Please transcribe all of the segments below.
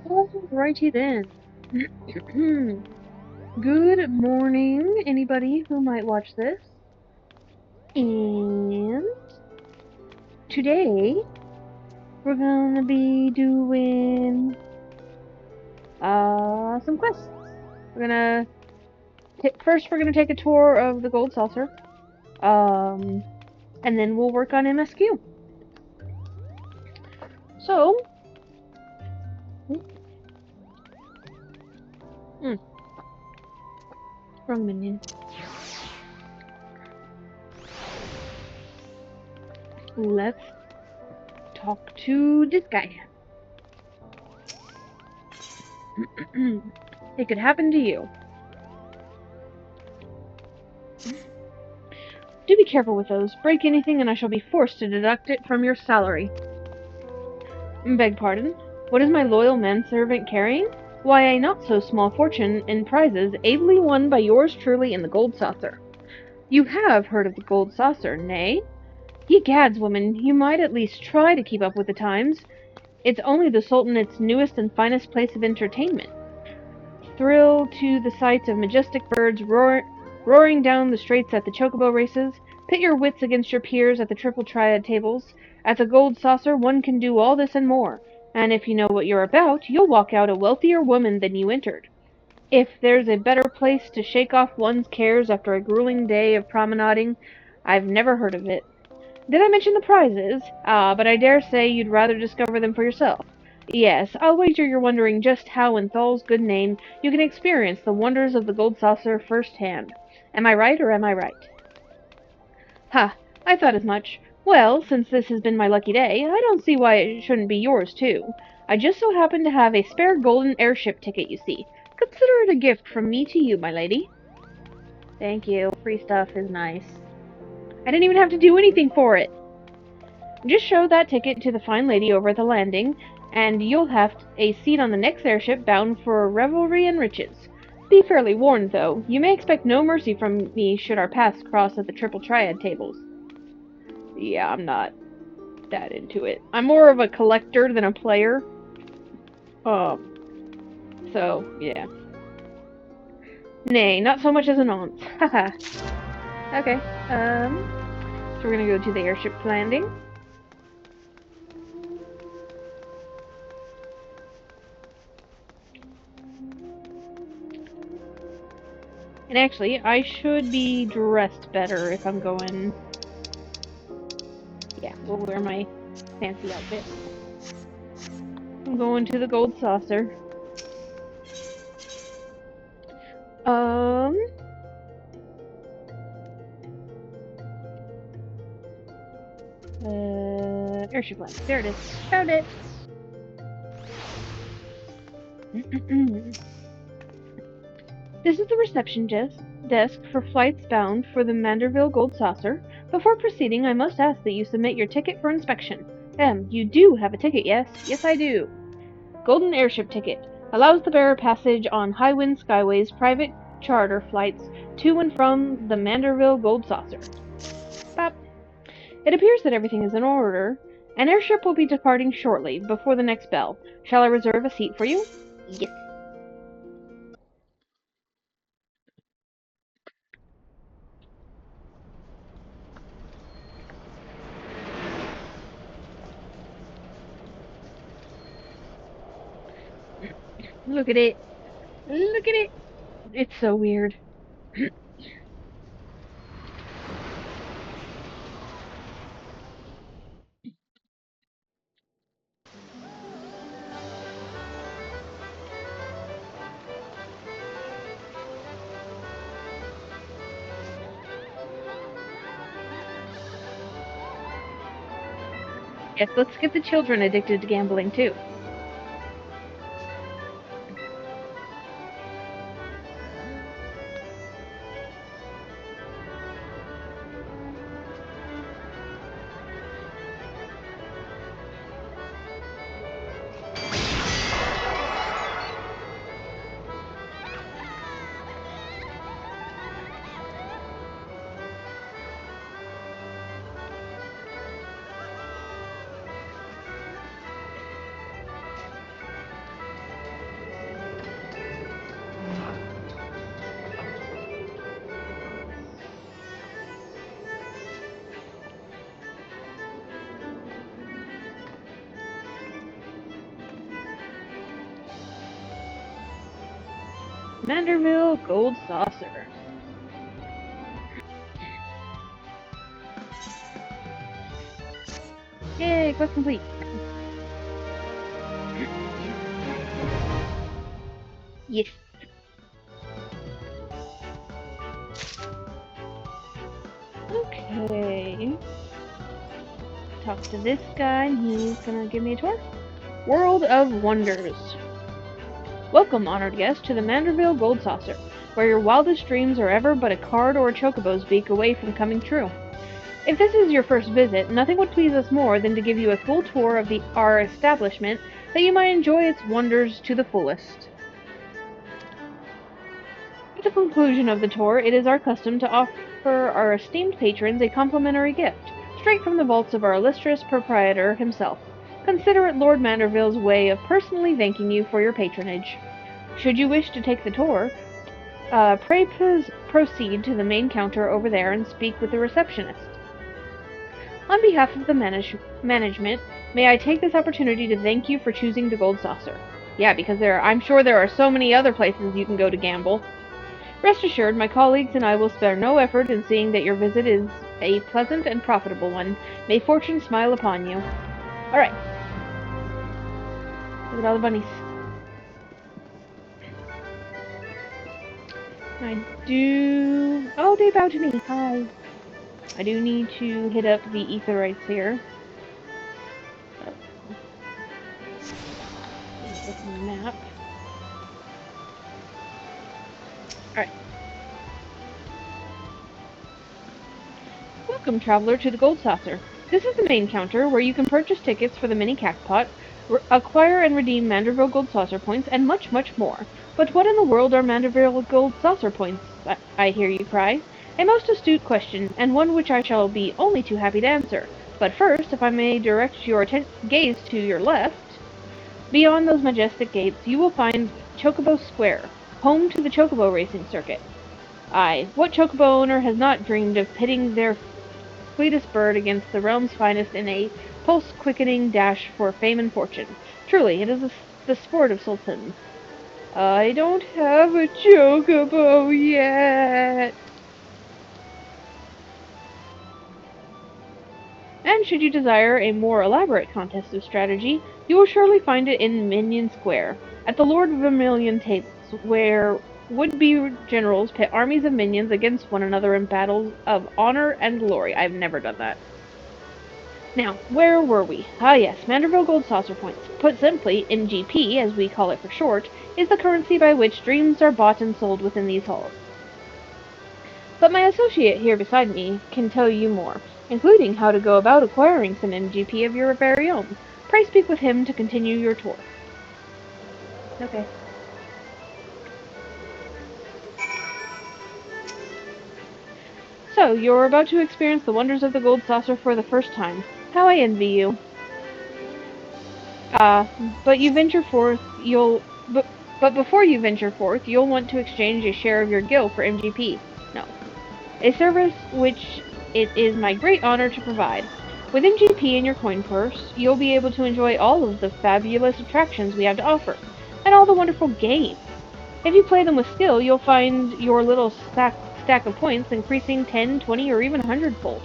Alrighty then. Good morning, anybody who might watch this. And today we're gonna be doing some quests. We're gonna first we're gonna take a tour of the Gold Saucer, and then we'll work on MSQ. So, wrong minion. Let's talk to this guy. It could happen to you. Do be careful with those. Break anything and I shall be forced to deduct it from your salary. Beg pardon? What is my loyal manservant carrying? Why, a not-so-small fortune in prizes ably won by yours truly in the Gold Saucer. You have heard of the Gold Saucer, nay? Ye gads, woman, you might at least try to keep up with the times. It's only the Sultan's newest and finest place of entertainment. Thrill to the sights of majestic birds roaring down the straits at the chocobo races. Pit your wits against your peers at the triple triad tables. At the Gold Saucer one can do all this and more, and if you know what you're about, you'll walk out a wealthier woman than you entered. If there's a better place to shake off one's cares after a grueling day of promenading, I've never heard of it. Did I mention the prizes? But I dare say you'd rather discover them for yourself. Yes, I'll wager you're wondering just how in Thal's good name you can experience the wonders of the Gold Saucer firsthand. Am I right, or am I right? Ha, I thought as much. Well, since this has been my lucky day, I don't see why it shouldn't be yours, too. I just so happen to have a spare golden airship ticket, you see. Consider it a gift from me to you, my lady. Thank you. Free stuff is nice. I didn't even have to do anything for it. Just show that ticket to the fine lady over at the landing, and you'll have a seat on the next airship bound for revelry and riches. Be fairly warned, though. You may expect no mercy from me should our paths cross at the triple triad tables. Yeah, I'm not that into it. I'm more of a collector than a player. So, yeah. Nay, not so much as an aunt. Haha. Okay, so we're gonna go to the airship landing. And actually, I should be dressed better if I'm going... Yeah, we'll wear my fancy outfit. I'm going to the Gold Saucer. Airship landing. There it is. Found it! This is the reception desk for flights bound for the Manderville Gold Saucer. Before proceeding, I must ask that you submit your ticket for inspection. You do have a ticket, yes? Yes, I do. Golden airship ticket. Allows the bearer passage on Highwind Skyways private charter flights to and from the Manderville Gold Saucer. Bop. It appears that everything is in order. An airship will be departing shortly, before the next bell. Shall I reserve a seat for you? Yes. Look at it. Look at it. It's so weird. Yes, let's get the children addicted to gambling, too. Manderville Gold Saucer. Yay, quest complete. Yes. Okay. Talk to this guy, and he's gonna give me a tour. World of Wonders. Welcome, honored guest, to the Manderville Gold Saucer, where your wildest dreams are ever but a card or a chocobo's beak away from coming true. If this is your first visit, nothing would please us more than to give you a full tour of our establishment, that you might enjoy its wonders to the fullest. At the conclusion of the tour, it is our custom to offer our esteemed patrons a complimentary gift, straight from the vaults of our illustrious proprietor himself. Consider it Lord Manderville's way of personally thanking you for your patronage. Should you wish to take the tour, pray proceed to the main counter over there and speak with the receptionist. On behalf of the management, may I take this opportunity to thank you for choosing the Gold Saucer. Yeah, because I'm sure there are so many other places you can go to gamble. Rest assured, my colleagues and I will spare no effort in seeing that your visit is a pleasant and profitable one. May fortune smile upon you. Alright. Look at all the bunnies. Oh, they bow to me. Hi. I do need to hit up the Aetherites here. Look at the map. Alright. Welcome, traveler, to the Gold Saucer. This is the main counter, where you can purchase tickets for the mini cactpot, acquire and redeem Manderville Gold Saucer points, and much, much more. But what in the world are Manderville Gold Saucer points, I hear you cry? A most astute question, and one which I shall be only too happy to answer. But first, if I may direct your gaze to your left, beyond those majestic gates, you will find Chocobo Square, home to the Chocobo racing circuit. Aye, what Chocobo owner has not dreamed of pitting their fleetest bird against the realm's finest in a pulse-quickening dash for fame and fortune? Truly, it is the sport of sultans. I don't have a Chocobo yet. And should you desire a more elaborate contest of strategy, you will surely find it in Minion Square, at the Lord Vermilion tables, where would-be generals pit armies of minions against one another in battles of honor and glory. I've never done that. Now, where were we? Ah yes, Manderville Gold Saucer Points. Put simply, MGP, as we call it for short, is the currency by which dreams are bought and sold within these halls. But my associate here beside me can tell you more, including how to go about acquiring some MGP of your very own. Pray speak with him to continue your tour. Okay. So, you're about to experience the wonders of the Gold Saucer for the first time. How I envy you. But you venture forth, but before you venture forth, you'll want to exchange a share of your gil for MGP. No. A service which it is my great honor to provide. With MGP in your coin purse, you'll be able to enjoy all of the fabulous attractions we have to offer, and all the wonderful games. If you play them with skill, you'll find your little stack of points increasing 10, 20, or even 100-fold.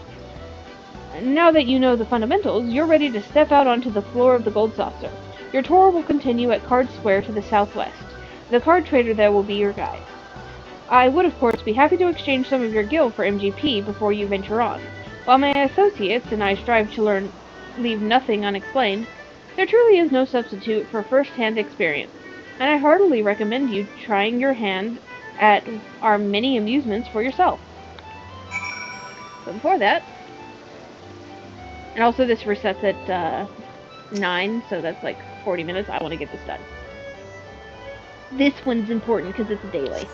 Now that you know the fundamentals, you're ready to step out onto the floor of the Gold Saucer. Your tour will continue at Card Square to the southwest. The card trader there will be your guide. I would, of course, be happy to exchange some of your gil for MGP before you venture on. While my associates and I strive to leave nothing unexplained, there truly is no substitute for first-hand experience, and I heartily recommend you trying your hand at our many amusements for yourself. But before that, and also this resets at 9, so that's like 40 minutes. I want to get this done. This one's important because it's daily.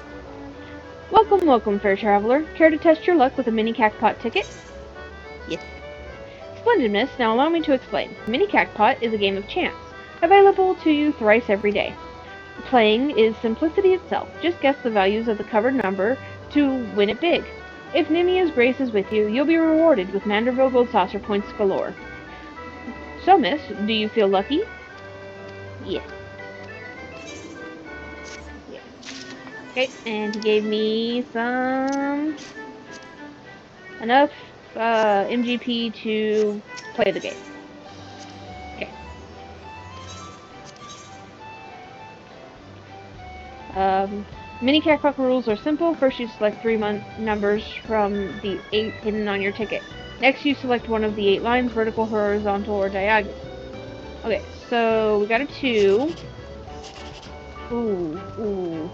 Welcome, welcome, fair traveler. Care to test your luck with a mini cactpot ticket? Yes. Splendid, miss. Now allow me to explain. Mini cactpot is a game of chance, available to you thrice every day. Playing is simplicity itself. Just guess the values of the covered number to win it big. If Nimia's grace is with you, you'll be rewarded with Manderville Gold Saucer points galore. So, miss, do you feel lucky? Yes. Yes. Okay, and he gave me enough MGP to play the game. Okay. Mini Cactuck rules are simple. First, you select three numbers from the 8 hidden on your ticket. Next, you select one of the 8 lines, vertical, horizontal, or diagonal. Okay, so we got a 2. Ooh.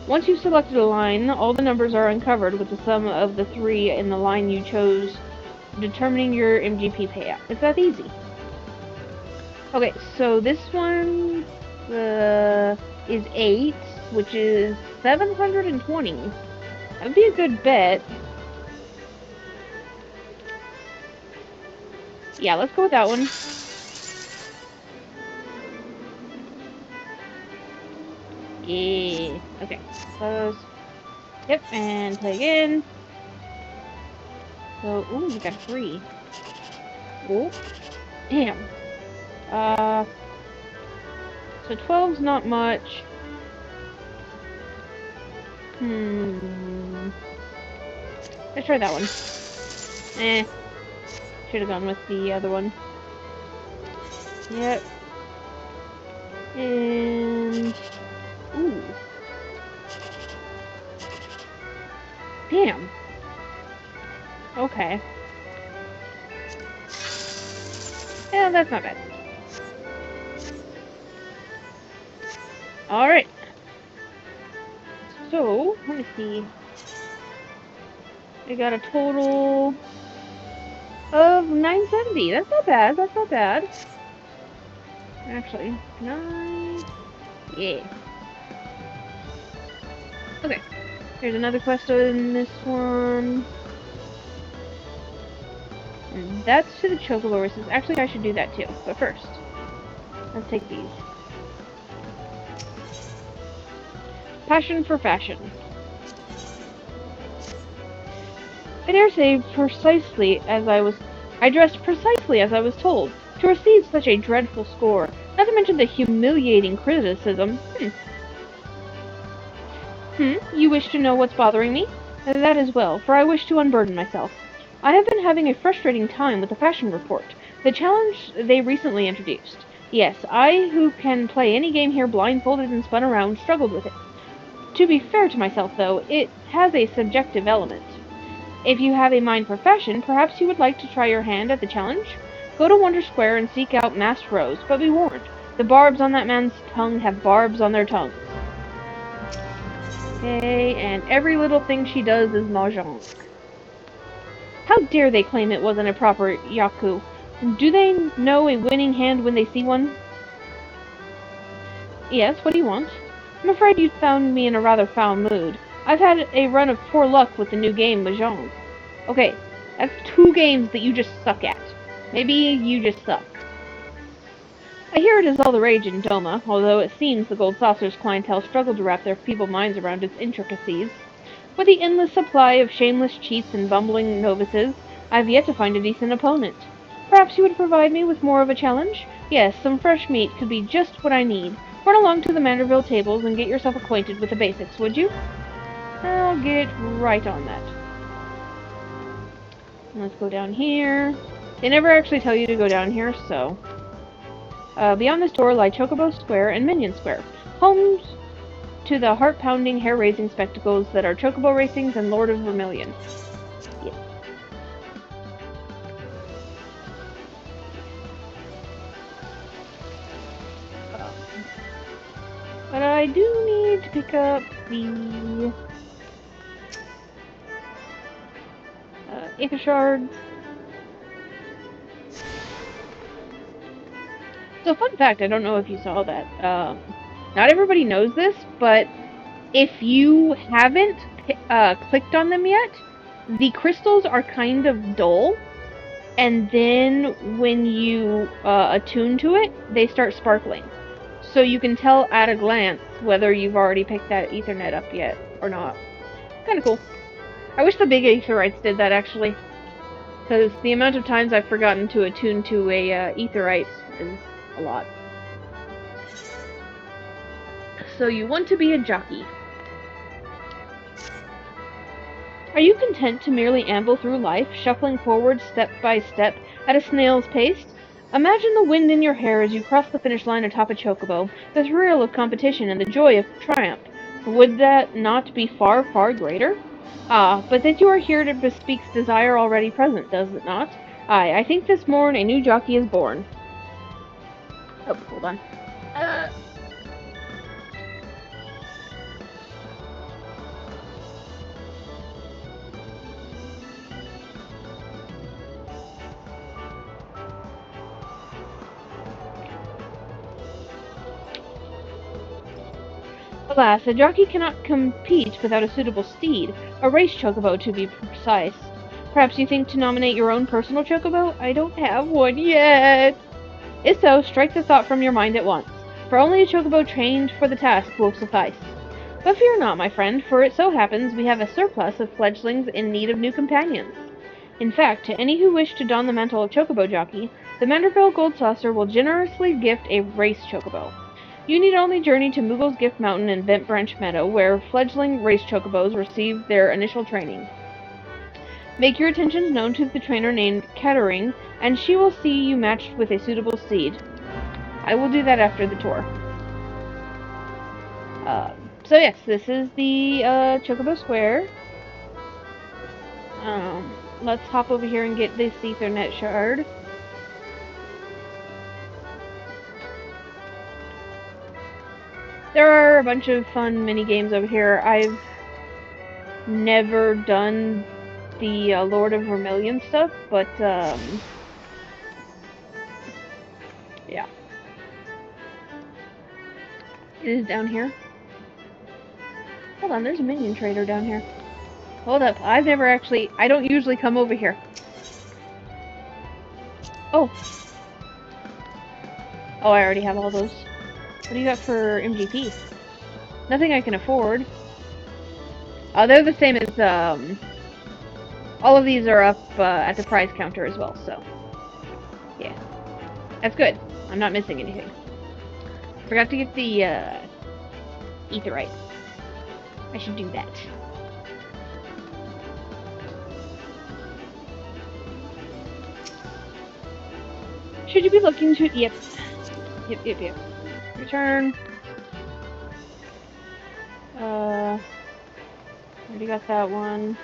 Once you've selected a line, all the numbers are uncovered with the sum of the 3 in the line you chose, determining your MGP payout. It's that easy. Okay, so this one is 8, which is 720. That would be a good bet. Yeah, let's go with that one. Yeah. Okay. Close. Yep, and play again. So, ooh, we got a 3. Oh, damn. So 12's not much. Let's try that one. Should have gone with the other one. Yep. And... ooh. Damn. Okay. Yeah, that's not bad. Alright. So, let me see. I got a total of 970. That's not bad. That's not bad. Actually, 9... yeah. Okay. There's another quest in this one. And that's to the Chocobo races. Actually, I should do that too. But first, let's take these. Passion for fashion. I dare say I dressed precisely as I was told. To receive such a dreadful score, not to mention the humiliating criticism. You wish to know what's bothering me? That is well, for I wish to unburden myself. I have been having a frustrating time with the fashion report, the challenge they recently introduced. Yes, I, who can play any game here blindfolded and spun around, struggled with it. To be fair to myself, though, it has a subjective element. If you have a mind for fashion, perhaps you would like to try your hand at the challenge? Go to Wonder Square and seek out Masked Rose, but be warned, the barbs on that man's tongue have barbs on their tongues. Okay, and every little thing she does is mahjong. How dare they claim it wasn't a proper yaku? Do they know a winning hand when they see one? Yes, what do you want? I'm afraid you found me in a rather foul mood. I've had a run of poor luck with the new game, Mahjong. Okay, that's 2 games that you just suck at. Maybe you just suck. I hear it is all the rage in Doma, although it seems the Gold Saucer's clientele struggle to wrap their feeble minds around its intricacies. With the endless supply of shameless cheats and bumbling novices, I have yet to find a decent opponent. Perhaps you would provide me with more of a challenge? Yes, some fresh meat could be just what I need. Run along to the Manderville tables and get yourself acquainted with the basics, would you? I'll get right on that. Let's go down here. They never actually tell you to go down here, so... beyond this door lie Chocobo Square and Minion Square, homes to the heart-pounding, hair-raising spectacles that are Chocobo Racings and Lord of Vermilion. Yes. But I do need to pick up the Aether Shards. So, fun fact, I don't know if you saw that. Not everybody knows this, but if you haven't clicked on them yet, the crystals are kind of dull, and then when you attune to it, they start sparkling. So you can tell at a glance whether you've already picked that Ethernet up yet or not. Kind of cool. I wish the big Aetherites did that, actually. Because the amount of times I've forgotten to attune to a Aetherite is a lot. So you want to be a jockey. Are you content to merely amble through life, shuffling forward step by step at a snail's pace? Imagine the wind in your hair as you cross the finish line atop a chocobo, the thrill of competition and the joy of triumph. Would that not be far, far greater? Ah, but that you are here to bespeaks desire already present, does it not? Aye, I think this morn a new jockey is born. Oh, hold on. Uh, Alas, a jockey cannot compete without a suitable steed, a race chocobo to be precise. Perhaps you think to nominate your own personal chocobo? I don't have one yet. If so, strike the thought from your mind at once, for only a chocobo trained for the task will suffice. But fear not, my friend, for it so happens we have a surplus of fledglings in need of new companions. In fact, to any who wish to don the mantle of chocobo jockey, the Manderville Gold Saucer will generously gift a race chocobo. You need only journey to Moogle's Gift Mountain in Bent Branch Meadow, where fledgling race chocobos receive their initial training. Make your intentions known to the trainer named Kettering, and she will see you matched with a suitable steed. I will do that after the tour. So yes, this is the Chocobo Square. Let's hop over here and get this Ethernet shard. There are a bunch of fun mini games over here. I've never done the Lord of Vermilion stuff, but yeah, it is down here. Hold on, there's a minion trader down here. Hold up, I don't usually come over here. Oh, I already have all those. What do you got for MGP? Nothing I can afford. They're the same as all of these are up at the prize counter as well, so yeah. That's good. I'm not missing anything. Forgot to get the etherite. I should do that. Should you be looking to... Yep. Return. Already got that one.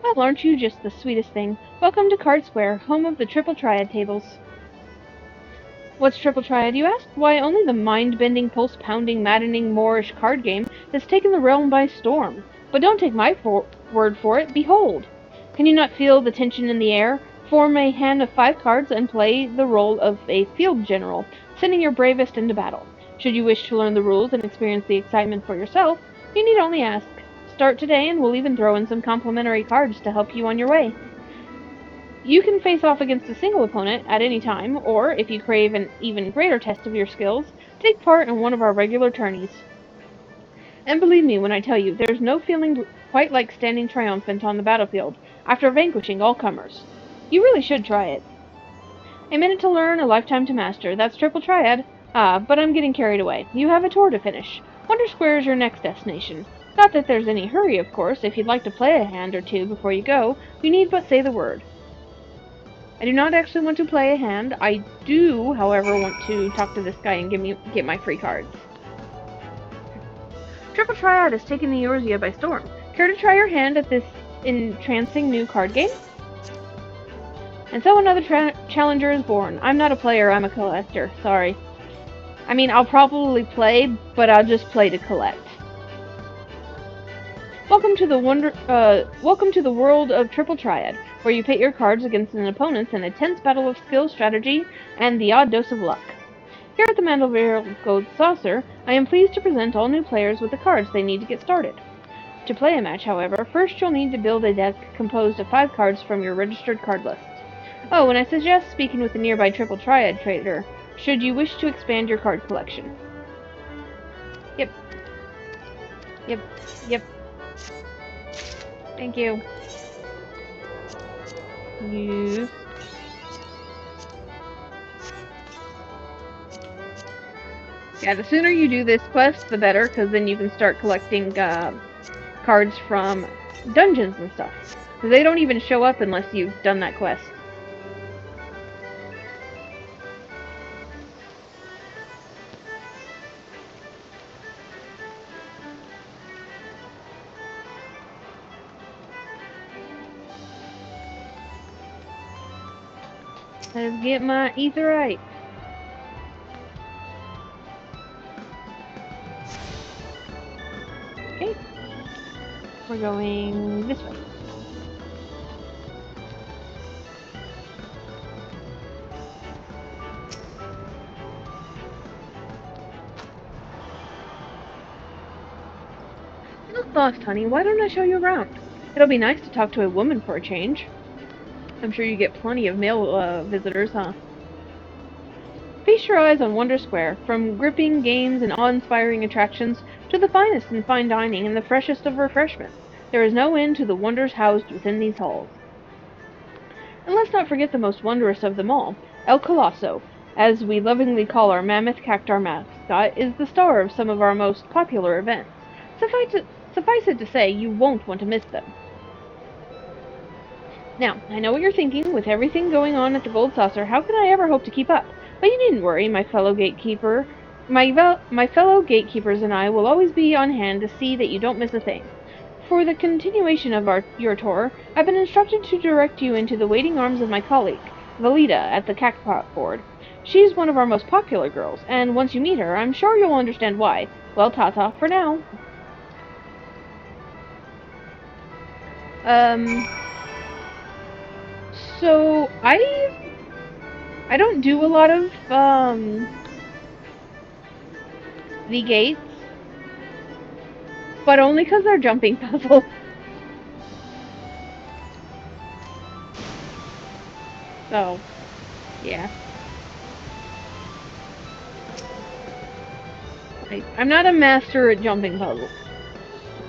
Well, aren't you just the sweetest thing? Welcome to Card Square, home of the Triple Triad tables. What's Triple Triad, you ask? Why, only the mind-bending, pulse-pounding, maddening Moorish card game that's taken the realm by storm. But don't take my word for it. Behold! Can you not feel the tension in the air? Form a hand of 5 cards and play the role of a field general, sending your bravest into battle. Should you wish to learn the rules and experience the excitement for yourself, you need only ask. Start today and we'll even throw in some complimentary cards to help you on your way. You can face off against a single opponent at any time, or, if you crave an even greater test of your skills, take part in one of our regular tourneys. And believe me when I tell you, there's no feeling quite like standing triumphant on the battlefield after vanquishing all comers. You really should try it. A minute to learn, a lifetime to master. That's Triple Triad. But I'm getting carried away. You have a tour to finish. Wonder Square is your next destination. Not that there's any hurry, of course. If you'd like to play a hand or two before you go, you need but say the word. I do not actually want to play a hand. I do, however, want to talk to this guy and get my free cards. Triple Triad has taken the Eorzea by storm. Care to try your hand at this entrancing new card game? And so another challenger is born. I'm not a player, I'm a collector. Sorry. I mean, I'll probably play, but I'll just play to collect. Welcome to the world of Triple Triad, where you pit your cards against an opponent in a tense battle of skill, strategy, and the odd dose of luck. Here at the Manderville Gold Saucer, I am pleased to present all new players with the cards they need to get started. To play a match, however, first you'll need to build a deck composed of 5 cards from your registered card list. Oh, and I suggest speaking with the nearby Triple Triad trader, should you wish to expand your card collection. Yep. Thank you. Use. Yeah, the sooner you do this quest, the better, because then you can start collecting cards from dungeons and stuff. Because they don't even show up unless you've done that quest. Let's get my etherite. Okay. We're going this way. Look lost, honey. Why don't I show you around? It'll be nice to talk to a woman for a change. I'm sure you get plenty of male visitors, huh? Feast your eyes on Wonder Square, from gripping games and awe-inspiring attractions to the finest in fine dining and the freshest of refreshments. There is no end to the wonders housed within these halls. And let's not forget the most wondrous of them all, El Colosso, as we lovingly call our mammoth cactar mascot, is the star of some of our most popular events. Suffice it to say, you won't want to miss them. Now, I know what you're thinking. With everything going on at the Gold Saucer, how can I ever hope to keep up? But you needn't worry, my fellow gatekeeper. My fellow gatekeepers and I will always be on hand to see that you don't miss a thing. For the continuation of your tour, I've been instructed to direct you into the waiting arms of my colleague, Valida, at the Cactpot board. She's one of our most popular girls, and once you meet her, I'm sure you'll understand why. Well, ta-ta for now. Um, so I don't do a lot of the gates, but only because they're jumping puzzles. So, yeah. I'm not a master at jumping puzzles.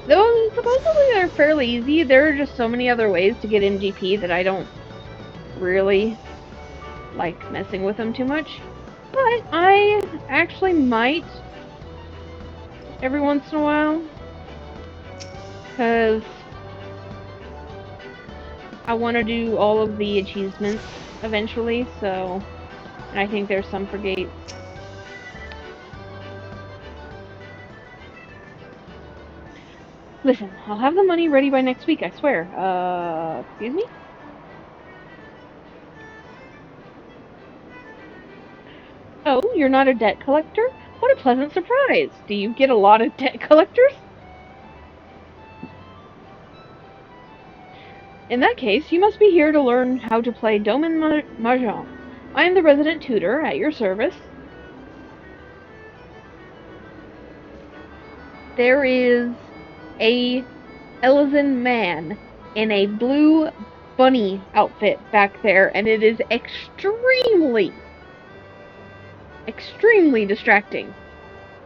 Though supposedly they're fairly easy, there are just so many other ways to get MGP that I don't really like messing with them too much. But I actually might every once in a while, because I want to do all of the achievements eventually, so, and I think there's some for gates. Listen, I'll have the money ready by next week, I swear. Excuse me? Oh, you're not a debt collector? What a pleasant surprise! Do you get a lot of debt collectors? In that case, you must be here to learn how to play Domain Mahjong. I am the resident tutor, at your service. There is a Elysian man in a blue bunny outfit back there, and it is extremely distracting.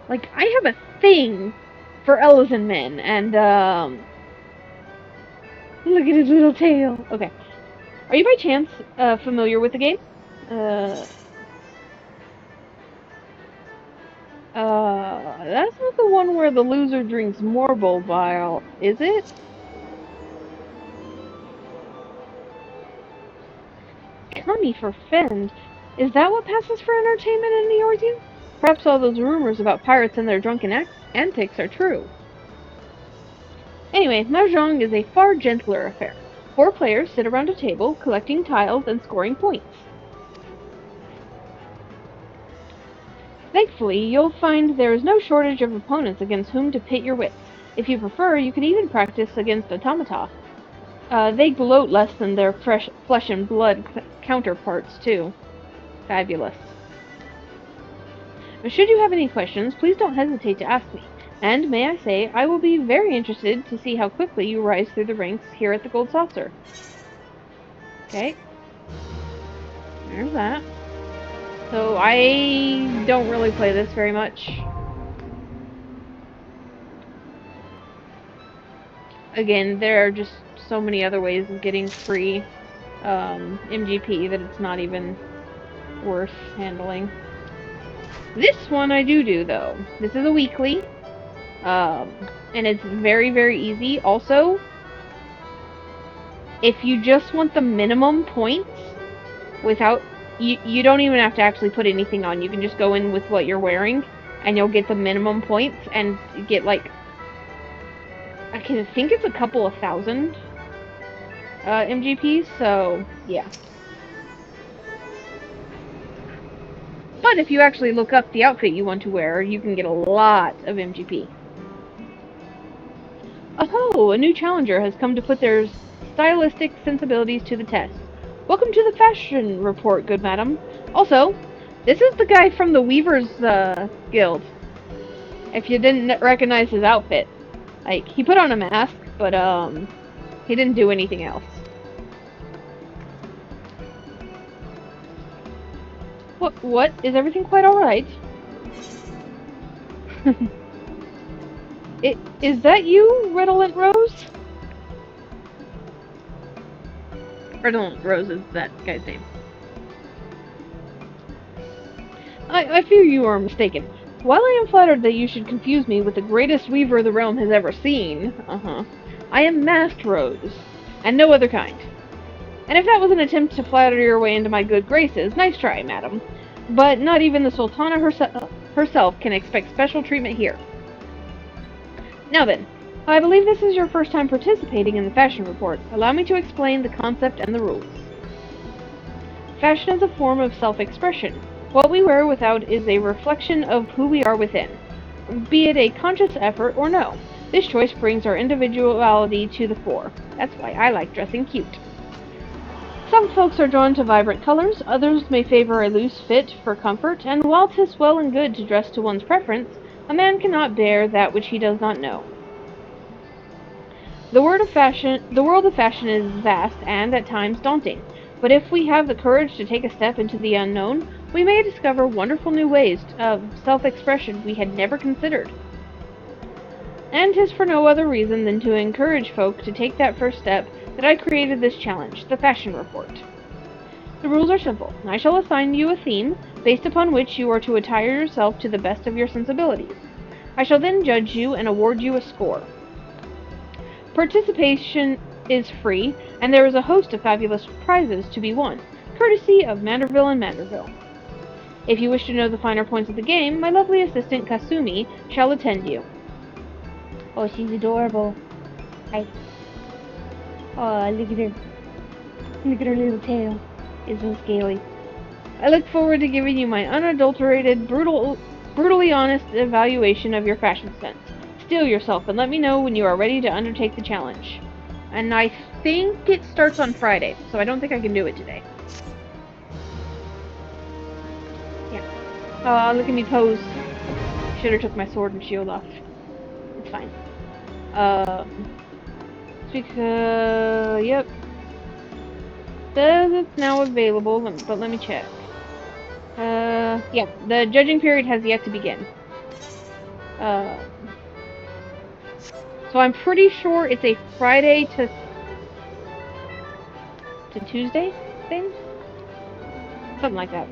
Like, I have a thing for Elysian men, and, look at his little tail. Okay. Are you by chance, familiar with the game? Uh, that's not the one where the loser drinks marble bile, is it? Cummy for Fend. Is that what passes for entertainment in the ordeal? Perhaps all those rumors about pirates and their drunken antics are true. Anyway, Mahjong is a far gentler affair. 4 players sit around a table, collecting tiles and scoring points. Thankfully, you'll find there is no shortage of opponents against whom to pit your wits. If you prefer, you can even practice against automata. They gloat less than their flesh and blood counterparts, too. Fabulous. But should you have any questions, please don't hesitate to ask me. And may I say, I will be very interested to see how quickly you rise through the ranks here at the Gold Saucer. Okay. There's that. So I don't really play this very much. Again, there are just so many other ways of getting free MGP that it's not even worth handling. This one I do though. This is a weekly, and it's very, very easy. Also, if you just want the minimum points without, you don't even have to actually put anything on. You can just go in with what you're wearing, and you'll get the minimum points and get like, I can think it's a couple of thousand MGPs. So yeah. But if you actually look up the outfit you want to wear, you can get a lot of MGP. Oh, a new challenger has come to put their stylistic sensibilities to the test. Welcome to the fashion report, good madam. Also, this is the guy from the Weavers Guild. If you didn't recognize his outfit. Like, he put on a mask, but he didn't do anything else. What? Is everything quite alright? Is that you, Redolent Rose? Redolent Rose is that guy's name. I fear you are mistaken. While I am flattered that you should confuse me with the greatest weaver the realm has ever seen, I am Masked Rose, and no other kind. And if that was an attempt to flatter your way into my good graces, nice try, madam. But not even the Sultana herself can expect special treatment here. Now then, I believe this is your first time participating in the fashion report. Allow me to explain the concept and the rules. Fashion is a form of self-expression. What we wear without is a reflection of who we are within, be it a conscious effort or no. This choice brings our individuality to the fore. That's why I like dressing cute. Some folks are drawn to vibrant colors, others may favor a loose fit for comfort, and while 'tis well and good to dress to one's preference, a man cannot bear that which he does not know. The world of fashion is vast and, at times, daunting, but if we have the courage to take a step into the unknown, we may discover wonderful new ways of self-expression we had never considered. And 'tis for no other reason than to encourage folk to take that first step that I created this challenge, the Fashion Report. The rules are simple. I shall assign you a theme, based upon which you are to attire yourself to the best of your sensibilities. I shall then judge you and award you a score. Participation is free, and there is a host of fabulous prizes to be won, courtesy of Manderville and Manderville. If you wish to know the finer points of the game, my lovely assistant Kasumi shall attend you. Oh, she's adorable. Hi. Oh, look at her. Look at her little tail. It's so scaly. I look forward to giving you my unadulterated, brutally honest evaluation of your fashion sense. Steel yourself and let me know when you are ready to undertake the challenge. And I think it starts on Friday, so I don't think I can do it today. Yeah. Look at me pose. Should have took my sword and shield off. It's fine. Yep. Says it's now available, but let me check. Yeah, the judging period has yet to begin. So I'm pretty sure it's a Friday to Tuesday thing? Something like that.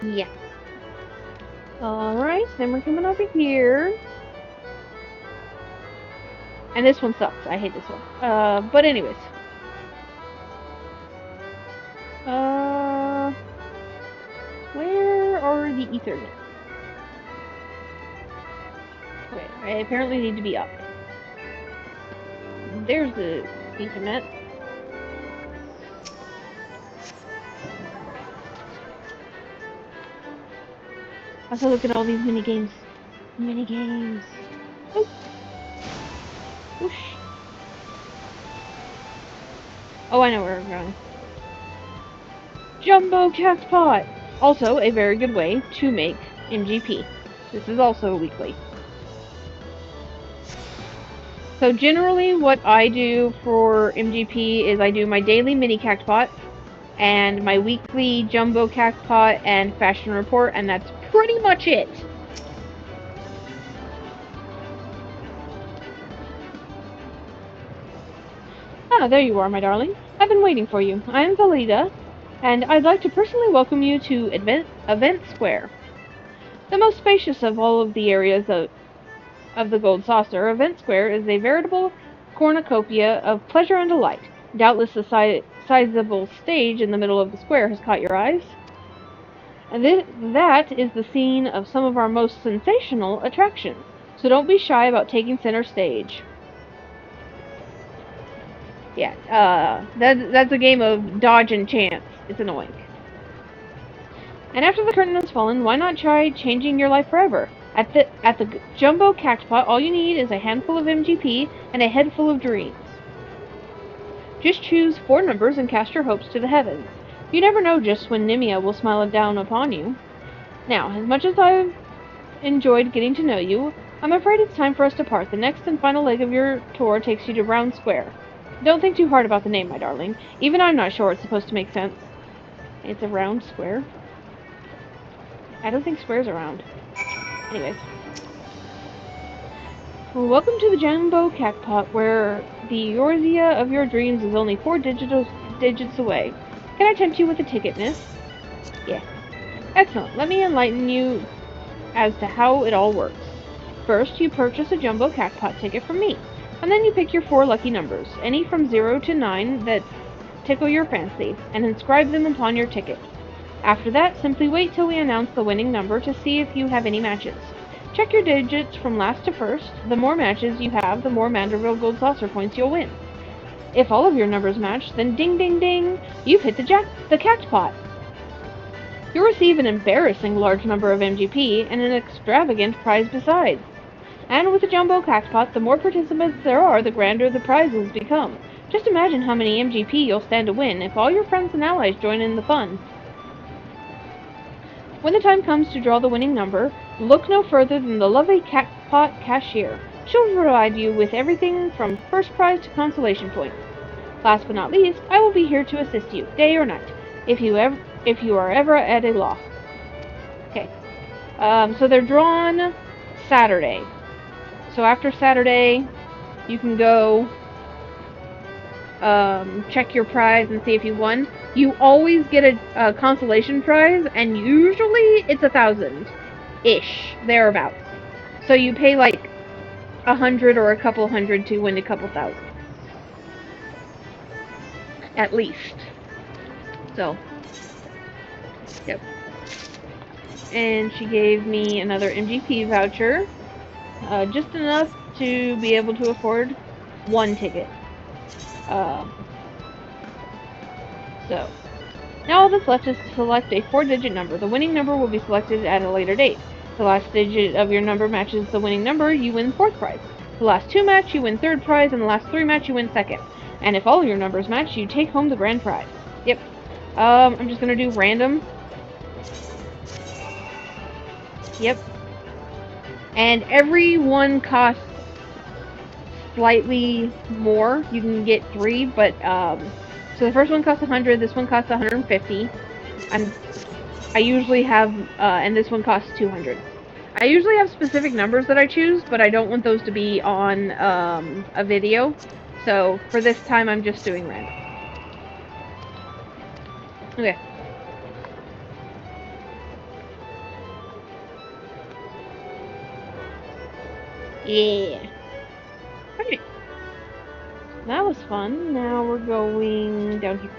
Yeah. Alright, then we're coming over here. And this one sucks. I hate this one. But anyways. Where are the Ethernet? Okay, I apparently need to be up. There's the Ethernet. Also, look at all these mini games. Mini games. Oh. Whoosh. Oh, I know where we're going. Jumbo Jackpot! Also, a very good way to make MGP. This is also weekly. So generally what I do for MGP is I do my daily mini cactpot, and my weekly jumbo cactpot and fashion report, and that's pretty much it. Ah, there you are, my darling. I've been waiting for you. I am Valida, and I'd like to personally welcome you to Event Square. The most spacious of all of the areas of the Gold Saucer, Event Square is a veritable cornucopia of pleasure and delight. Doubtless the sizable stage in the middle of the square has caught your eyes. And that is the scene of some of our most sensational attractions. So don't be shy about taking center stage. Yeah, that's a game of dodge and chance. It's annoying. And after the curtain has fallen, why not try changing your life forever? At the Jumbo Cactpot, all you need is a handful of MGP and a head full of dreams. Just choose 4 numbers and cast your hopes to the heavens. You never know just when Nimia will smile down upon you. Now, as much as I've enjoyed getting to know you, I'm afraid it's time for us to part. The next and final leg of your tour takes you to Round Square. Don't think too hard about the name, my darling. Even I'm not sure it's supposed to make sense. It's a round square. I don't think squares are round. Anyways. Well, welcome to the Jumbo Cactpot, where the Eorzea of your dreams is only 4 digits away. Can I tempt you with a ticket, miss? Yeah. Excellent. Let me enlighten you as to how it all works. First, you purchase a Jumbo Cactpot ticket from me, and then you pick your 4 lucky numbers, any from 0 to 9 that tickle your fancy, and inscribe them upon your ticket. After that, simply wait till we announce the winning number to see if you have any matches. Check your digits from last to first. The more matches you have, the more Manderville Gold Saucer points you'll win. If all of your numbers match, then ding ding ding, you've hit the Cactpot. You'll receive an embarrassing large number of MGP and an extravagant prize besides. And with the Jumbo Cactpot, the more participants there are, the grander the prizes become. Just imagine how many MGP you'll stand to win if all your friends and allies join in the fun. When the time comes to draw the winning number, look no further than the lovely Cactpot cashier. She'll provide you with everything from first prize to consolation points. Last but not least, I will be here to assist you, day or night, if you are ever at a loss. Okay. So they're drawn Saturday. So after Saturday, you can go check your prize and see if you won. You always get a consolation prize, and usually it's 1,000-ish, thereabouts. So you pay like 100 or a couple hundred to win a couple thousand. At least. So, yep. And she gave me another MGP voucher. Just enough to be able to afford 1 ticket. So, now all that's left is to select a 4-digit number. The winning number will be selected at a later date. The last digit of your number matches the winning number, you win 4th prize. The last 2 match, you win 3rd prize, and the last 3 match, you win 2nd. And if all your numbers match, you take home the grand prize. Yep. I'm just gonna do random. Yep. And every one costs slightly more. You can get 3, but, so the first one costs 100, this one costs 150. I usually have, and this one costs 200. I usually have specific numbers that I choose, but I don't want those to be on, a video. So, for this time, I'm just doing random. Okay. Yeah. Okay. That was fun. Now we're going down here.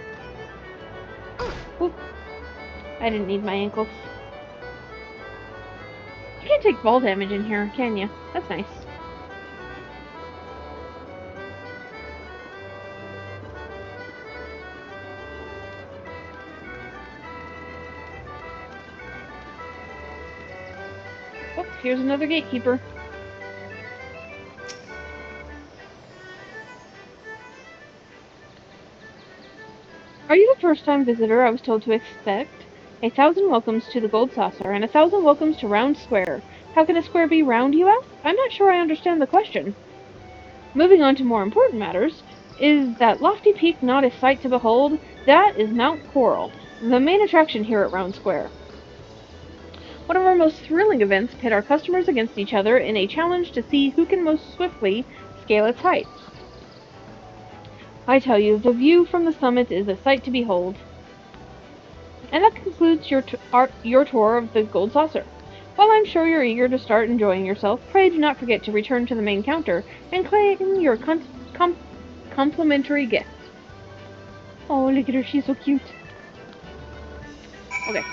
Oop. I didn't need my ankles. You can't take fall damage in here, can you? That's nice. Oh, here's another gatekeeper. Are you the first-time visitor I was told to expect? 1,000 welcomes to the Gold Saucer, and 1,000 welcomes to Round Square. How can a square be round, you ask? I'm not sure I understand the question. Moving on to more important matters, Is that lofty peak not a sight to behold? That is Mount Coral, the main attraction here at Round Square. One of our most thrilling events pit our customers against each other in a challenge to see who can most swiftly scale its height. I tell you, the view from the summit is a sight to behold. And that concludes your tour of the Gold Saucer. While I'm sure you're eager to start enjoying yourself, pray do not forget to return to the main counter and claim your complimentary gift. Oh, look at her, she's so cute. Okay,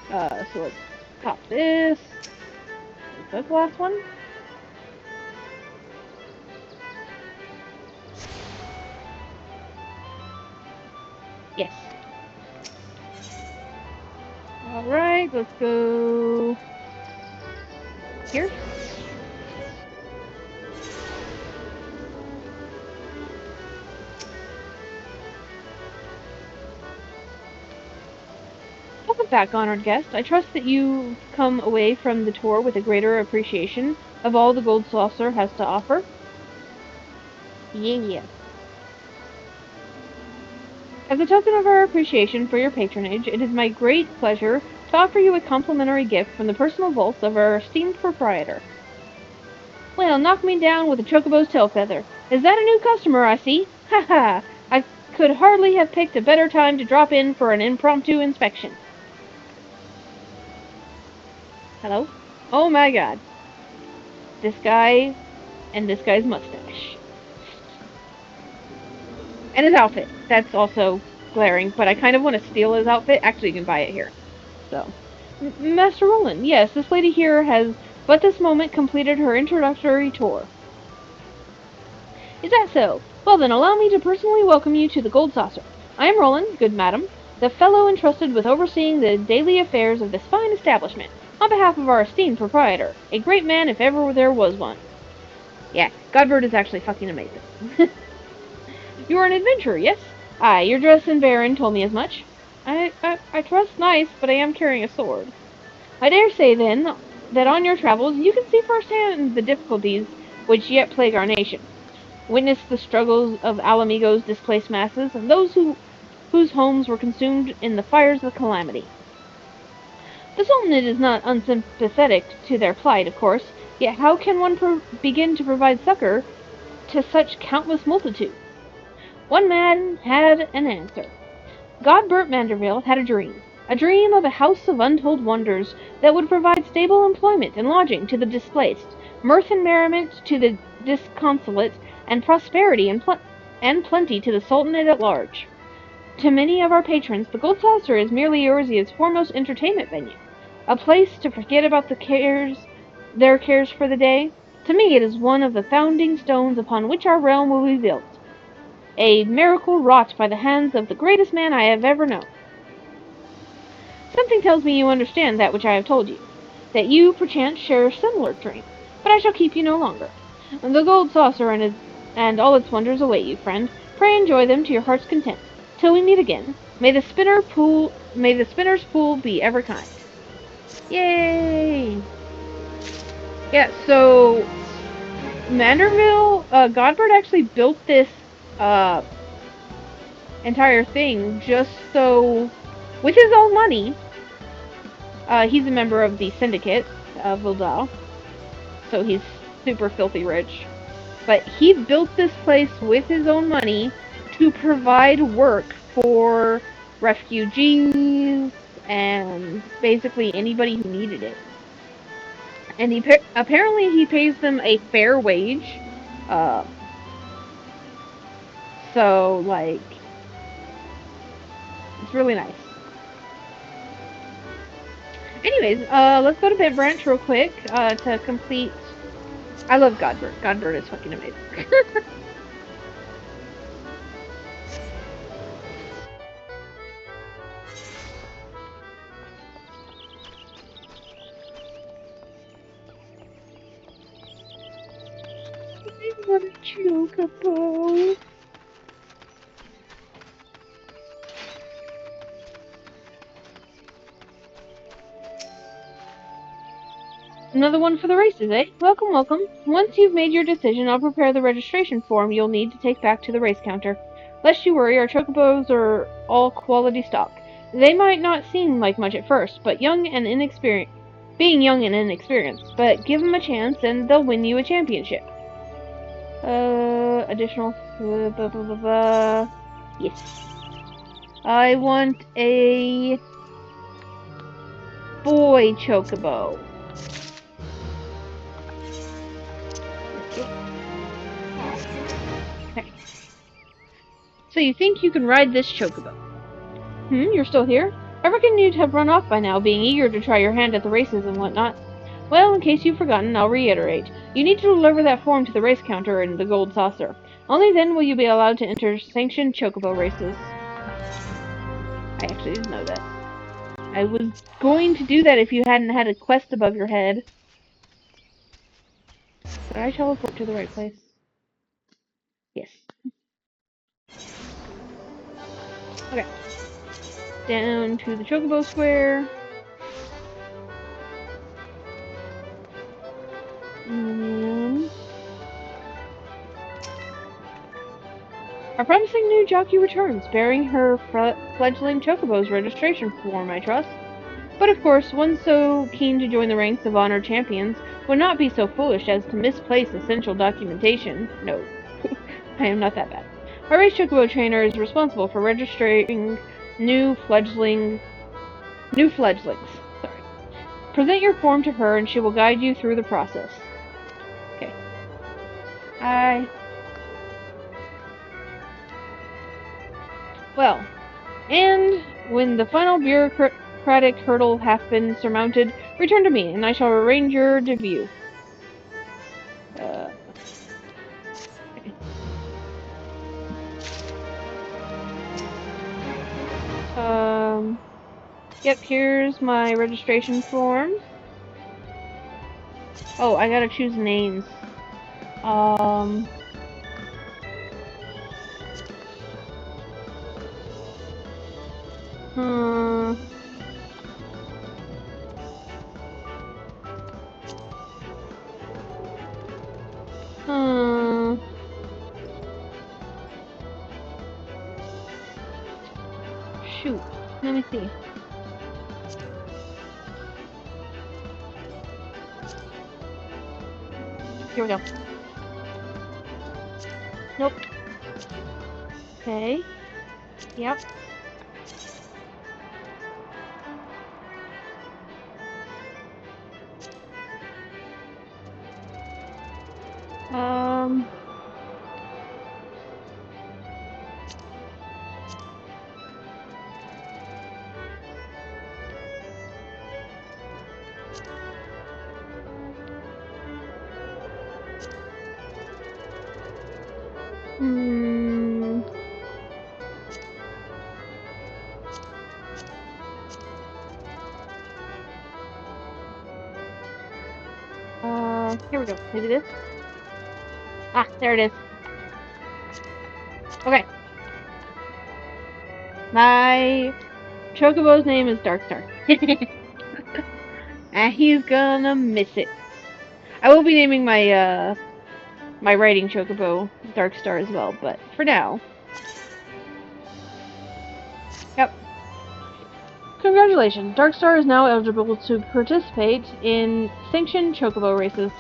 so let's pop this. Is that the last one? Yes. Alright, let's go here. Welcome back, honored guest. I trust that you come away from the tour with a greater appreciation of all the Gold Saucer has to offer. Yeah. As a token of our appreciation for your patronage, it is my great pleasure to offer you a complimentary gift from the personal vaults of our esteemed proprietor. Well, knock me down with a chocobo's tail feather. Is that a new customer I see? Ha ha! I could hardly have picked a better time to drop in for an impromptu inspection. Hello? Oh my god. This guy and this guy's mustache. And his outfit. That's also glaring, but I kind of want to steal his outfit. Actually, you can buy it here. So, Master Roland, yes, this lady here has but this moment completed her introductory tour. Is that so? Well then, allow me to personally welcome you to the Gold Saucer. I am Roland, good madam, the fellow entrusted with overseeing the daily affairs of this fine establishment, on behalf of our esteemed proprietor, a great man if ever there was one. Yeah, Godbird is actually fucking amazing. You are an adventurer, yes? Aye, your dress and bearing told me as much. I dress nice, but I am carrying a sword. I dare say, then, that on your travels you can see firsthand the difficulties which yet plague our nation. Witness the struggles of Alamigo's displaced masses, and those whose homes were consumed in the fires of calamity. The Sultanate is not unsympathetic to their plight, of course, yet how can one begin to provide succor to such countless multitudes? One man had an answer. Godbert Manderville had a dream of a house of untold wonders that would provide stable employment and lodging to the displaced, mirth and merriment to the disconsolate, and prosperity and plenty to the Sultanate at large. To many of our patrons, the Gold Saucer is merely Eurasia's foremost entertainment venue, a place to forget about their cares for the day. To me, it is one of the founding stones upon which our realm will be built. A miracle wrought by the hands of the greatest man I have ever known. Something tells me you understand that which I have told you, that you, perchance, share a similar dream. But I shall keep you no longer. The Gold Saucer and all its wonders await you, friend. Pray enjoy them to your heart's content. Till we meet again, may the spinner's pool be ever kind. Yay! Yeah, so Manderville, Godbert actually built this entire thing just so, with his own money. He's a member of the Syndicate of Vildal, so he's super filthy rich. But he built this place with his own money to provide work for refugees and basically anybody who needed it. And apparently he pays them a fair wage. So, like, it's really nice. Anyways, let's go to Bent Branch real quick to complete. I love Godbert. Godbert is fucking amazing. I want a chocobo. Another one for the races, eh? Welcome, welcome. Once you've made your decision, I'll prepare the registration form you'll need to take back to the race counter. Lest you worry, our chocobos are all quality stock. They might not seem like much at first, but being young and inexperienced, but give them a chance and they'll win you a championship. Additional, blah, blah, blah, blah. Yes. I want a boy chocobo. Okay. So you think you can ride this chocobo? You're still here? I reckon you'd have run off by now, being eager to try your hand at the races and whatnot. Well, in case you've forgotten, I'll reiterate. You need to deliver that form to the race counter in the gold saucer. Only then will you be allowed to enter sanctioned chocobo races. I actually didn't know that. I was going to do that if you hadn't had a quest above your head. Did I teleport to the right place? Yes. Okay. Down to the chocobo square. Our promising new jockey returns, bearing her fledgling chocobo's registration form, I trust. But of course, one so keen to join the ranks of honored champions would not be so foolish as to misplace essential documentation. No, I am not that bad. Our race chocobo trainer is responsible for registering new fledglings. Sorry. Present your form to her and she will guide you through the process. Okay. Well, and when the final bureaucratic hurdle hath been surmounted, return to me, and I shall arrange your debut. Okay. Yep, here's my registration form. Oh, I gotta choose names. Hmm. Shoot. Let me see. Here we go. Nope. Okay. Yep. Here we go. Maybe this? Ah, there it is. Okay. My chocobo's name is Darkstar. And he's gonna miss it. I will be naming my, my riding chocobo Darkstar as well, but for now. Yep. Congratulations, Darkstar is now eligible to participate in sanctioned chocobo races.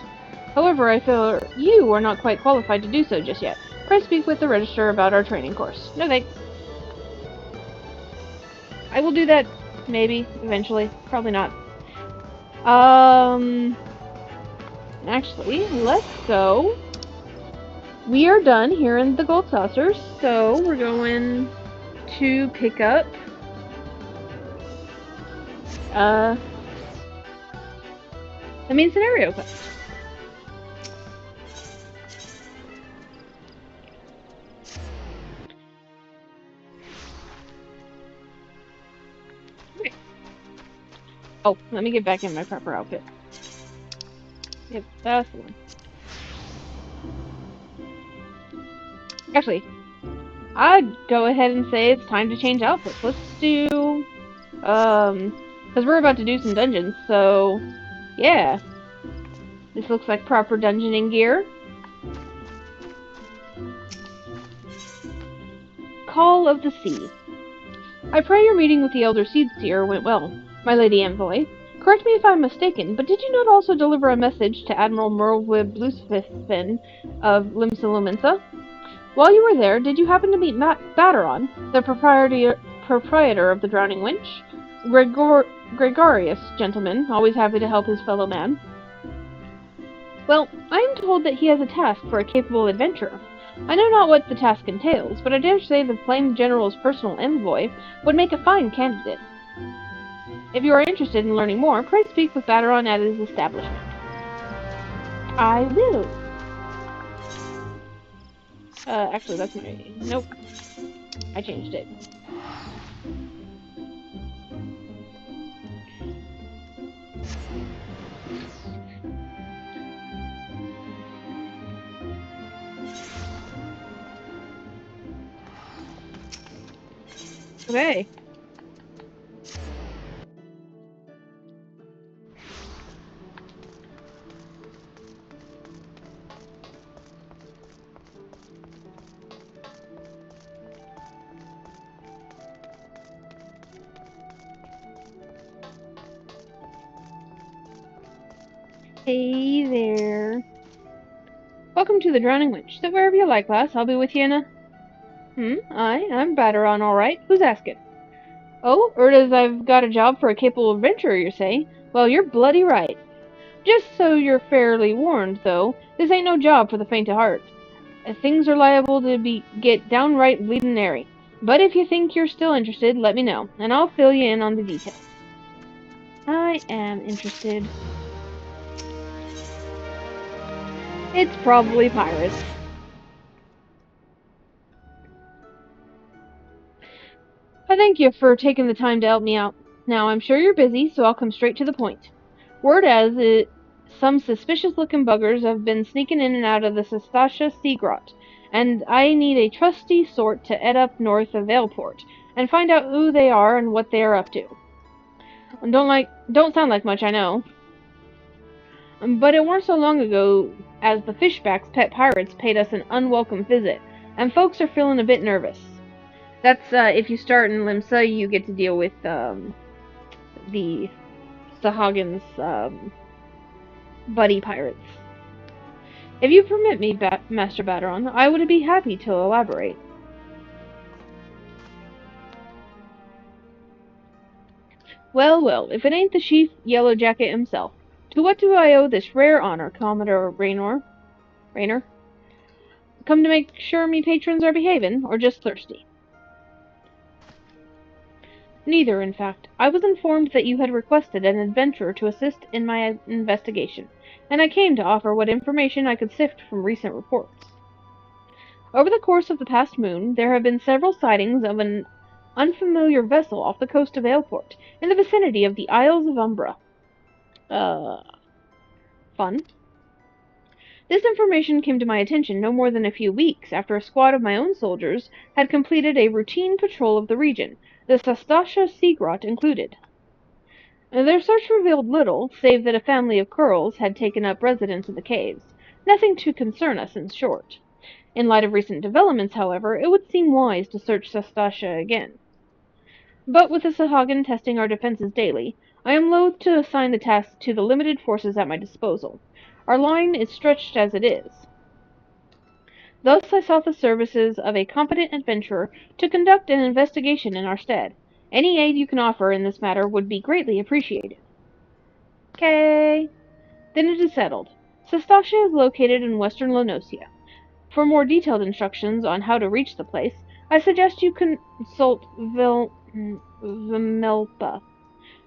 However, I feel you are not quite qualified to do so just yet. Pray speak with the registrar about our training course. No thanks. I will do that, maybe, eventually. Probably not. Actually, let's go. We are done here in the gold saucers, so we're going to pick up the main scenario quest. Okay. Oh, let me get back in my prepper outfit. Yep, that's the one. Actually, I'd go ahead and say it's time to change outfits. Let's do, because we're about to do some dungeons, so, yeah. This looks like proper dungeoning gear. Call of the Sea. I pray your meeting with the Elder Seedseer went well, my lady envoy. Correct me if I'm mistaken, but did you not also deliver a message to Admiral Merlwib Bluesfin of Limsa Lumensa? While you were there, did you happen to meet Bateron, the proprietor of the Drowning Winch? Gregarious gentleman, always happy to help his fellow man. Well, I am told that he has a task for a capable adventurer. I know not what the task entails, but I dare say the Flame General's personal envoy would make a fine candidate. If you are interested in learning more, pray speak with Bateron at his establishment. I will. Actually, that's my... Nope. I changed it. Okay. Hey there. Welcome to the Drowning Winch. Sit wherever you like, lass. I'll be with you in a... I'm Bateron, all right. Who's asking? Oh, Urda's I've got a job for a capable adventurer, you say? Well, you're bloody right. Just so you're fairly warned, though, this ain't no job for the faint of heart. Things are liable to get downright bleedin' nary. But if you think you're still interested, let me know, and I'll fill you in on the details. I am interested. It's probably pirates. I thank you for taking the time to help me out. Now, I'm sure you're busy, so I'll come straight to the point. Word has it, some suspicious-looking buggers have been sneaking in and out of the Sastasha sea grot, and I need a trusty sort to head up north of Valeport and find out who they are and what they are up to. Don't sound like much, I know. But it weren't so long ago as the Fishback's pet pirates paid us an unwelcome visit, and folks are feeling a bit nervous. That's, if you start in Limsa, you get to deal with, the Sahagins, buddy pirates. If you permit me, Master Bateron, I would be happy to elaborate. Well, well, if it ain't the Chief Yellow Jacket himself. To what do I owe this rare honor, Commodore Raynor? Come to make sure me patrons are behavin', or just thirsty? Neither, in fact. I was informed that you had requested an adventurer to assist in my investigation, and I came to offer what information I could sift from recent reports. Over the course of the past moon, there have been several sightings of an unfamiliar vessel off the coast of Aleport, in the vicinity of the Isles of Umbra. Fun. This information came to my attention no more than a few weeks after a squad of my own soldiers had completed a routine patrol of the region, the Sastasha sea grot included. Their search revealed little, save that a family of Kurls had taken up residence in the caves. Nothing to concern us, in short. In light of recent developments, however, it would seem wise to search Sastasha again. But with the Sahagin testing our defenses daily, I am loath to assign the task to the limited forces at my disposal. Our line is stretched as it is. Thus I sought the services of a competent adventurer to conduct an investigation in our stead. Any aid you can offer in this matter would be greatly appreciated. Okay. Then it is settled. Sastasha is located in western Lonosia. For more detailed instructions on how to reach the place, I suggest you consult Vimelpa.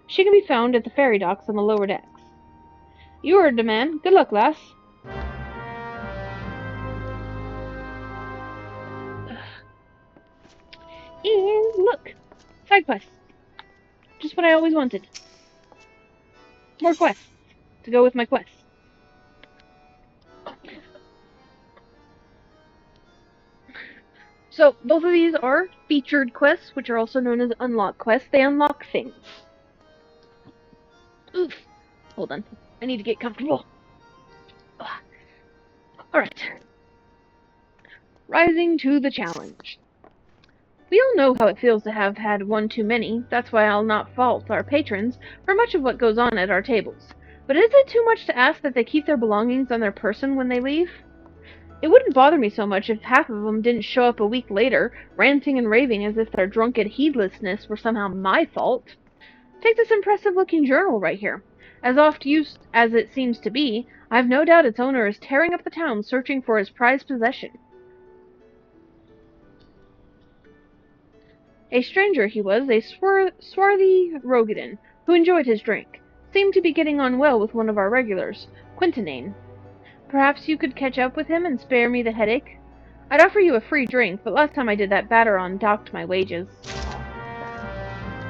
She can be found at the ferry docks on the lower decks. You heard the man. Good luck, lass. And look! Side quests. Just what I always wanted. More quests to go with my quests. So, both of these are featured quests, which are also known as unlock quests. They unlock things. Oof. Hold on. I need to get comfortable. Alright. Rising to the challenge. We all know how it feels to have had one too many. That's why I'll not fault our patrons for much of what goes on at our tables. But is it too much to ask that they keep their belongings on their person when they leave? It wouldn't bother me so much if half of them didn't show up a week later, ranting and raving as if their drunken heedlessness were somehow my fault. Take this impressive-looking journal right here. As oft used as it seems to be, I've no doubt its owner is tearing up the town searching for his prized possession. A stranger he was, a swarthy Rogadin, who enjoyed his drink. Seemed to be getting on well with one of our regulars, Quintanane. Perhaps you could catch up with him and spare me the headache? I'd offer you a free drink, but last time I did that, Batteron docked my wages.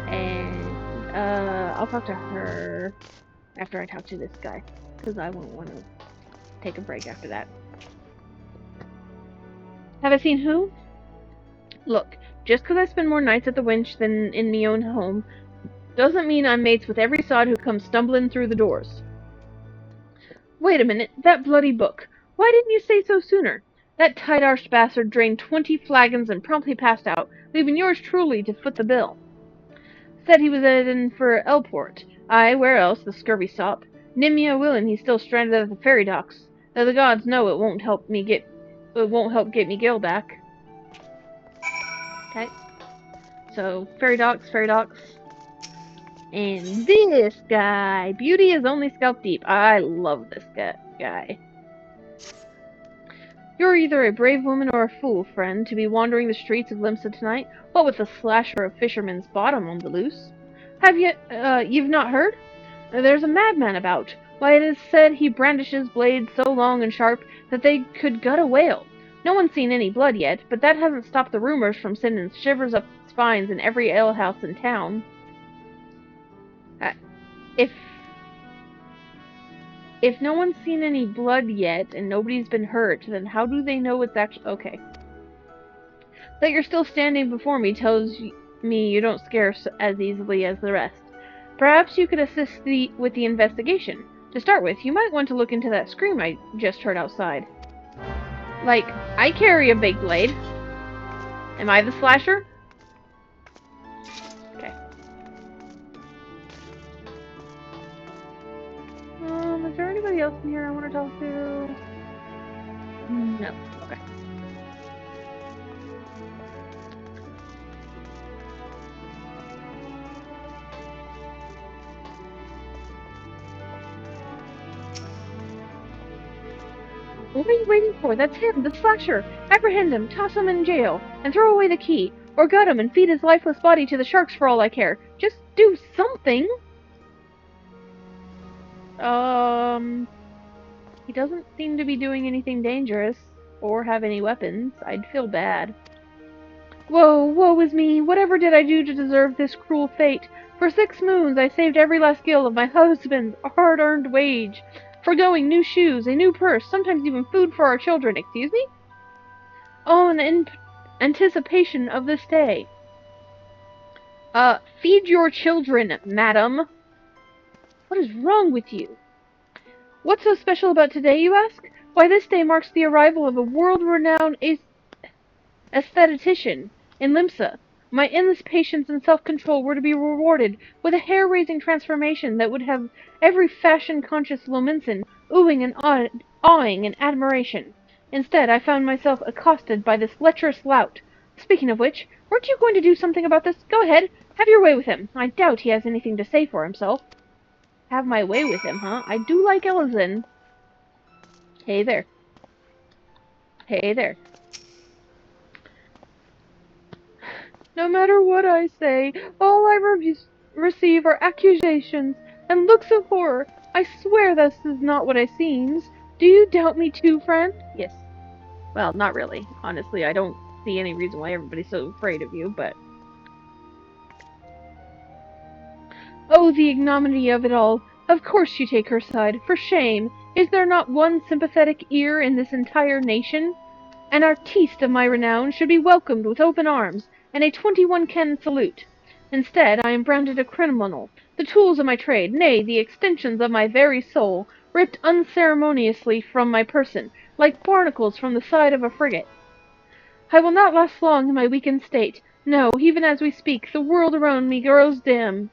And, I'll talk to her after I talk to this guy, because I won't want to take a break after that. Have I seen who? Look, just because I spend more nights at the winch than in me own home, doesn't mean I'm mates with every sod who comes stumbling through the doors. Wait a minute, that bloody book. Why didn't you say so sooner? That tight-arched bastard drained 20 flagons and promptly passed out, leaving yours truly to foot the bill. Said he was heading for Elport. Aye, where else, the scurvy sop. Nimia willin' he's still stranded at the ferry docks, though the gods know it won't help get me Gil back. Okay. So, ferry docks. And this guy. Beauty is only scalp deep. I love this guy. You're either a brave woman or a fool, friend, to be wandering the streets of Limsa tonight, what with the slasher of Fisherman's Bottom on the loose. You've not heard? There's a madman about. Why, it is said he brandishes blades so long and sharp that they could gut a whale. No one's seen any blood yet, but that hasn't stopped the rumors from sending shivers up spines in every alehouse in town. If no one's seen any blood yet, and nobody's been hurt, then how do they know it's actually... Okay. That you're still standing before me tells me you don't scare as easily as the rest. Perhaps you could assist with the investigation. To start with, you might want to look into that scream I just heard outside. Like, I carry a big blade. Am I the slasher? Okay. Is there anybody else in here I want to talk to? No. Okay. What are you waiting for? That's him, the slasher! Apprehend him, toss him in jail, and throw away the key, or gut him and feed his lifeless body to the sharks for all I care. Just do something! He doesn't seem to be doing anything dangerous, or have any weapons. I'd feel bad. Woe is me! Whatever did I do to deserve this cruel fate? For 6 moons I saved every last gil of my husband's hard-earned wage, forgoing new shoes, a new purse, sometimes even food for our children. Excuse me? Oh, in anticipation of this day. Feed your children, madam. What is wrong with you? What's so special about today, you ask? Why, this day marks the arrival of a world-renowned aesthetician in Limsa. My endless patience and self-control were to be rewarded with a hair-raising transformation that would have every fashion-conscious Lominsan oohing and awing in admiration. Instead, I found myself accosted by this lecherous lout. Speaking of which, weren't you going to do something about this? Go ahead, have your way with him. I doubt he has anything to say for himself. Have my way with him, huh? I do like Elizin. Hey there. Hey there. No matter what I say, all I receive are accusations and looks of horror. I swear this is not what it seems. Do you doubt me too, friend? Yes. Well, not really. Honestly, I don't see any reason why everybody's so afraid of you, but... Oh, the ignominy of it all. Of course you take her side. For shame. Is there not one sympathetic ear in this entire nation? An artiste of my renown should be welcomed with open arms, and a 21-cannon salute. Instead, I am branded a criminal, the tools of my trade, nay, the extensions of my very soul, ripped unceremoniously from my person, like barnacles from the side of a frigate. I will not last long in my weakened state. No, even as we speak, the world around me grows dim.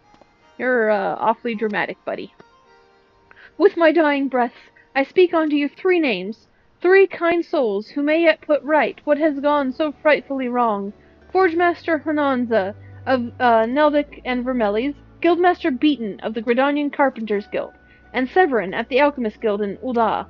You're, awfully dramatic, buddy. With my dying breath, I speak unto you 3 names, 3 kind souls who may yet put right what has gone so frightfully wrong. Forge-master Hananza of Neldic and Vermelis, Guildmaster Beaton of the Gridanian Carpenters Guild, and Severin at the Alchemist Guild in Ul'dah.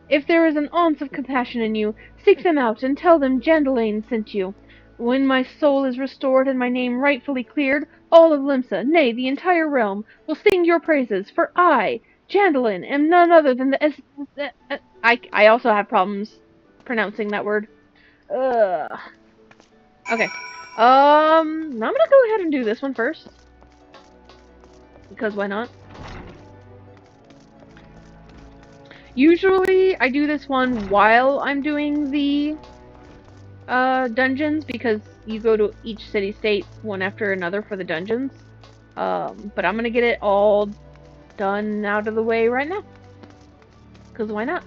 If there is an ounce of compassion in you, seek them out and tell them Jandalane sent you. When my soul is restored and my name rightfully cleared, all of Limsa, nay, the entire realm, will sing your praises, for I, Jandalane, am none other than I also have problems pronouncing that word. Ugh. Okay. I'm gonna go ahead and do this one first. Because why not? Usually, I do this one while I'm doing the dungeons, because you go to each city-state one after another for the dungeons. But I'm gonna get it all done out of the way right now. Because why not?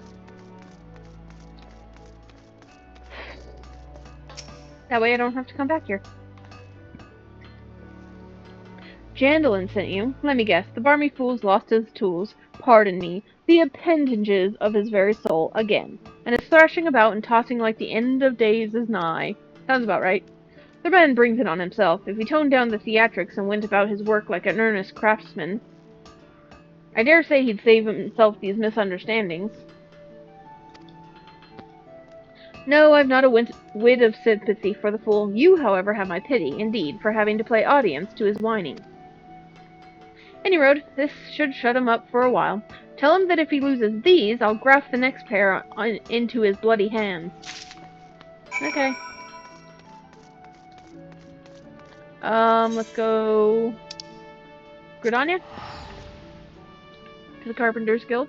That way I don't have to come back here. Jandalane sent you. Let me guess. The barmy fool's lost his tools. Pardon me. The appendages of his very soul again. And is thrashing about and tossing like the end of days is nigh. Sounds about right. The man brings it on himself. If he toned down the theatrics and went about his work like an earnest craftsman, I dare say he'd save himself these misunderstandings. No, I've not a whit of sympathy for the fool. You, however, have my pity, indeed, for having to play audience to his whining. Any road, this should shut him up for a while. Tell him that if he loses these, I'll graft the next pair into his bloody hands. Okay. Let's go... Gridania? To the Carpenters Guild.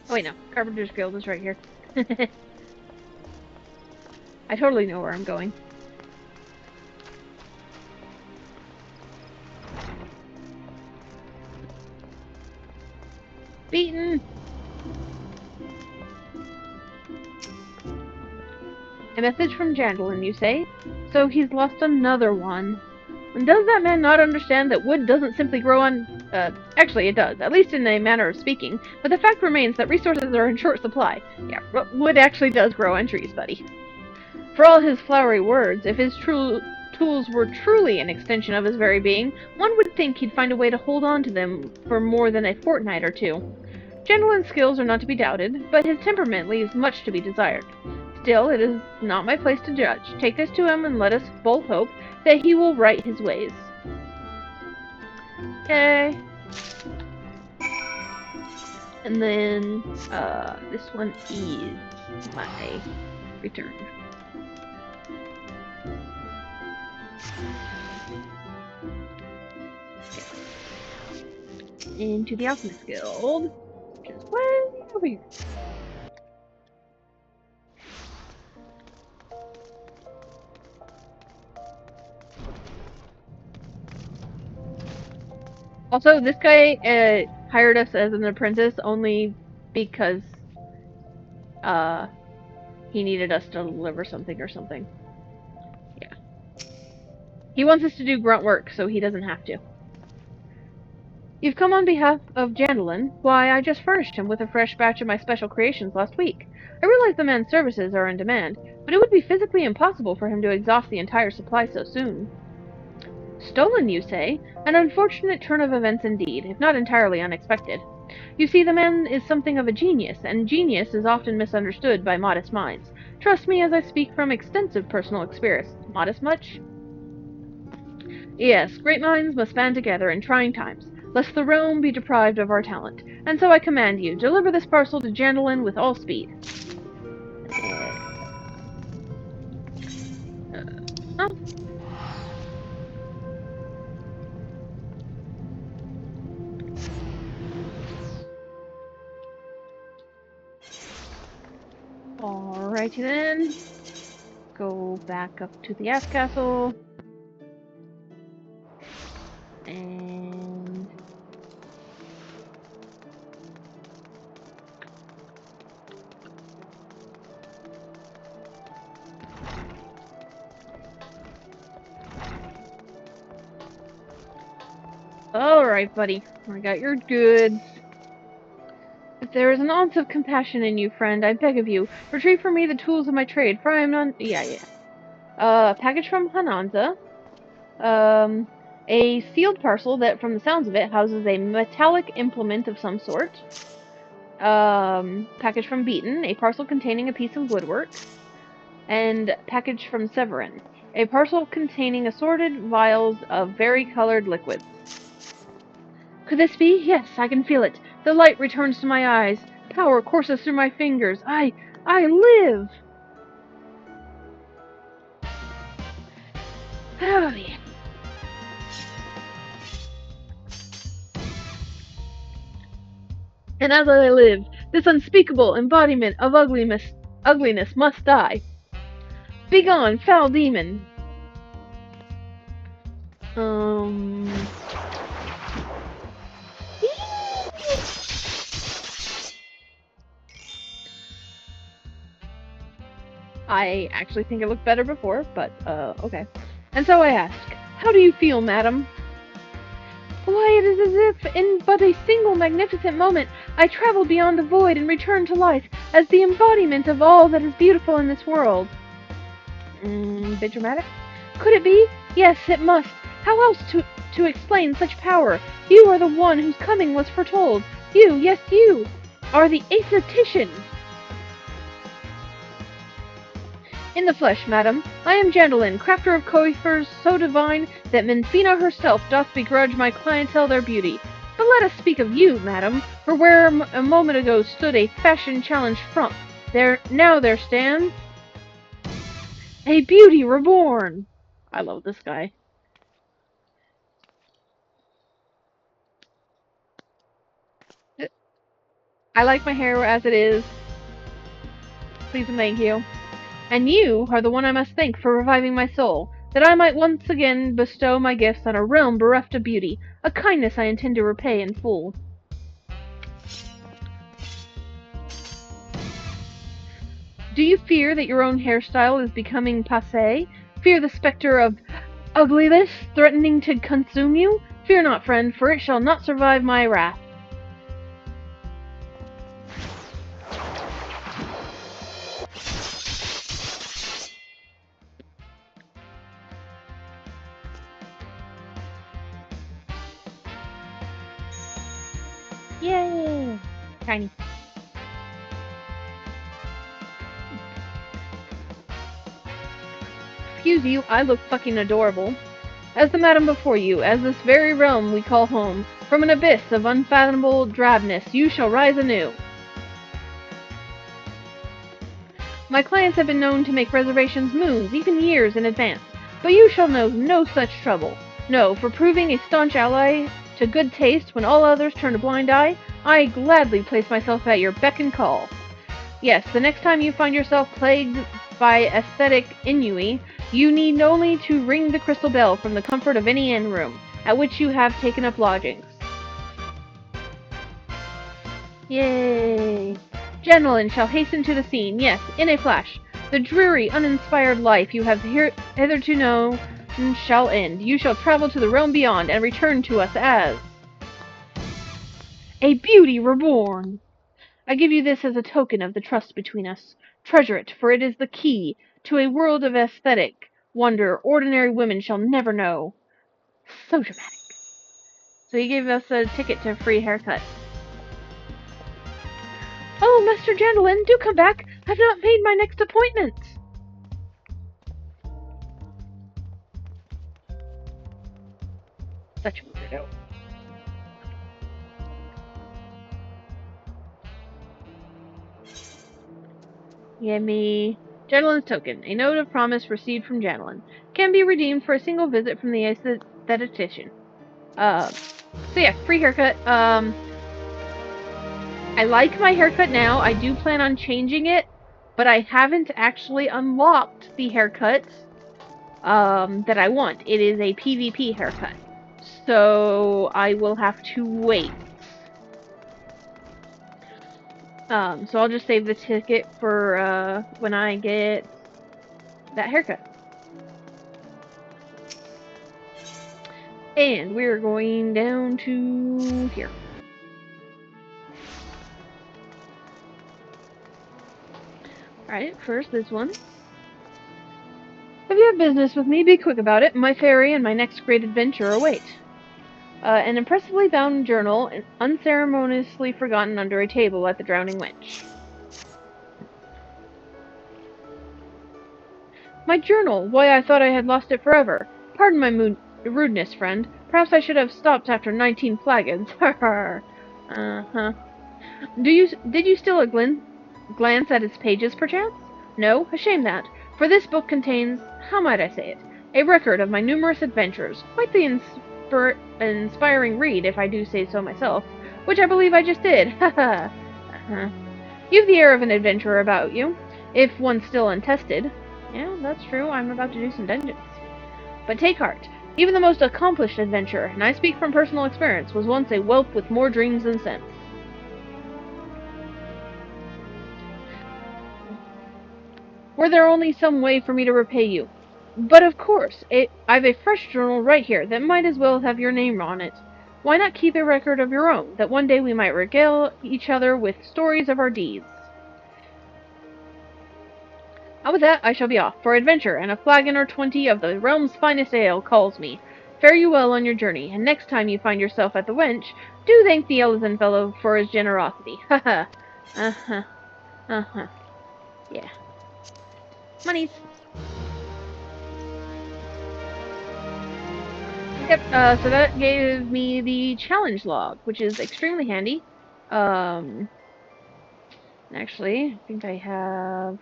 Oh wait, no. Carpenters Guild is right here. I totally know where I'm going. Beaten! A message from Jandalane, you say? So he's lost another one. And does that man not understand that wood doesn't simply grow on... actually it does, at least in a manner of speaking, but the fact remains that resources are in short supply. Yeah, wood actually does grow on trees, buddy. For all his flowery words, if his tools were truly an extension of his very being, one would think he'd find a way to hold on to them for more than a fortnight or two. Jandalane's skills are not to be doubted, but his temperament leaves much to be desired. Still, it is not my place to judge. Take this to him and let us both hope that he will right his ways. Okay. And then, this one is my return. Okay. Into the Alchemist Guild, which is way over here. Also, this guy hired us as an apprentice only because he needed us to deliver something or something. Yeah. He wants us to do grunt work, so he doesn't have to. You've come on behalf of Jandalane. Why, I just furnished him with a fresh batch of my special creations last week. I realize the man's services are in demand, but it would be physically impossible for him to exhaust the entire supply so soon. Stolen, you say? An unfortunate turn of events indeed, if not entirely unexpected. You see, the man is something of a genius, and genius is often misunderstood by modest minds. Trust me as I speak from extensive personal experience. Modest much? Yes, great minds must band together in trying times, lest the realm be deprived of our talent. And so I command you, deliver this parcel to Jandalane with all speed. Oh. Alrighty then. Go back up to the Ash Castle. Alright, buddy. I got your goods. If there is an ounce of compassion in you, friend, I beg of you, retrieve for me the tools of my trade, for I am not— yeah. Package from Hananza. A sealed parcel that, from the sounds of it, houses a metallic implement of some sort. Package from Beaton, a parcel containing a piece of woodwork. And package from Severin, a parcel containing assorted vials of varicolored liquids. Could this be? Yes, I can feel it. The light returns to my eyes. Power courses through my fingers. I live! Oh, yeah. And as I live, this unspeakable embodiment of ugliness must die. Begone, foul demon! I actually think it looked better before, but, okay. And so I ask, how do you feel, madam? Why, it is as if, in but a single magnificent moment, I travelled beyond the void and returned to life as the embodiment of all that is beautiful in this world. Bit dramatic? Could it be? Yes, it must. How else to explain such power? You are the one whose coming was foretold. You, yes, you, are the aesthetician. In the flesh, madam, I am Jandalin, crafter of coiffures so divine that Menfina herself doth begrudge my clientele their beauty. But let us speak of you, madam, for where a moment ago stood a fashion-challenged frump, there stands a beauty reborn. I love this guy. I like my hair as it is. Please and thank you. And you are the one I must thank for reviving my soul, that I might once again bestow my gifts on a realm bereft of beauty, a kindness I intend to repay in full. Do you fear that your own hairstyle is becoming passé? Fear the specter of ugliness threatening to consume you? Fear not, friend, for it shall not survive my wrath. Yay! Tiny. Excuse you, I look fucking adorable. As the madam before you, as this very realm we call home, from an abyss of unfathomable drabness, you shall rise anew. My clients have been known to make reservations moons, even years in advance, but you shall know no such trouble. No, for proving a staunch ally to good taste when all others turn a blind eye, I gladly place myself at your beck and call. Yes, the next time you find yourself plagued by aesthetic ennui, you need only to ring the crystal bell from the comfort of any inn room, at which you have taken up lodgings. Yay! Jandalin shall hasten to the scene, yes, in a flash. The dreary, uninspired life you have hitherto known shall end. You shall travel to the realm beyond, and return to us as a beauty reborn. I give you this as a token of the trust between us. Treasure it, for it is the key to a world of aesthetic wonder ordinary women shall never know. So dramatic. So he gave us a ticket to a free haircut. Oh, Master Jandalin, do come back. I've not made my next appointment. Such a weirdo. Gimme. Jandalin's token. A note of promise received from Jandalin. Can be redeemed for a single visit from the aesthetician. So yeah, free haircut. I like my haircut now. I do plan on changing it, but I haven't actually unlocked the haircut that I want. It is a PvP haircut. So I will have to wait. So I'll just save the ticket for when I get that haircut. And we're going down to here. Alright, first this one. If you have business with me, be quick about it. My ferry and my next great adventure await. An impressively bound journal, unceremoniously forgotten under a table at the Drowning Wench. My journal! Why, I thought I had lost it forever. Pardon my rudeness, friend. Perhaps I should have stopped after 19 flagons. Ha. Uh-huh. Did you steal a glance at its pages, perchance? No? A shame that, for this book contains, how might I say it, a record of my numerous adventures. Quite the inspiring read, if I do say so myself, which I believe I just did. Ha ha. Uh-huh. You've the air of an adventurer about you, if one still untested. Yeah, that's true. I'm about to do some dungeons. But take heart. Even the most accomplished adventurer, and I speak from personal experience, was once a whelp with more dreams than sense. Were there only some way for me to repay you? But of course, I've a fresh journal right here that might as well have your name on it. Why not keep a record of your own, that one day we might regale each other with stories of our deeds? And with that, I shall be off, for adventure, and a flagon or 20 of the realm's finest ale calls me. Fare you well on your journey, and next time you find yourself at the Wench, do thank the elephant fellow for his generosity. Ha ha. Uh-huh. Uh-huh. Yeah. Monies. Yep, so that gave me the challenge log, which is extremely handy. Actually, I think I have...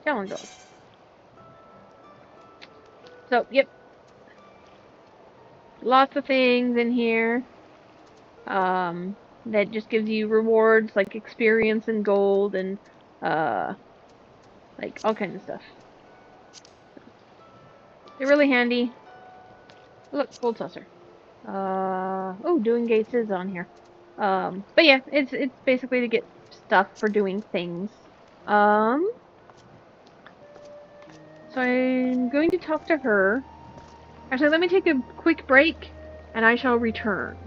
challenge log. So, yep, lots of things in here. That just gives you rewards like experience and gold and like all kinds of stuff. They're really handy. Look, gold saucer. Oh, doing gates is on here. But yeah, it's basically to get stuff for doing things. Um, so I'm going to talk to her. Actually, let me take a quick break, and I shall return.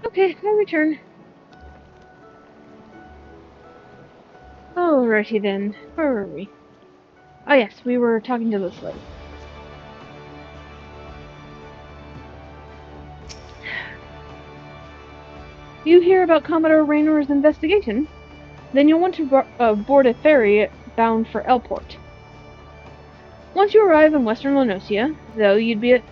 Okay, I return. Alrighty then. Where were we? Oh yes, we were talking to this lady. You hear about Commodore Raynor's investigation? Then you'll want to board a ferry bound for Elport. Once you arrive in Western Lenosia, though, you'd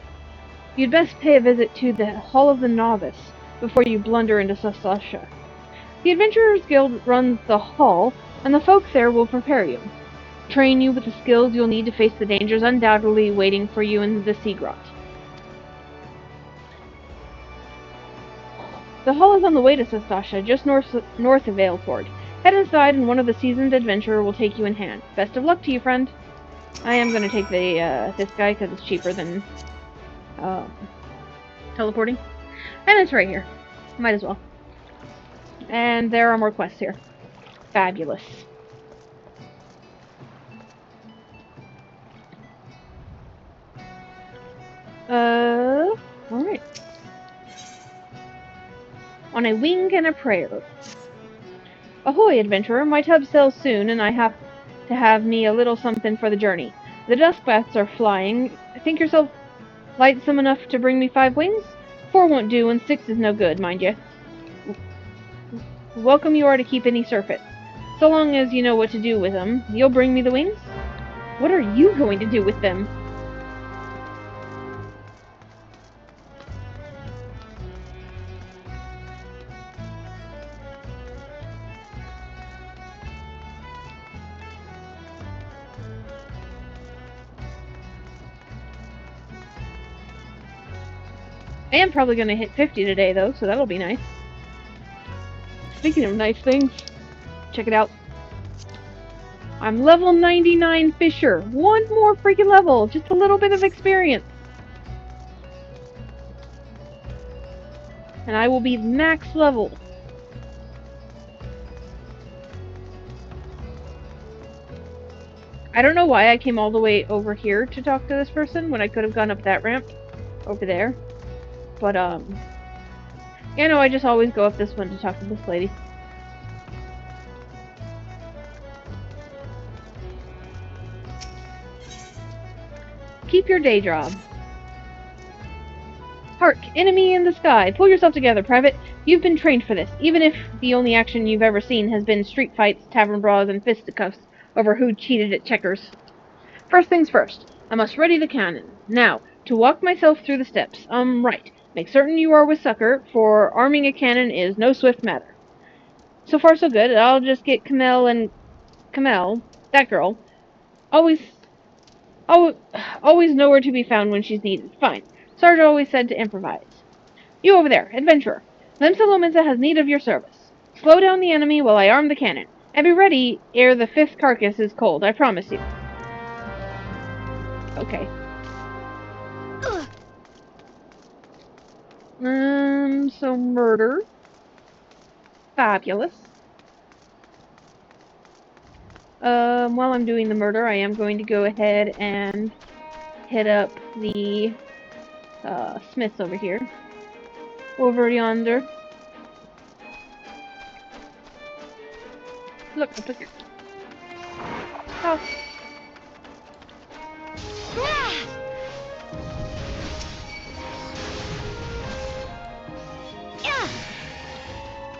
best pay a visit to the Hall of the Novice before you blunder into Sastasha. The Adventurers Guild runs the hall, and the folk there will prepare you, train you with the skills you'll need to face the dangers undoubtedly waiting for you in the Sea Grot. The hall is on the way to Sastasha, just north of Ailford. Head inside, and one of the seasoned adventurer will take you in hand. Best of luck to you, friend. I am going to take the this guy because it's cheaper than teleporting. And it's right here. Might as well. And there are more quests here. Fabulous. Alright. On a wing and a prayer. Ahoy, adventurer. My tub sails soon, and I have to have me a little something for the journey. The dusk bats are flying. Think yourself lightsome enough to bring me 5 wings? 4 won't do, and 6 is no good, mind you. Welcome you are to keep any surfeit. So long as you know what to do with them, you'll bring me the wings? What are you going to do with them? I am probably going to hit 50 today, though, so that'll be nice. Speaking of nice things, check it out. I'm level 99 Fisher. One more freaking level. Just a little bit of experience. And I will be max level. I don't know why I came all the way over here to talk to this person when I could have gone up that ramp over there. But, you know, I just always go up this one to talk to this lady. Keep your day job. Hark! Enemy in the sky! Pull yourself together, Private. You've been trained for this, even if the only action you've ever seen has been street fights, tavern brawls, and fisticuffs over who cheated at checkers. First things first, I must ready the cannon. Now, to walk myself through the steps. Right. Make certain you are with Sucker, for arming a cannon is no swift matter. So far so good. I'll just get Camille, that girl, always nowhere to be found when she's needed. Fine. Sarge always said to improvise. You over there, adventurer. Limsa has need of your service. Slow down the enemy while I arm the cannon, and be ready ere the 5th carcass is cold, I promise you. Okay. So murder. Fabulous. While I'm doing the murder, I am going to go ahead and hit up the smiths over here. Over yonder. Look, I took it. Oh.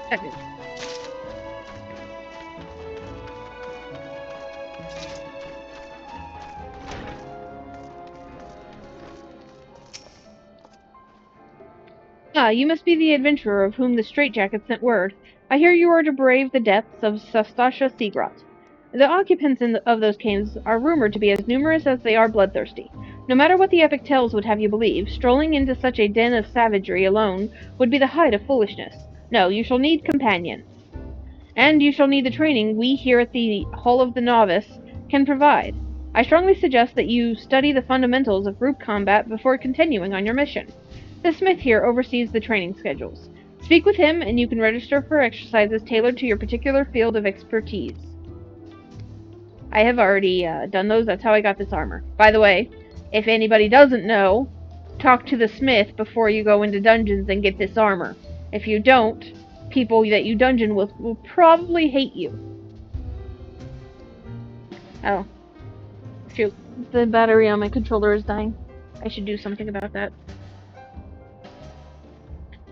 That did. Ah, you must be the adventurer of whom the straitjacket sent word. I hear you are to brave the depths of Sastasha Sea Grot. The occupants of those caves are rumored to be as numerous as they are bloodthirsty. No matter what the epic tales would have you believe, strolling into such a den of savagery alone would be the height of foolishness. No, you shall need companions. And you shall need the training we here at the Hall of the Novice can provide. I strongly suggest that you study the fundamentals of group combat before continuing on your mission. The smith here oversees the training schedules. Speak with him, and you can register for exercises tailored to your particular field of expertise. I have already done those. That's how I got this armor. By the way, if anybody doesn't know, talk to the smith before you go into dungeons and get this armor. If you don't, people that you dungeon with will probably hate you. Oh. Shoot. The battery on my controller is dying. I should do something about that.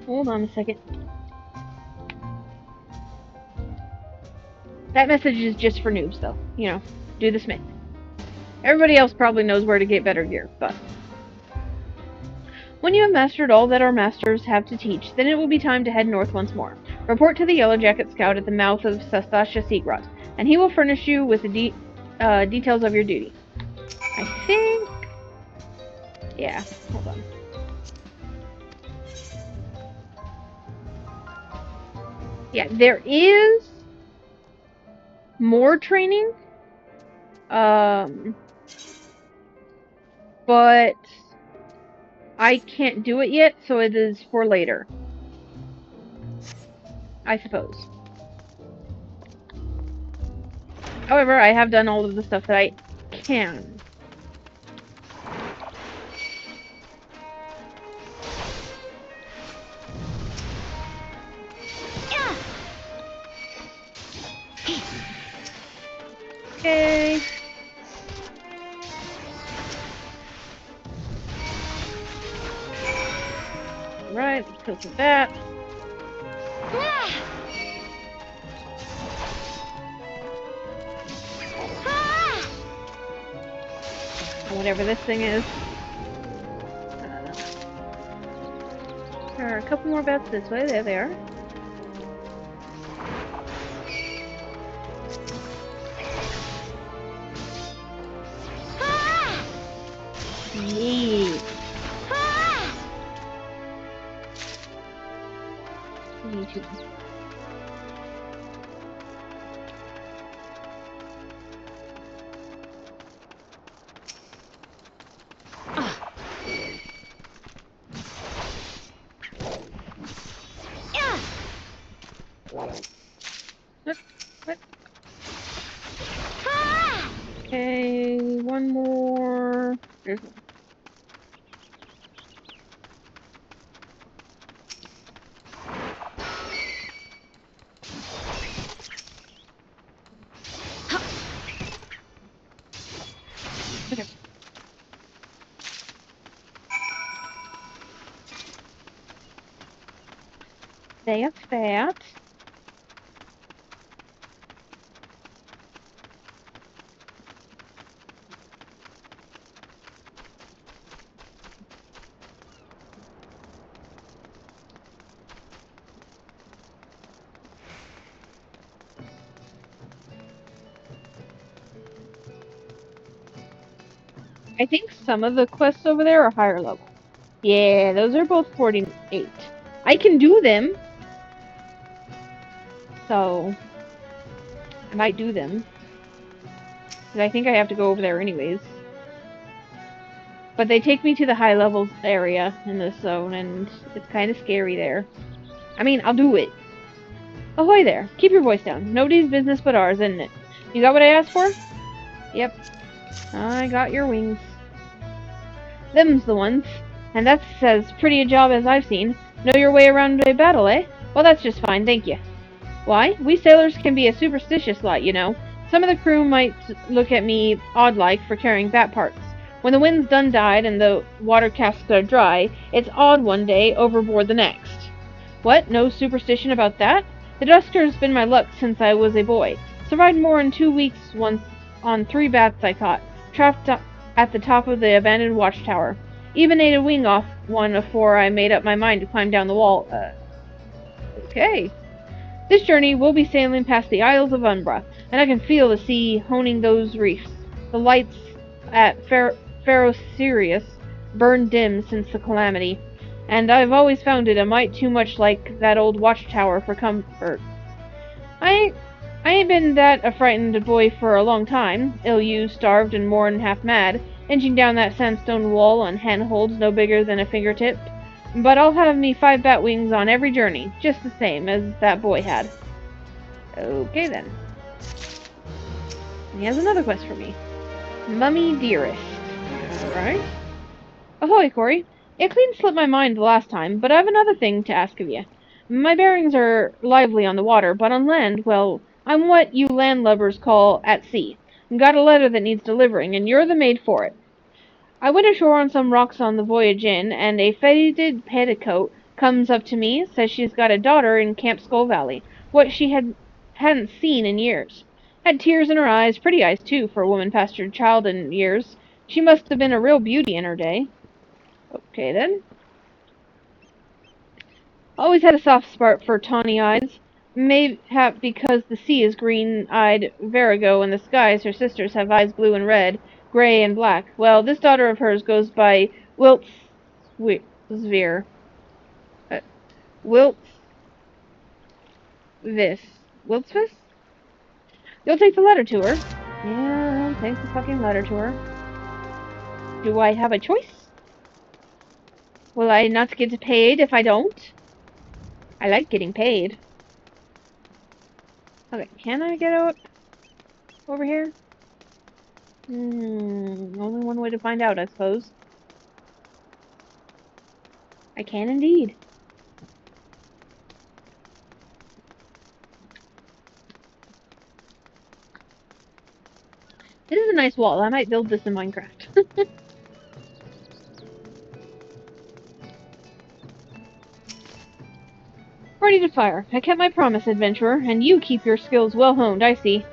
Hold on a second. That message is just for noobs, though. You know, do the smith. Everybody else probably knows where to get better gear, but... When you have mastered all that our masters have to teach, then it will be time to head north once more. Report to the Yellow Jacket Scout at the mouth of Sastasha Seagrot, and he will furnish you with the details of your duty. I think... Yeah, hold on. Yeah, there is more training, but I can't do it yet, so it is for later, I suppose. However, I have done all of the stuff that I can. Okay. Right, let's kill some that. Whatever this thing is. There are a couple more bats this way. There they are. Neat. Me too. What? Okay, one more. There's one. Okay. That's that. I think some of the quests over there are higher level. Yeah, those are both 48. I can do them. So, I might do them. Because I think I have to go over there anyways. But they take me to the high levels area in this zone, and it's kind of scary there. I mean, I'll do it. Ahoy there. Keep your voice down. Nobody's business but ours, isn't it? You got what I asked for? Yep. I got your wings. Them's the ones. And that's as pretty a job as I've seen. Know your way around a battle, eh? Well, that's just fine, thank you. Why? We sailors can be a superstitious lot, you know. Some of the crew might look at me odd-like for carrying bat parts. When the wind's done died and the water casks are dry, it's odd one day, overboard the next. What? No superstition about that? The Dusker's been my luck since I was a boy. Survived more in 2 weeks once on 3 bats I caught, trapped at the top of the abandoned watchtower. Even ate a wing off one afore I made up my mind to climb down the wall. Okay. This journey we'll be sailing past the Isles of Umbra, and I can feel the sea honing those reefs. The lights at Pharaoh Sirius burned dim since the calamity, and I've always found it a mite too much like that old watchtower for comfort. I ain't been that a frightened boy for a long time, ill-used, starved, and more'n half mad, inching down that sandstone wall on handholds no bigger than a fingertip. But I'll have me 5 bat wings on every journey, just the same as that boy had. Okay then. He has another quest for me. Mummy Dearest. Alright. Ahoy, Corey. It clean slipped my mind the last time, but I've another thing to ask of you. My bearings are lively on the water, but on land, well, I'm what you landlubbers call at sea. Got a letter that needs delivering, and you're the maid for it. I went ashore on some rocks on the voyage in, and a faded petticoat comes up to me, says she's got a daughter in Camp Skull Valley, what she hadn't seen in years. Had tears in her eyes, pretty eyes too, for a woman past her child in years. She must have been a real beauty in her day. Okay then. Always had a soft spot for tawny eyes. Mayhap because the sea is green-eyed Virago and the skies, her sisters, have eyes blue and red, grey and black. Well, this daughter of hers goes by Wiltzvir. Uh, Wiltz... this. Wiltzvis? You'll take the letter to her. Yeah, I'll take the fucking letter to her. Do I have a choice? Will I not get paid if I don't? I like getting paid. Okay, can I get out over here? Only one way to find out, I suppose. I can indeed. This is a nice wall. I might build this in Minecraft. Ready to fire. I kept my promise, adventurer, and you keep your skills well honed, I see.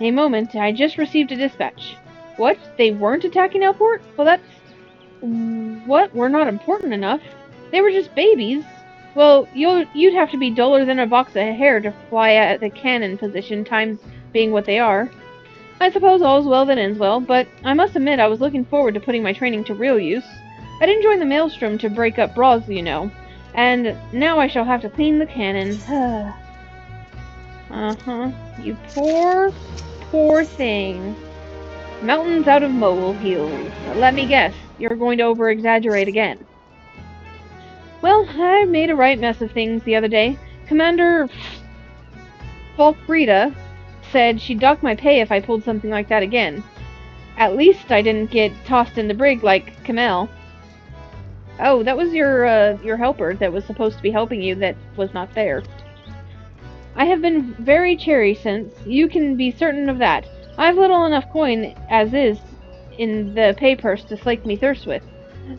A moment, I just received a dispatch. What? They weren't attacking Elport? Well, that's... What? We're not important enough? They were just babies. Well, you'd have to be duller than a box of hair to fly at the cannon position, times being what they are. I suppose all's well that ends well, but I must admit I was looking forward to putting my training to real use. I didn't join the Maelstrom to break up brawls, you know. And now I shall have to clean the cannon. Uh-huh. You poor, poor thing. Mountains out of molehills. Let me guess, you're going to over-exaggerate again. Well, I made a right mess of things the other day. Commander Falkrita said she'd dock my pay if I pulled something like that again. At least I didn't get tossed in the brig like Kamel. Oh, that was your helper that was supposed to be helping you that was not there. I have been very chary since, you can be certain of that. I've little enough coin as is in the pay purse to slake me thirst with.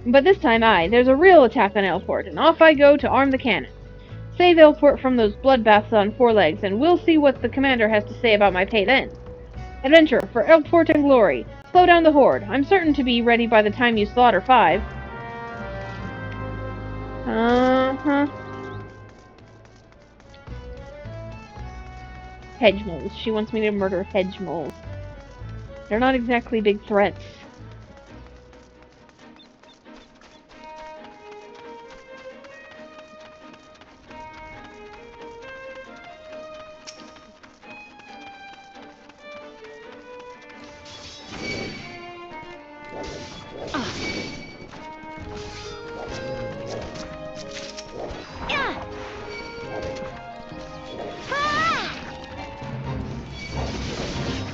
But this time, there's a real attack on Elport, and off I go to arm the cannon. Save Elport from those bloodbaths on four legs, and we'll see what the commander has to say about my pay then. Adventure, for Elport and glory. Slow down the horde. I'm certain to be ready by the time you slaughter 5. Uh-huh. Hedge moles. She wants me to murder hedge moles. They're not exactly big threats.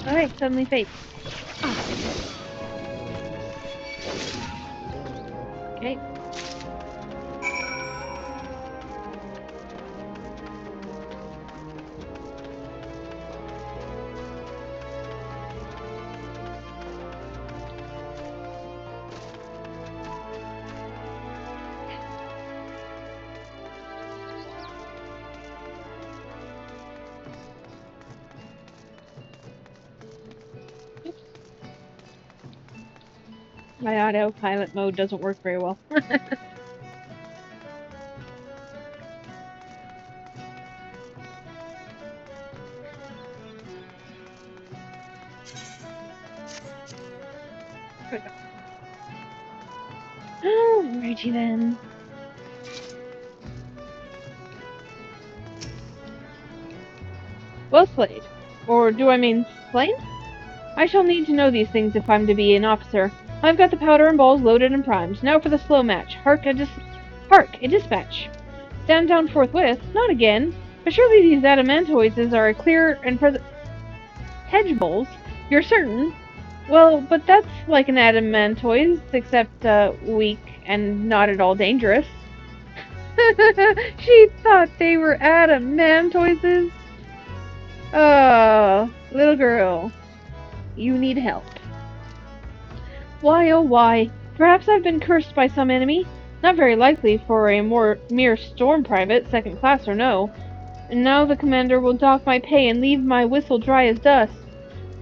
Alright, suddenly fate. Okay. My autopilot mode doesn't work very well. Alrighty then. Well played. Or do I mean slain? I shall need to know these things if I'm to be an officer. I've got the powder and balls loaded and primed. Now for the slow match. Hark, a dispatch. Stand down forthwith? Not again. But surely these adamantoises are a clear and present... Hedge bowls? You're certain? Well, but that's like an adamantoise, except, weak and not at all dangerous. She thought they were adamantoses. Oh, little girl, you need help. Why, oh why? Perhaps I've been cursed by some enemy. Not very likely for a mere storm private, second class or no. And now the commander will dock my pay and leave my whistle dry as dust.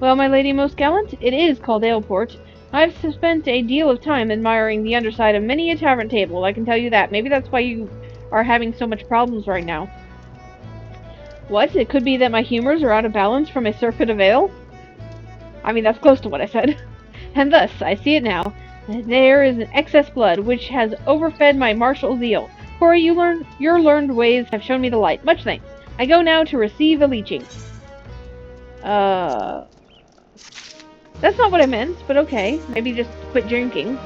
Well, my lady most gallant, it is called Aleport. I've spent a deal of time admiring the underside of many a tavern table, I can tell you that. Maybe that's why you are having so much problems right now. What? It could be that my humors are out of balance from a surfeit of ale? I mean, that's close to what I said. And thus, I see it now. There is an excess blood, which has overfed my martial zeal. Corey, your learned ways have shown me the light. Much thanks. I go now to receive a leeching. That's not what I meant, but okay. Maybe just quit drinking.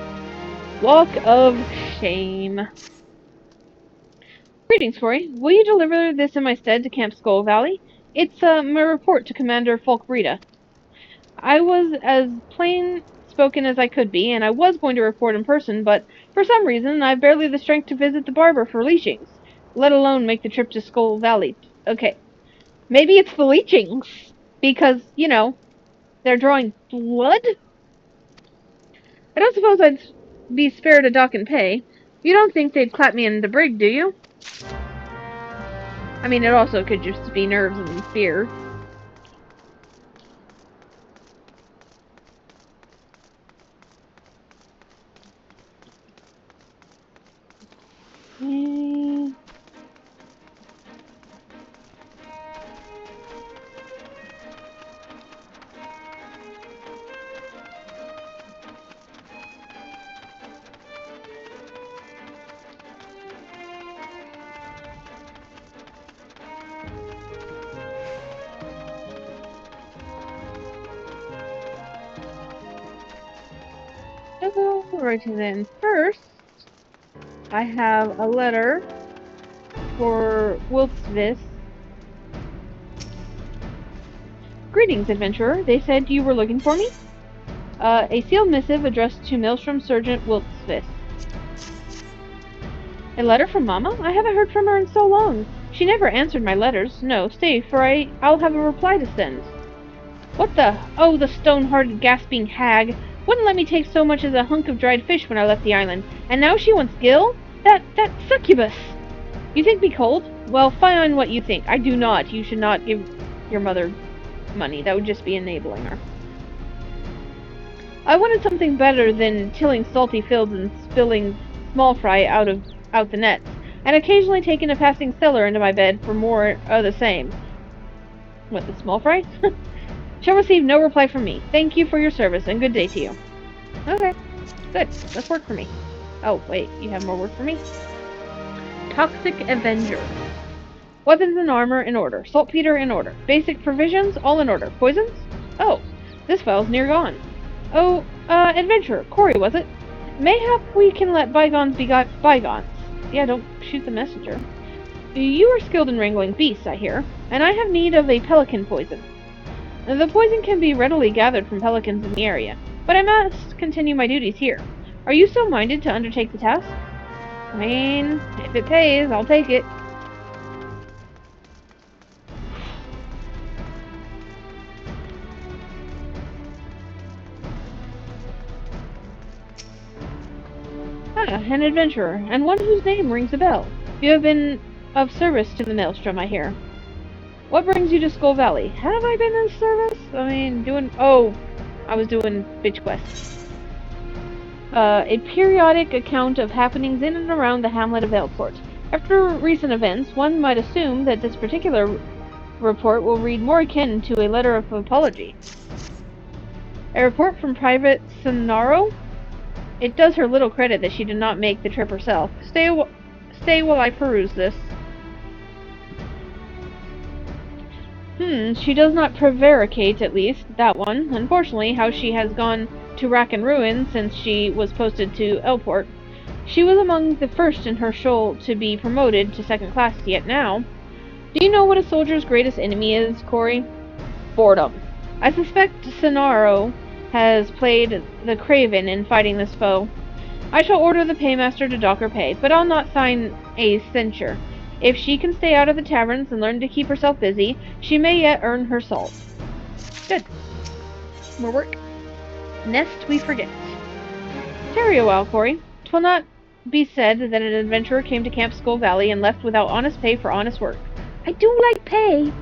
Walk of shame. Greetings, Corey. Will you deliver this in my stead to Camp Skull Valley? It's my report to Commander Folkbreda. I was as plain spoken as I could be, and I was going to report in person, but for some reason I've barely the strength to visit the barber for leechings, let alone make the trip to Skull Valley. Okay, maybe it's the leechings, because, you know, they're drawing blood? I don't suppose I'd be spared a dock and pay. You don't think they'd clap me in the brig, do you? I mean, it also could just be nerves and fear. Alrighty then. First, I have a letter for Wiltsvis. Greetings, adventurer. They said you were looking for me? A sealed missive addressed to Maelstrom Sergeant Wiltsvis. A letter from Mama? I haven't heard from her in so long. She never answered my letters. No, stay, for I'll have a reply to send. What the? Oh, the stone-hearted, gasping hag. Wouldn't let me take so much as a hunk of dried fish when I left the island. And now she wants Gil? That succubus! You think me cold? Well, fine what you think. I do not. You should not give your mother money. That would just be enabling her. I wanted something better than tilling salty fields and spilling small fry out the nets, and occasionally taking a passing sailor into my bed for more of the same. What, the small fry? Shall receive no reply from me. Thank you for your service, and good day to you. Okay, good. That's work for me. Oh, wait, you have more work for me? Toxic Avenger. Weapons and armor in order. Saltpeter in order. Basic provisions, all in order. Poisons? Oh, this file's near gone. Oh, adventurer. Corey, was it? Mayhap we can let bygones be bygones. Yeah, don't shoot the messenger. You are skilled in wrangling beasts, I hear, and I have need of a pelican poison. The poison can be readily gathered from pelicans in the area, but I must continue my duties here. Are you so minded to undertake the task? I mean, if it pays, I'll take it. Ah, an adventurer, and one whose name rings a bell. You have been of service to the Maelstrom, I hear. What brings you to Skull Valley? Have I been in service? I mean, I was doing bitch quests. A periodic account of happenings in and around the hamlet of Aleport. After recent events, one might assume that this particular report will read more akin to a letter of apology. A report from Private Sonaro? It does her little credit that she did not make the trip herself. Stay while I peruse this. She does not prevaricate, at least, that one. Unfortunately, how she has gone to rack and ruin since she was posted to Aleport. She was among the first in her shoal to be promoted to second class, yet now. Do you know what a soldier's greatest enemy is, Corey? Boredom. I suspect Sonaro has played the craven in fighting this foe. I shall order the paymaster to dock her pay, but I'll not sign a censure. If she can stay out of the taverns and learn to keep herself busy, she may yet earn her salt. Good. More work. Nest we forget. Tarry a while, Corey. 'Twill not be said that an adventurer came to Camp Skull Valley and left without honest pay for honest work. I do like pay!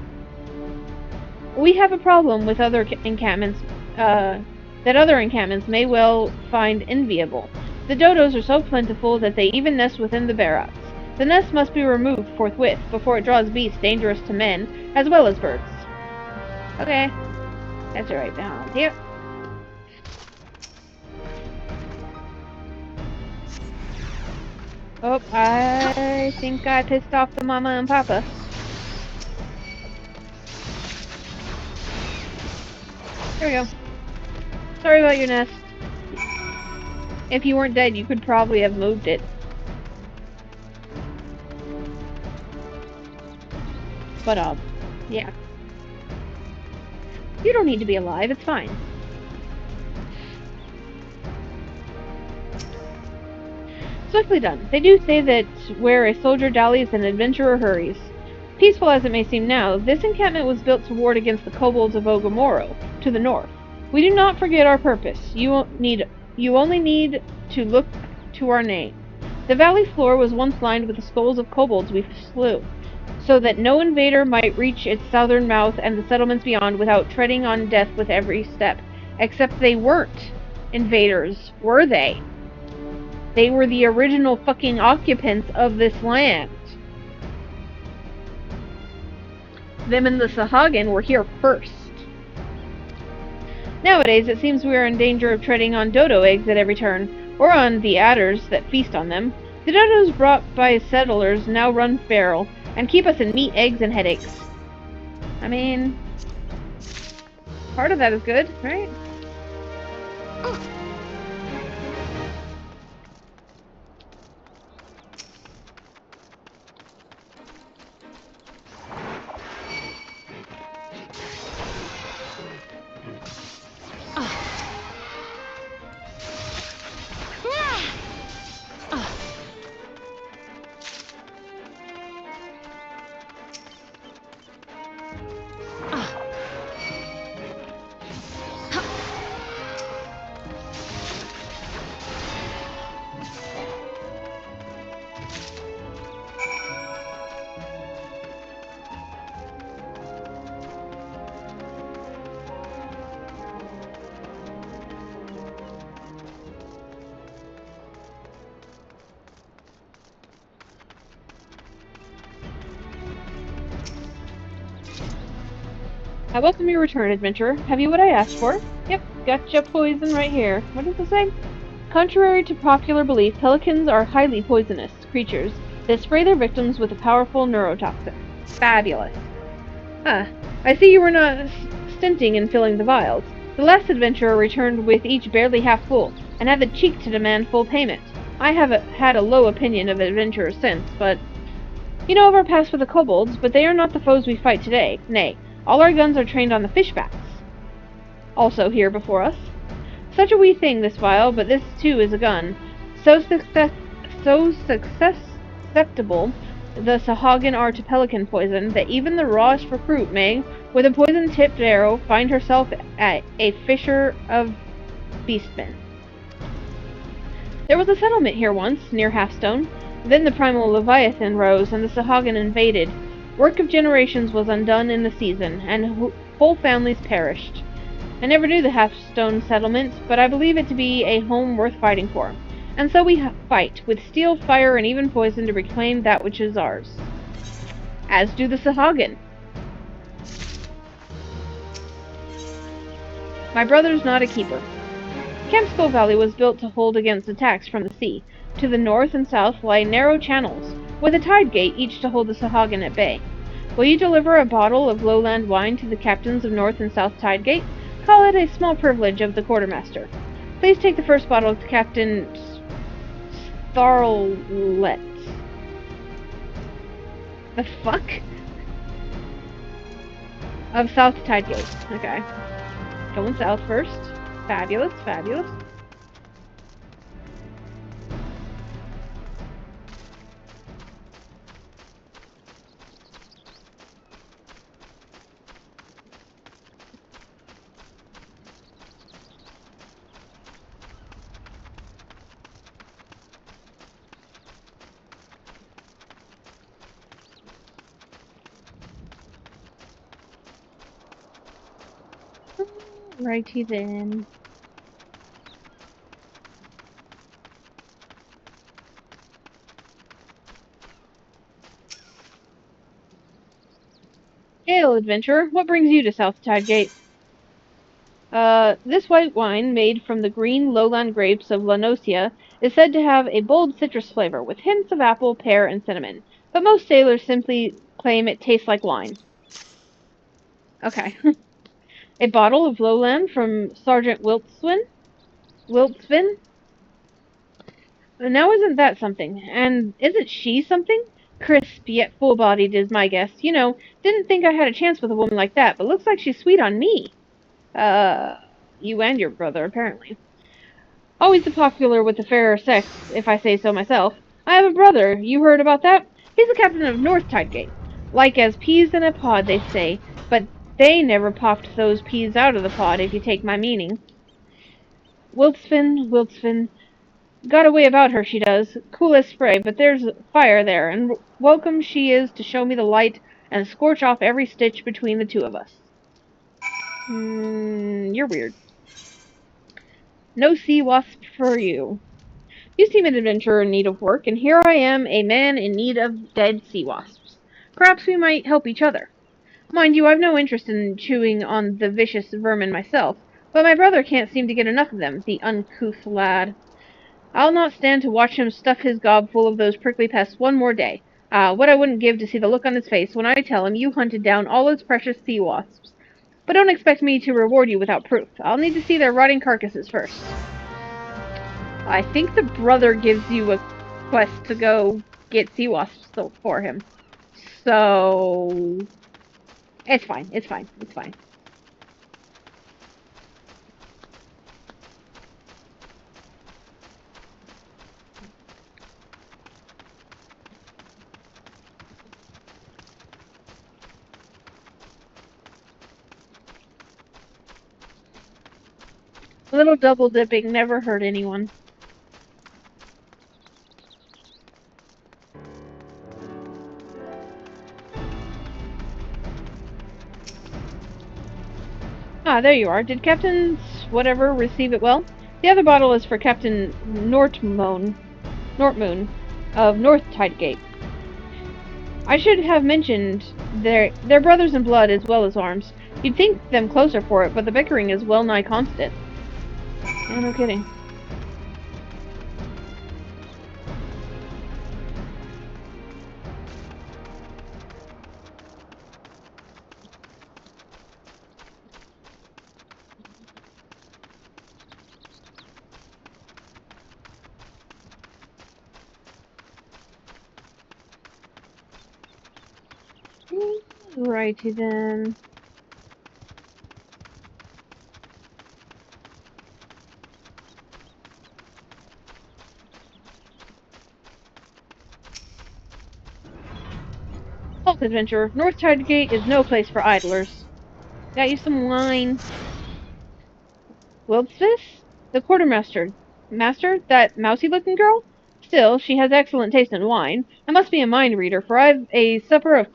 We have a problem with other encampments, that other encampments may well find enviable. The dodos are so plentiful that they even nest within the barracks. The nest must be removed forthwith, before it draws beasts dangerous to men, as well as birds. Okay. That's right behind here. Oh, I think I pissed off the mama and papa. There we go. Sorry about your nest. If you weren't dead, you could probably have moved it. But, yeah. You don't need to be alive, it's fine. Swiftly done. They do say that where a soldier dallies, an adventurer hurries. Peaceful as it may seem now, this encampment was built to ward against the kobolds of Ogomoro, to the north. We do not forget our purpose. You only need to look to our name. The valley floor was once lined with the skulls of kobolds we slew, so that no invader might reach its southern mouth and the settlements beyond without treading on death with every step. Except they weren't invaders, were they? They were the original fucking occupants of this land. Them and the Sahagin were here first. Nowadays, it seems we are in danger of treading on dodo eggs at every turn, or on the adders that feast on them. The dodos brought by settlers now run feral, and keep us in meat, eggs, and headaches. I mean, part of that is good, right? I welcome your return, adventurer. Have you what I asked for? Yep, gotcha poison right here. What does it say? Contrary to popular belief, pelicans are highly poisonous creatures that spray their victims with a powerful neurotoxin. Fabulous. Ah, I see you were not stinting in filling the vials. The last adventurer returned with each barely half full, and had the cheek to demand full payment. I have had a low opinion of adventurers since, but... You know of our past with the kobolds, but they are not the foes we fight today. Nay, all our guns are trained on the fishbacks. Also here before us. Such a wee thing, this vial, but this too is a gun. So susceptible the Sahagin are to pelican poison that even the rawest recruit may, with a poison-tipped arrow, find herself at a fisher of beastmen. There was a settlement here once, near Halfstone. Then the primal Leviathan rose, and the Sahagin invaded. Work of generations was undone in the season, and whole families perished. I never knew the Halfstone settlement, but I believe it to be a home worth fighting for. And so we fight, with steel, fire, and even poison to reclaim that which is ours. As do the Sahagin. My brother's not a keeper. Camp Skull Valley was built to hold against attacks from the sea. To the north and south lie narrow channels, with a tide gate each to hold the Sahagin at bay. Will you deliver a bottle of lowland wine to the captains of North and South Tide Gate? Call it a small privilege of the quartermaster. Please take the first bottle to Captain Tharlet. The fuck? Of South Tide Gate. Okay. Going south first. Fabulous, fabulous. Righty then. Hail, adventurer. What brings you to South Tidegate? This white wine, made from the green lowland grapes of Lanosia, is said to have a bold citrus flavor, with hints of apple, pear, and cinnamon. But most sailors simply claim it tastes like wine. Okay. A bottle of lowland from Sergeant Wiltsvin? Now isn't that something? And isn't she something? Crisp yet full-bodied is my guess. You know, didn't think I had a chance with a woman like that, but looks like she's sweet on me. Uh, you and your brother, apparently. Always the popular with the fairer sex, if I say so myself. I have a brother. You heard about that? He's the captain of North Tidegate. Like as peas in a pod, they say, but they never popped those peas out of the pod, if you take my meaning. Wiltsvin, got a way about her, she does. Cool as spray, but there's fire there, and welcome she is to show me the light and scorch off every stitch between the two of us. You're weird. No sea wasp for you. You seem an adventurer in need of work, and here I am, a man in need of dead sea wasps. Perhaps we might help each other. Mind you, I've no interest in chewing on the vicious vermin myself, but my brother can't seem to get enough of them, the uncouth lad. I'll not stand to watch him stuff his gob full of those prickly pests one more day. Ah, what I wouldn't give to see the look on his face when I tell him you hunted down all those precious sea wasps. But don't expect me to reward you without proof. I'll need to see their rotting carcasses first. I think the brother gives you a quest to go get sea wasps for him. So... It's fine. A little double dipping never hurt anyone. Ah, there you are. Did Captain whatever receive it well? The other bottle is for Captain Nortmoon of North Tidegate. I should have mentioned they're brothers in blood as well as arms. You'd think them closer for it, but the bickering is well nigh constant. Oh, no kidding. Righty then. Halt, adventurer. North Tidegate is no place for idlers. Got you some wine. Wildsmith? The quartermaster. Master? That mousy-looking girl? Still, she has excellent taste in wine. I must be a mind reader, for I've a supper of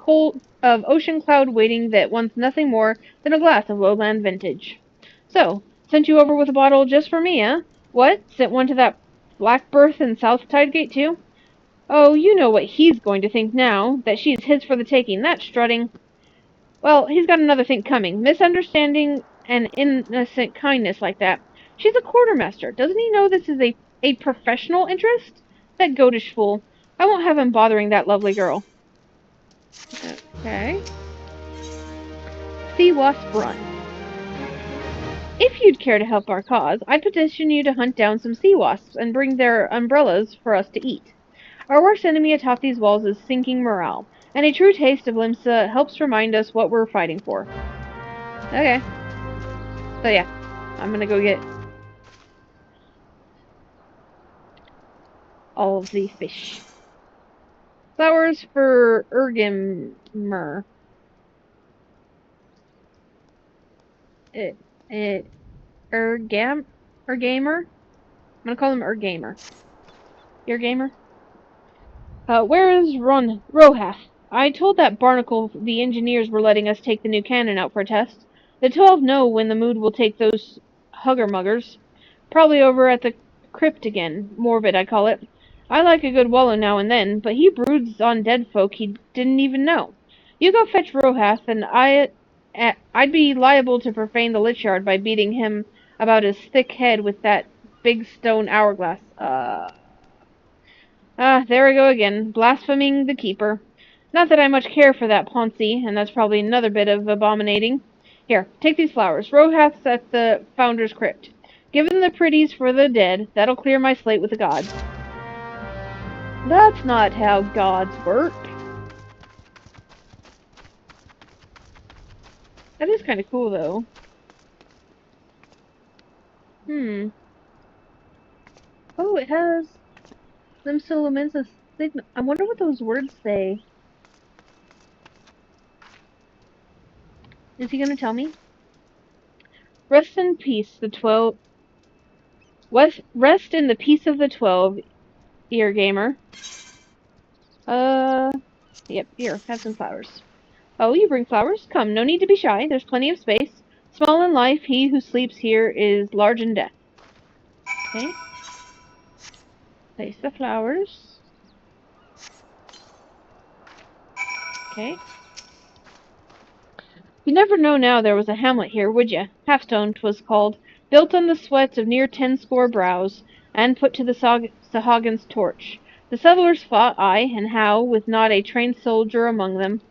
ocean cloud waiting that wants nothing more than a glass of lowland vintage. So, sent you over with a bottle just for me, eh? What? Sent one to that black berth in South Tidegate, too? Oh, you know what he's going to think now, that she's his for the taking, that strutting. Well, he's got another thing coming. Misunderstanding and innocent kindness like that. She's a quartermaster. Doesn't he know this is a professional interest? That goatish fool. I won't have him bothering that lovely girl. Okay. Sea Wasp Run. If you'd care to help our cause, I'd petition you to hunt down some sea wasps and bring their umbrellas for us to eat. Our worst enemy atop these walls is sinking morale, and a true taste of Limsa helps remind us what we're fighting for. Okay. So yeah, I'm gonna go get all of the fish. Flowers for Ergamer. Ergamer? I'm gonna call him Ergamer. Ergamer? Where is Rohath? I told that barnacle the engineers were letting us take the new cannon out for a test. The 12 know when the mood will take those hugger-muggers. Probably over at the crypt again. Morbid, I call it. I like a good wallow now and then, but he broods on dead folk he didn't even know. You go fetch Rohath, and I'd be liable to profane the Lich Yard by beating him about his thick head with that big stone hourglass. There I go again, blaspheming the Keeper. Not that I much care for that Poncy, and that's probably another bit of abominating. Here, take these flowers. Rohath's at the Founder's Crypt. Give them the pretties for the dead. That'll clear my slate with the gods. That's not how gods work. That is kind of cool, though. Oh, it has Lim Solomensa signal. I wonder what those words say. Is he gonna tell me? Rest in peace, the 12. Rest in the peace of the 12, ear gamer. Yep, here, have some flowers. Oh, you bring flowers? Come, no need to be shy. There's plenty of space. Small in life, he who sleeps here is large in death. Okay. Place the flowers. Okay. You'd never know now there was a hamlet here, would ye? Halfstone 'twas called, built on the sweats of near 10 score brows, and put to the Sahagins' torch. The settlers fought, aye, and how, with not a trained soldier among them.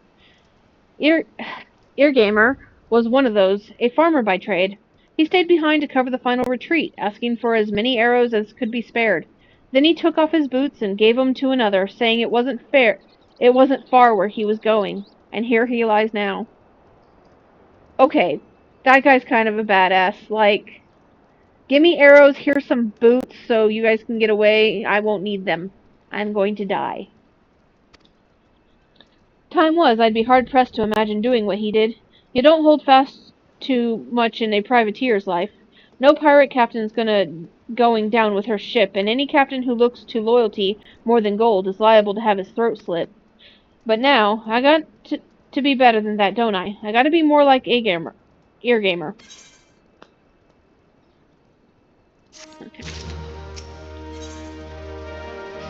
Eargamer was one of those, a farmer by trade. He stayed behind to cover the final retreat, asking for as many arrows as could be spared. Then he took off his boots and gave 'em to another, saying it wasn't far where he was going, and here he lies now. Okay, that guy's kind of a badass. Like, give me arrows, here's some boots so you guys can get away. I won't need them. I'm going to die. Time was, I'd be hard-pressed to imagine doing what he did. You don't hold fast too much in a privateer's life. No pirate captain's going down with her ship, and any captain who looks to loyalty more than gold is liable to have his throat slit. But now, I got to be better than that, don't I? I gotta be more like Eargamer. Okay.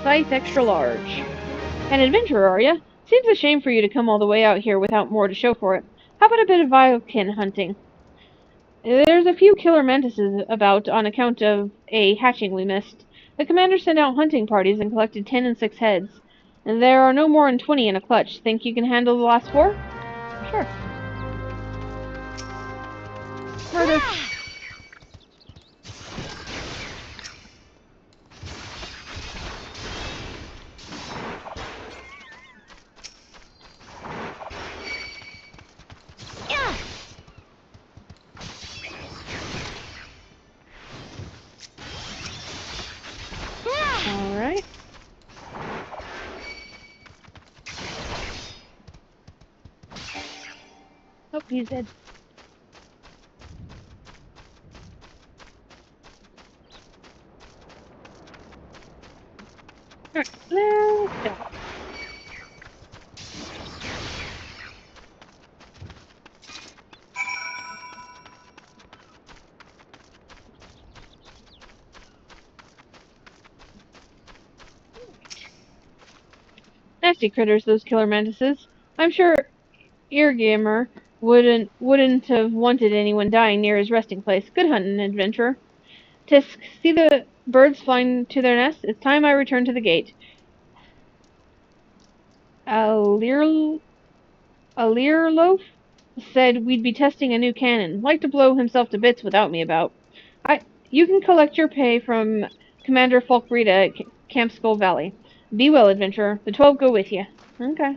Scythe extra large. An adventurer, are ya? Seems a shame for you to come all the way out here without more to show for it. How about a bit of Vilekin hunting? There's a few killer mantises about on account of a hatching we missed. The commander sent out hunting parties and collected 10 and 6 heads. And there are no more than 20 in a clutch. Think you can handle the last 4? Sure. Murder. Alright. Oh, he's dead. Alright, let's go. Nasty critters, those killer mantises. I'm sure Eargamer wouldn't have wanted anyone dying near his resting place. Good hunting, adventurer. Tisk, see the birds flying to their nests? It's time I return to the gate. Alirloaf said we'd be testing a new cannon. Like to blow himself to bits without me about. You can collect your pay from Commander Falkrita at Camp Skull Valley. Be well, adventurer. The 12 go with you. Okay.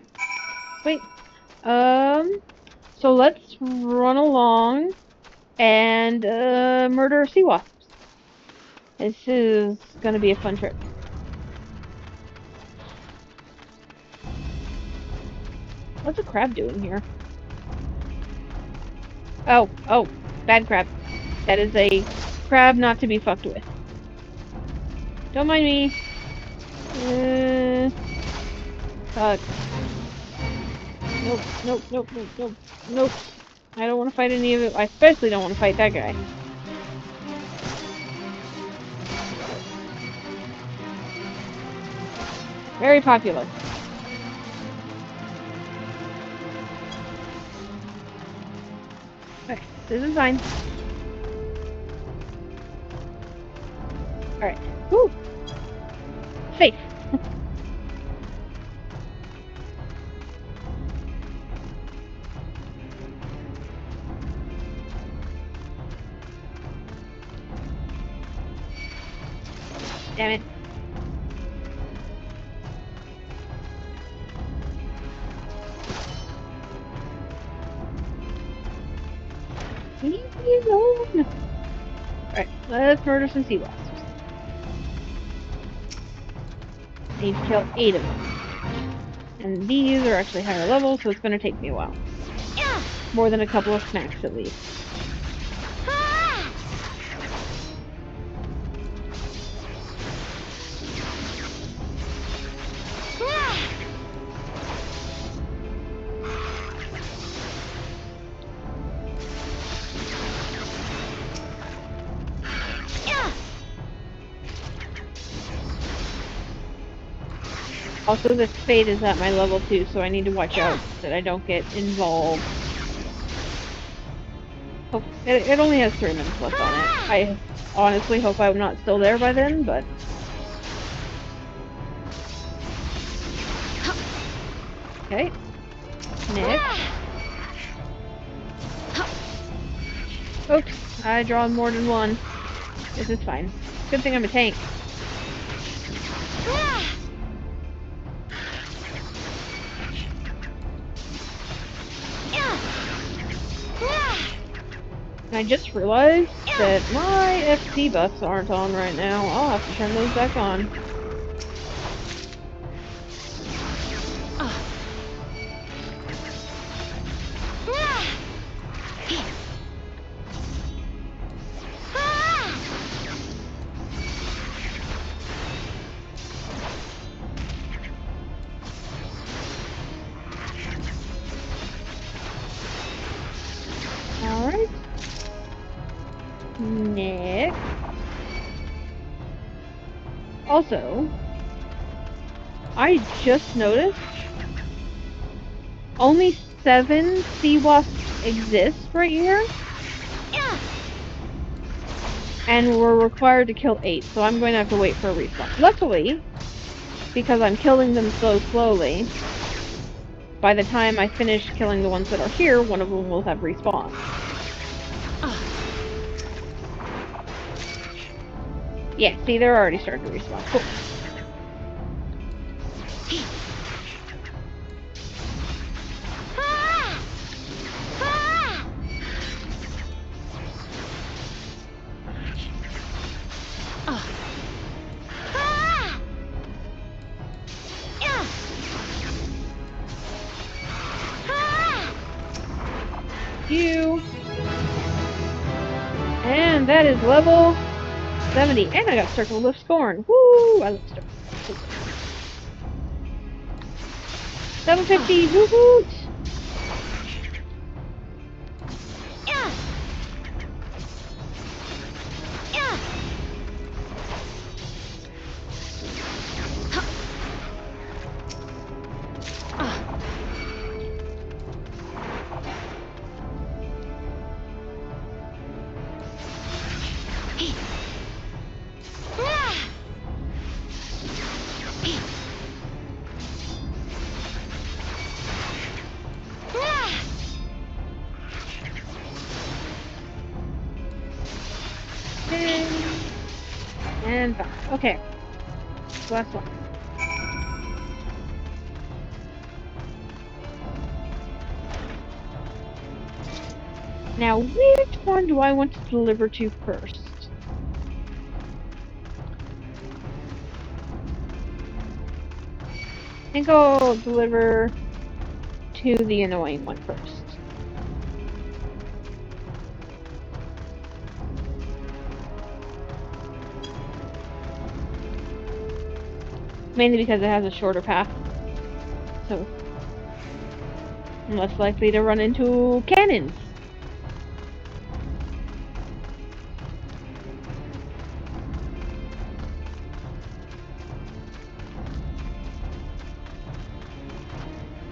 Wait. So let's run along and murder sea wasps. This is gonna be a fun trip. What's a crab doing here? Oh, bad crab. That is a crab not to be fucked with. Don't mind me. Fuck. Nope. I don't want to fight any of it. I especially don't want to fight that guy. Very popular. Okay, this is fine. Alright. Woo! Safe. Damn it. Leave me alone. Alright, let's murder some sea wasps. I need to kill 8 of them. And these are actually higher level, so it's going to take me a while. More than a couple of snacks, at least. Also, this spade is at my level 2, so I need to watch out that I don't get involved. Oh, it only has 3 minutes left on it. I honestly hope I'm not still there by then, but... Okay. Next. Oops, I draw more than one. This is fine. Good thing I'm a tank. I just realized that my FP buffs aren't on right now. I'll have to turn those back on. Alright. Next. Also, I just noticed only 7 sea wasps exist right here. And we're required to kill 8, so I'm going to have to wait for a respawn. Luckily, because I'm killing them so slowly, by the time I finish killing the ones that are here, one of them will have respawned. Yeah, see, they're already starting to respawn. Cool. You. And that is level 70. And I got Circle of Scorn. Woo! I love Circle. Level 50. Woo-hoot! And back. Okay. Last one. Now, which one do I want to deliver to first? I think I'll deliver to the annoying one first. Mainly because it has a shorter path. So, I'm less likely to run into cannons.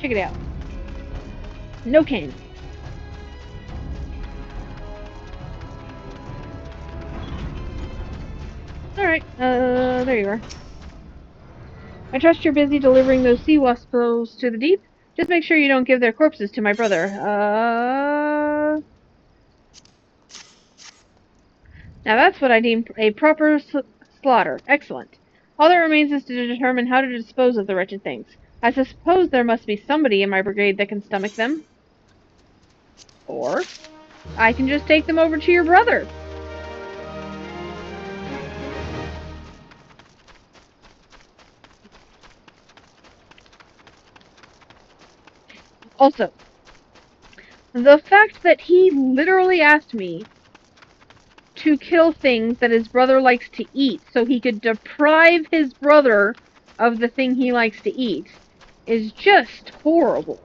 check it out. No cane. Alright, there you are. I trust you're busy delivering those sea wasps to the deep. Just make sure you don't give their corpses to my brother. Now that's what I deem a proper slaughter. Excellent. All that remains is to determine how to dispose of the wretched things. I suppose there must be somebody in my brigade that can stomach them. Or I can just take them over to your brother. Also, the fact that he literally asked me to kill things that his brother likes to eat so he could deprive his brother of the thing he likes to eat is just horrible.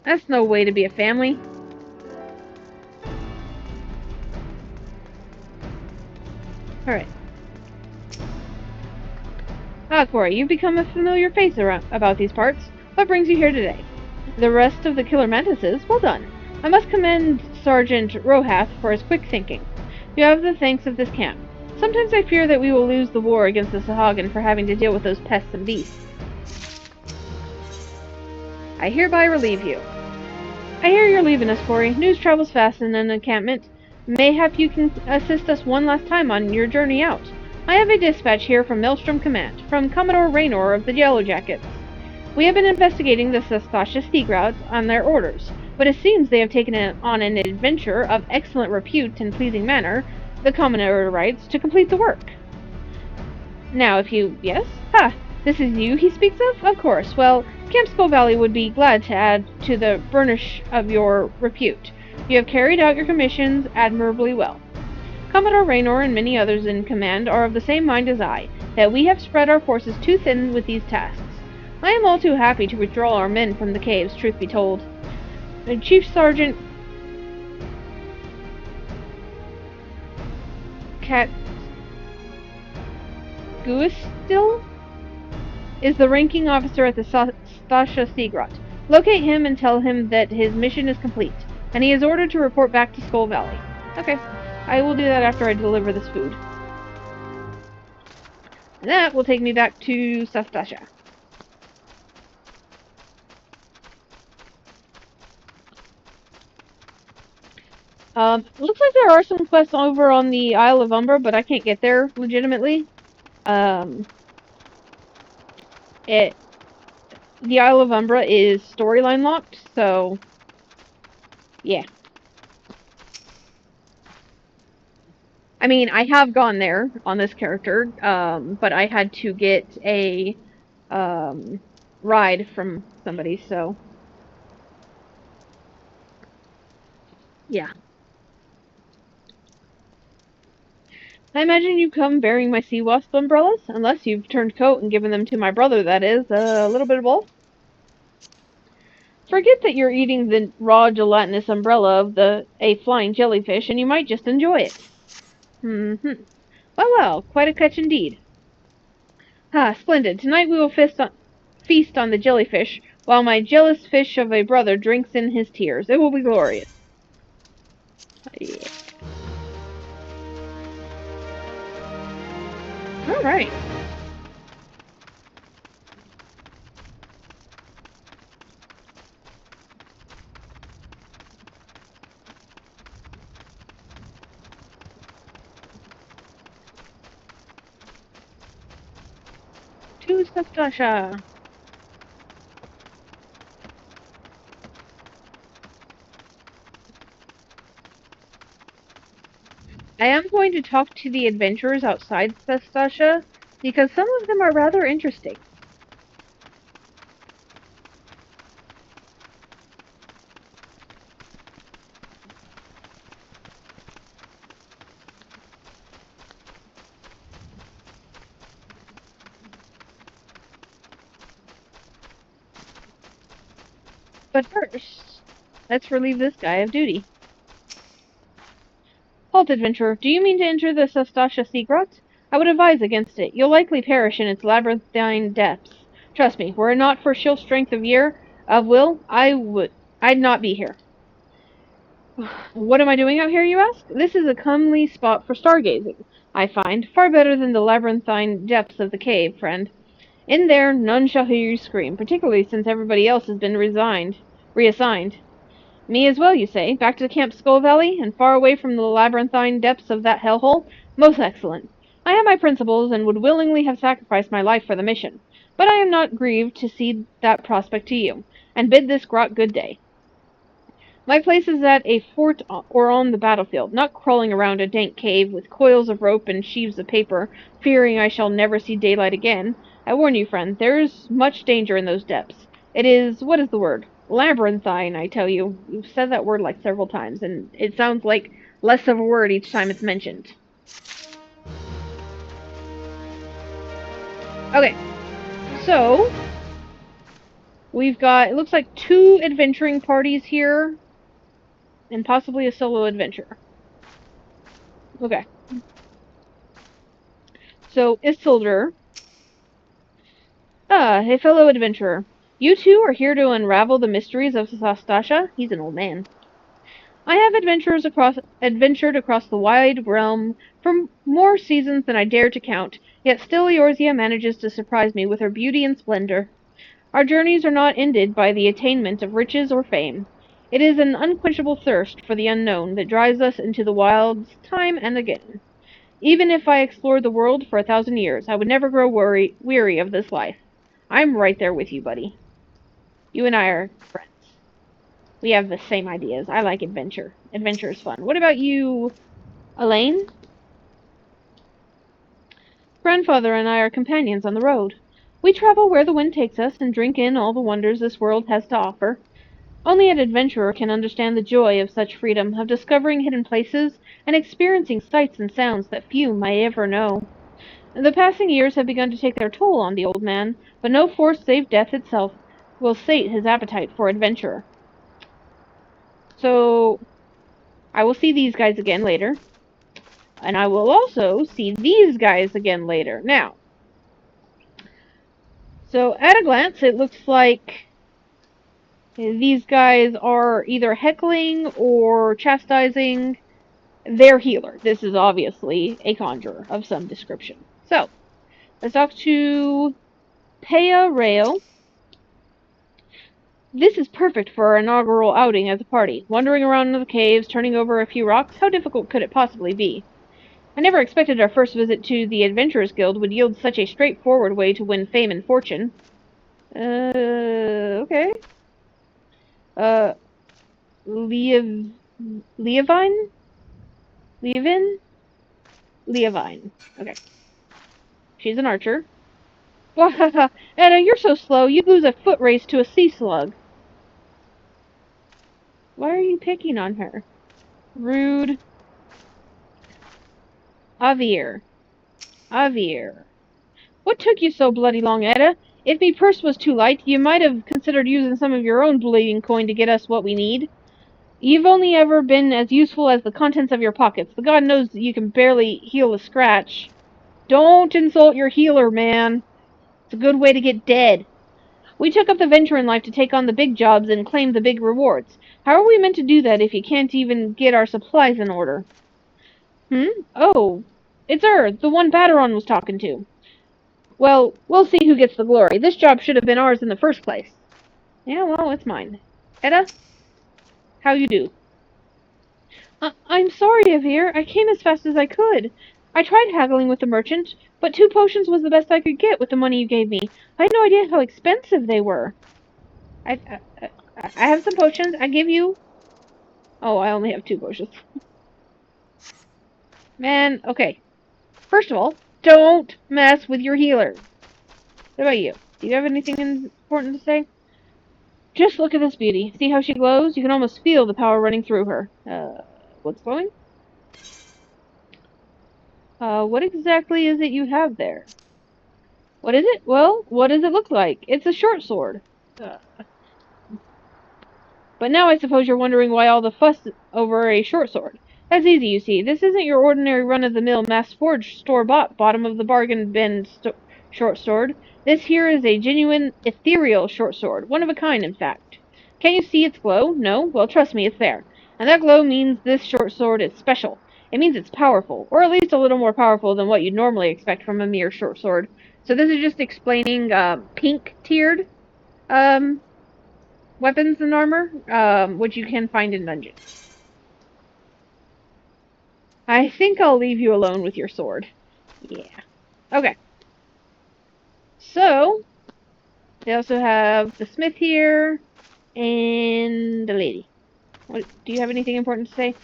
That's no way to be a family. Alright. Ah, Corey, you've become a familiar face about these parts. What brings you here today? The rest of the killer mantises? Well done. I must commend Sergeant Rohath for his quick thinking. You have the thanks of this camp. Sometimes I fear that we will lose the war against the Sahagin for having to deal with those pests and beasts. I hereby relieve you. I hear you're leaving us, Corey. News travels fast in an encampment. Mayhap you can assist us one last time on your journey out. I have a dispatch here from Maelstrom Command, from Commodore Raynor of the Yellow Jackets. We have been investigating the Sastasha Seagrowts on their orders, but it seems they have taken on an adventure of excellent repute and pleasing manner, the Commodore writes, to complete the work. Now, if you... Yes? Ha! This is you he speaks of? Of course. Well, Camp Skull Valley would be glad to add to the burnish of your repute. You have carried out your commissions admirably well. Commodore Raynor and many others in command are of the same mind as I, that we have spread our forces too thin with these tasks. I am all too happy to withdraw our men from the caves, truth be told. Chief Sergeant Cat Guistil is the ranking officer at the Sastasha Seagrot. Locate him and tell him that his mission is complete, and he is ordered to report back to Skull Valley. Okay, I will do that after I deliver this food. And that will take me back to Sastasha. Looks like there are some quests over on the Isle of Umbra, but I can't get there legitimately. The Isle of Umbra is storyline locked, so yeah. I mean, I have gone there on this character, but I had to get a ride from somebody, so yeah. I imagine you come bearing my sea wasp umbrellas, unless you've turned coat and given them to my brother, that is, a little bit of both. Forget that you're eating the raw gelatinous umbrella of a flying jellyfish, and you might just enjoy it. Mm-hmm. Well, quite a catch indeed. Ah, splendid. Tonight we will feast on the jellyfish, while my jealous fish of a brother drinks in his tears. It will be glorious. Yeah. Alright. To Sastasha. I am going to talk to the adventurers outside Sastasha, because some of them are rather interesting. But first, let's relieve this guy of duty. Halt, adventurer. Do you mean to enter the Sastasha Seagrot? I would advise against it. You'll likely perish in its labyrinthine depths. Trust me, were it not for sheer strength of year, Of will, I'd not be here. What am I doing out here, you ask? This is a comely spot for stargazing, I find, far better than the labyrinthine depths of the cave, friend. In there, none shall hear you scream, particularly since everybody else has been reassigned. Me as well, you say? Back to Camp Skull Valley, and far away from the labyrinthine depths of that hellhole? Most excellent. I have my principles, and would willingly have sacrificed my life for the mission. But I am not grieved to cede that prospect to you, and bid this grot good day. My place is at a fort or on the battlefield, not crawling around a dank cave with coils of rope and sheaves of paper, fearing I shall never see daylight again. I warn you, friend, there is much danger in those depths. It is, what is the word? Labyrinthine, I tell you. You've said that word like several times, and it sounds like less of a word each time it's mentioned. Okay, so we've got, it looks like 2 adventuring parties here, and possibly a solo adventure. Okay. So, Isildur, a fellow adventurer. You two are here to unravel the mysteries of Sastasha. He's an old man. I have adventured across the wide realm for more seasons than I dare to count, yet still Eorzea manages to surprise me with her beauty and splendor. Our journeys are not ended by the attainment of riches or fame. It is an unquenchable thirst for the unknown that drives us into the wilds time and again. Even if I explored the world for 1,000 years, I would never grow weary of this life. I'm right there with you, buddy. You and I are friends. We have the same ideas. I like adventure. Adventure is fun. What about you, Elaine? Grandfather and I are companions on the road. We travel where the wind takes us and drink in all the wonders this world has to offer. Only an adventurer can understand the joy of such freedom, of discovering hidden places and experiencing sights and sounds that few may ever know. The passing years have begun to take their toll on the old man, but no force save death itself will sate his appetite for adventure. So, I will see these guys again later. And I will also see these guys again later. Now, so at a glance, it looks like these guys are either heckling or chastising their healer. This is obviously a conjurer of some description. So, let's talk to Pea Rail. This is perfect for our inaugural outing as a party. Wandering around in the caves, turning over a few rocks, how difficult could it possibly be? I never expected our first visit to the Adventurers Guild would yield such a straightforward way to win fame and fortune. Okay. Leovine? Leovine. Okay. She's an archer. Edda, you're so slow, you'd lose a foot race to a sea slug. Why are you picking on her? Rude. Avir. What took you so bloody long, Edda? If me purse was too light, you might have considered using some of your own bleeding coin to get us what we need. You've only ever been as useful as the contents of your pockets, but God knows that you can barely heal a scratch. Don't insult your healer, man. It's a good way to get dead. We took up the venture in life to take on the big jobs and claim the big rewards. How are we meant to do that if you can't even get our supplies in order? Oh, it's her, the one Baderon was talking to. Well, we'll see who gets the glory. This job should have been ours in the first place. Yeah, well, it's mine. Edda? How you do? I'm sorry, Avir. I came as fast as I could. I tried haggling with the merchant, but 2 potions was the best I could get with the money you gave me. I had no idea how expensive they were. I have some potions. I give you... Oh, I only have 2 potions. Man, okay. First of all, don't mess with your healer. What about you? Do you have anything important to say? Just look at this beauty. See how she glows? You can almost feel the power running through her. What's glowing? What exactly is it you have there? What is it? Well, what does it look like? It's a short sword. But now I suppose you're wondering why all the fuss over a short sword. That's easy, you see. This isn't your ordinary run-of-the-mill mass-forged, store-bought, bottom-of-the-bargain bin short sword. This here is a genuine ethereal short sword. One of a kind, in fact. Can you see its glow? No? Well, trust me, it's there. And that glow means this short sword is special. It means it's powerful, or at least a little more powerful than what you'd normally expect from a mere short sword. So this is just explaining pink-tiered weapons and armor, which you can find in dungeons. I think I'll leave you alone with your sword. Yeah. Okay. So, they also have the smith here, and the lady. What, do you have anything important to say?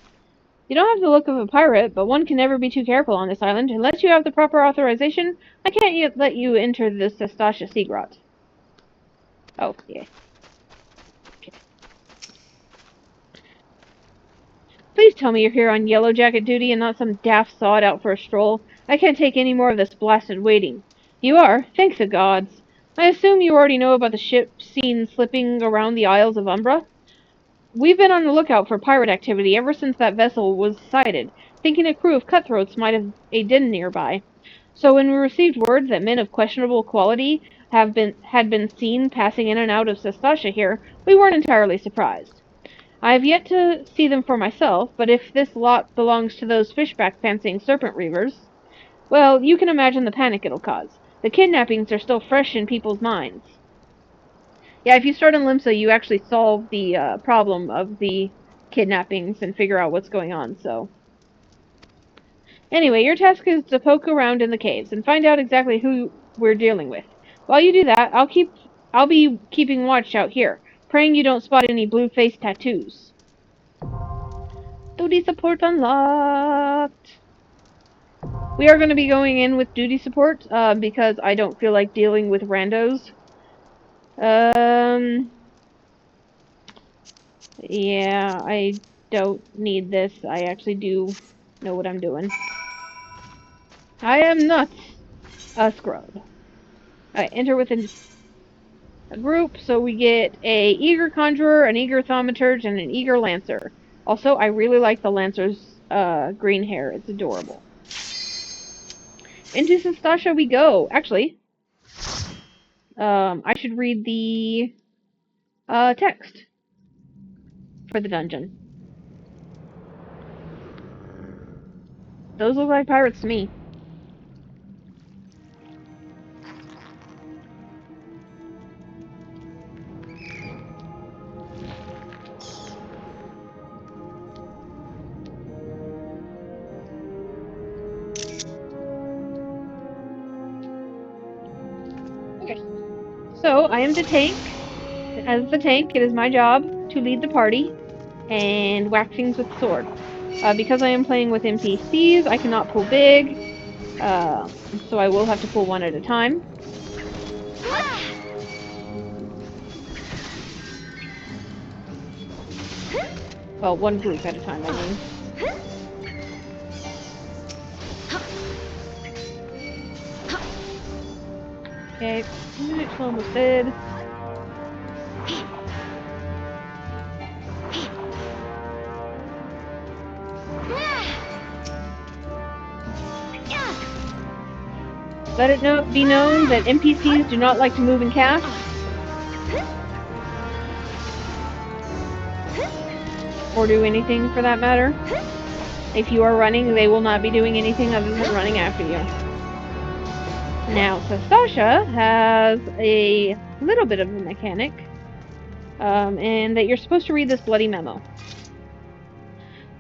You don't have the look of a pirate, but one can never be too careful on this island. Unless you have the proper authorization, I can't yet let you enter the Sastasha Sea Grot. Oh, yeah. Okay. Please tell me you're here on Yellow Jacket duty and not some daft sod out for a stroll. I can't take any more of this blasted waiting. You are? Thank the gods. I assume you already know about the ship seen slipping around the Isles of Umbra? We've been on the lookout for pirate activity ever since that vessel was sighted, thinking a crew of cutthroats might have a den nearby. So when we received word that men of questionable quality had been seen passing in and out of Sastasha here, we weren't entirely surprised. I have yet to see them for myself, but if this lot belongs to those fishback-fancying serpent reavers, well, you can imagine the panic it'll cause. The kidnappings are still fresh in people's minds. Yeah, if you start in Limsa, you actually solve the problem of the kidnappings and figure out what's going on, so. Anyway, your task is to poke around in the caves and find out exactly who we're dealing with. While you do that, I'll be keeping watch out here, praying you don't spot any blue-face tattoos. Duty support unlocked! We are going to be going in with duty support, because I don't feel like dealing with randos. Yeah, I don't need this. I actually do know what I'm doing. I am not a scrub. Alright, enter within a group, so we get a eager conjurer, an eager thaumaturge, and an eager lancer. Also, I really like the lancer's green hair. It's adorable. Into Sastasha we go. Actually, I should read the text for the dungeon. Those look like pirates to me. Okay. So, I am the tank. As the tank, it is my job to lead the party and whack things with the sword. Because I am playing with NPCs, I cannot pull big, so I will have to pull one at a time. Well, one group at a time, I mean. Okay, it's almost dead. Let it be known that NPCs do not like to move and cast. Or do anything for that matter. If you are running, they will not be doing anything other than running after you. Now, Sastasha has a little bit of a mechanic, and that you're supposed to read this bloody memo.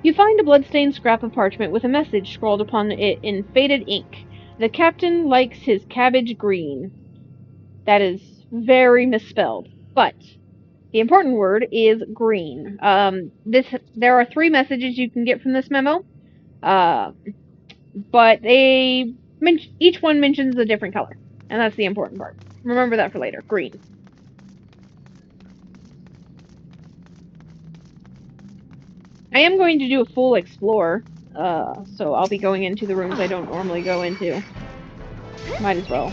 You find a bloodstained scrap of parchment with a message scrawled upon it in faded ink. The captain likes his cabbage green. That is very misspelled, but the important word is green. There are 3 messages you can get from this memo, but each one mentions a different color, and that's the important part. Remember that for later. Green. I am going to do a full explore, so I'll be going into the rooms I don't normally go into. Might as well.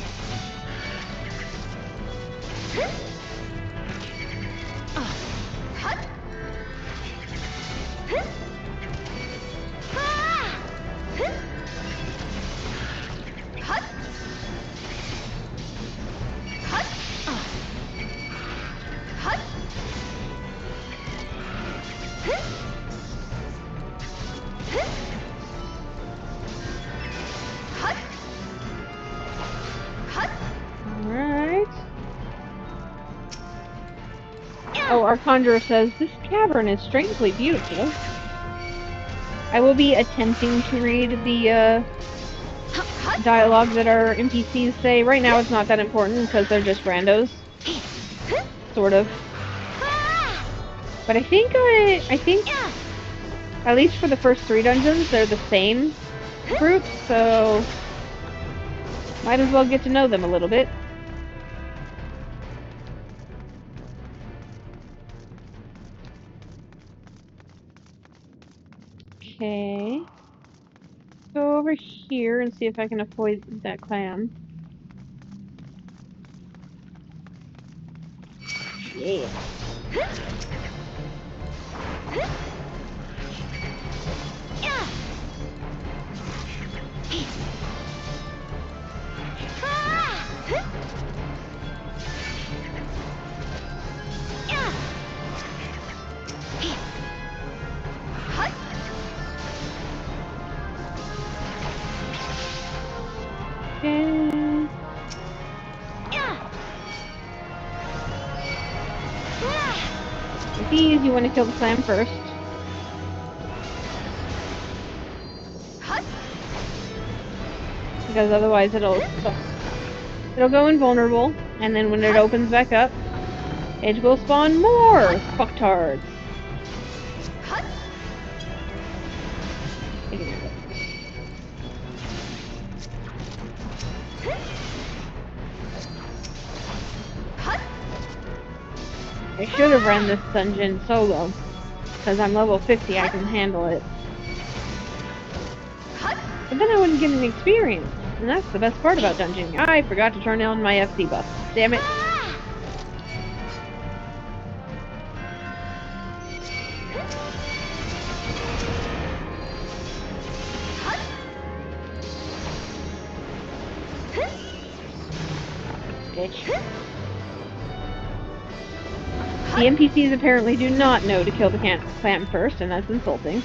Oh, our conjurer says, this cavern is strangely beautiful. I will be attempting to read the dialogue that our NPCs say. Right now it's not that important because they're just randos. Sort of. But I think, at least for the first 3 dungeons, they're the same group, so might as well get to know them a little bit. Okay. Go over here and see if I can avoid that clam. Yeah. Okay. With these, you want to kill the clam first. Because otherwise it'll go invulnerable, and then when it opens back up, it will spawn more fucktards. I should have ran this dungeon solo, because I'm level 50, I can handle it. But then I wouldn't get any experience, and that's the best part about dungeoning. I forgot to turn on my FC buff. Damn it. Bitch. The NPCs apparently do not know to kill the clam first, and that's insulting.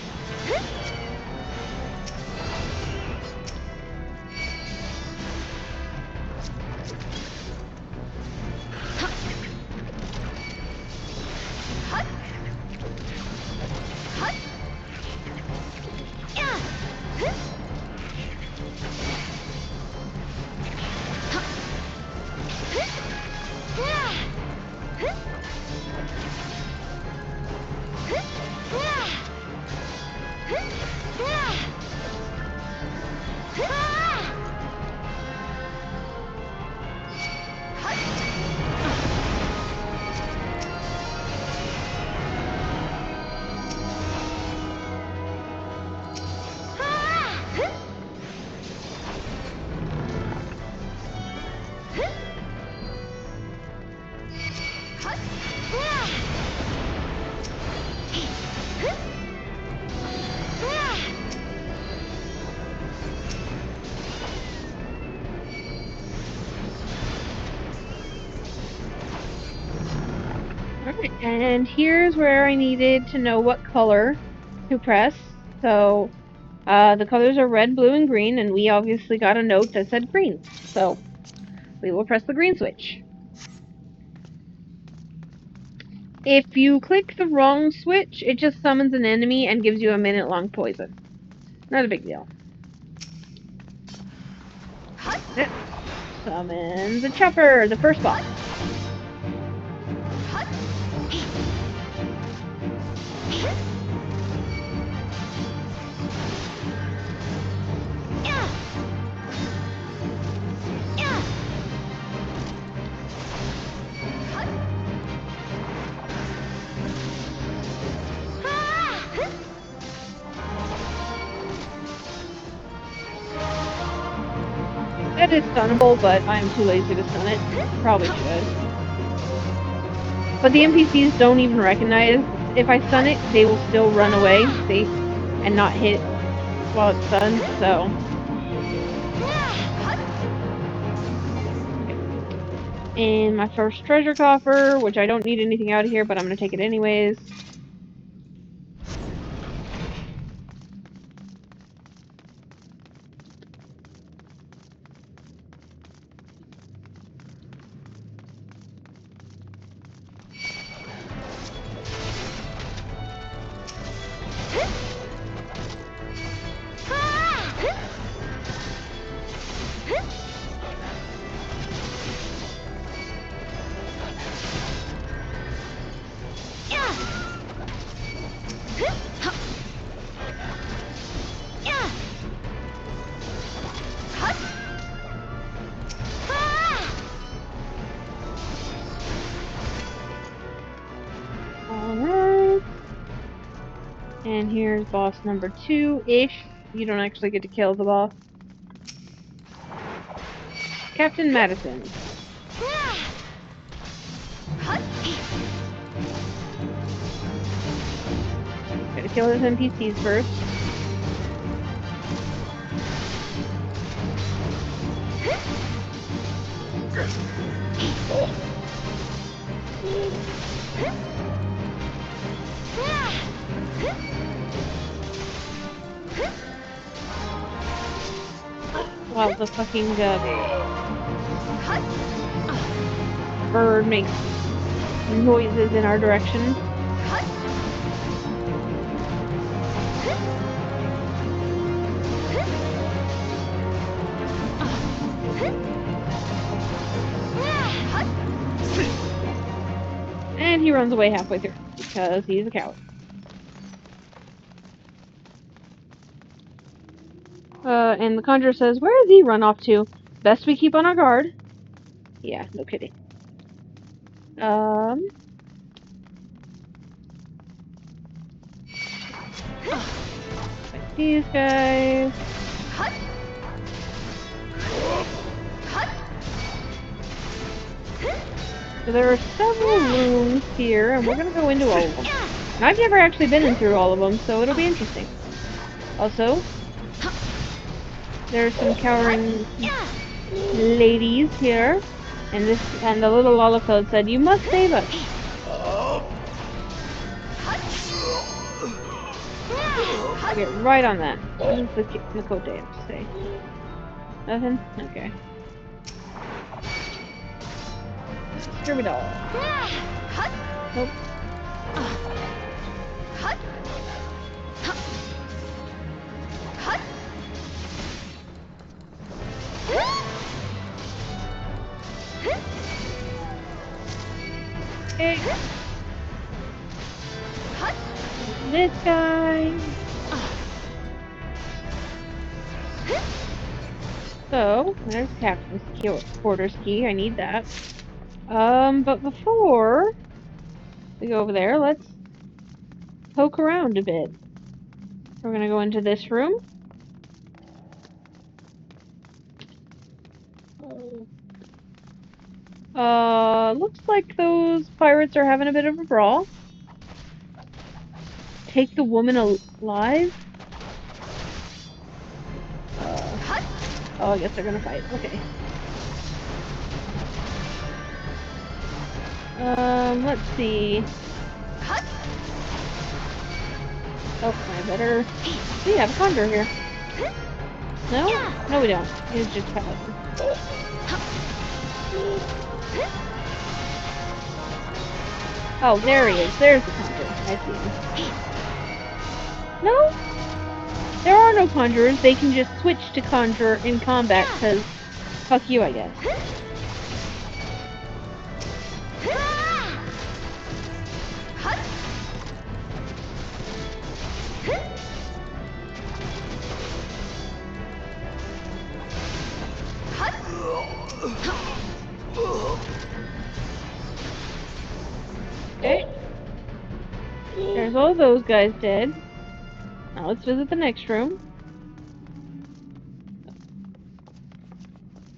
And here's where I needed to know what color to press. So, the colors are red, blue, and green, and we obviously got a note that said green. So, we will press the green switch. If you click the wrong switch, it just summons an enemy and gives you a minute-long poison. Not a big deal. Summons a chopper, the first boss. That is stunnable, but I'm too lazy to stun it. Probably should. But the NPCs don't even recognize if I stun it, they will still run away, see, and not hit while it's stunned, so. And my first treasure coffer, which I don't need anything out of here, but I'm going to take it anyways. here's boss number 2-ish. You don't actually get to kill the boss. Captain Madison. Gotta kill his NPCs first. Wow, the fucking bird makes noises in our direction. And he runs away halfway through because he's a coward. And the conjurer says, "Where has he run off to? Best we keep on our guard." Yeah, no kidding. Like these guys. So there are several rooms here, and we're gonna go into all of them. And I've never actually been in through all of them, so it'll be interesting. Also, there's some cowering ladies here, and the little lollipop said, "You must save us." I'll get right on that. What does the Miqo'te have to say? Nothing? Okay. Scooby-Doo. Nope. Okay. This guy. So, there's Captain's quarters key. I need that. But before we go over there, let's poke around a bit. We're gonna go into this room. Looks like those pirates are having a bit of a brawl. Take the woman alive? Oh, I guess they're gonna fight. Okay. Let's see. Oh, I better... We have a conjurer here. No? No, we don't. It's just paladin. Oh, there he is. There's the conjurer. I see him. No? There are no conjurers. They can just switch to conjure in combat, because fuck you, I guess. Okay. There's all those guys dead. Now let's visit the next room.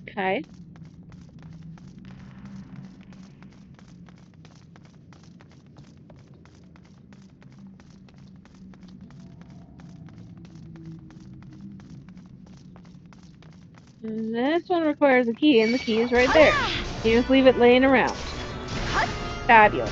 Okay. This one requires a key, and the key is right there. You just leave it laying around. Fabulous.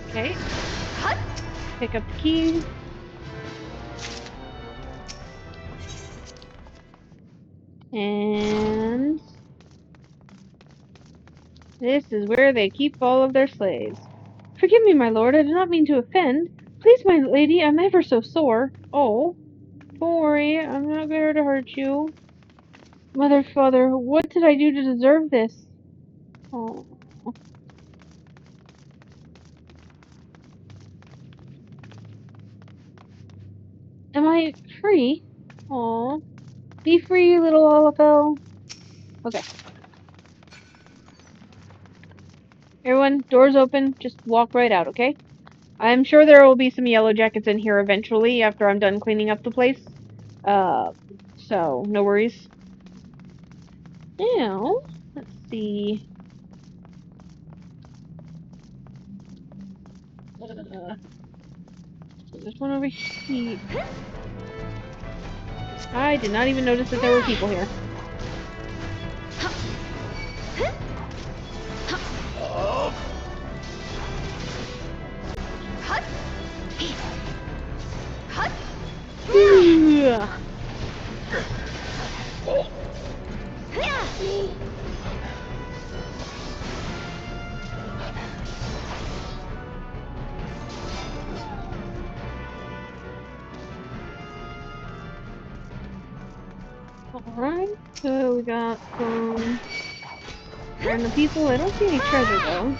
Okay. Pick up the key. And this is where they keep all of their slaves. Forgive me, my lord, I did not mean to offend. Please, my lady, I'm ever so sore. Oh, don't worry, I'm not going to hurt you. Mother, father, what did I do to deserve this? Oh. Am I free? Aw. Be free, little Olafel. Okay. Everyone, doors open. Just walk right out, okay? I'm sure there will be some yellow jackets in here eventually after I'm done cleaning up the place. Uh, so, no worries. Now, let's see. So there's one over here. I did not even notice that there were people here. Alright, so we got some random people. I don't see any treasure though.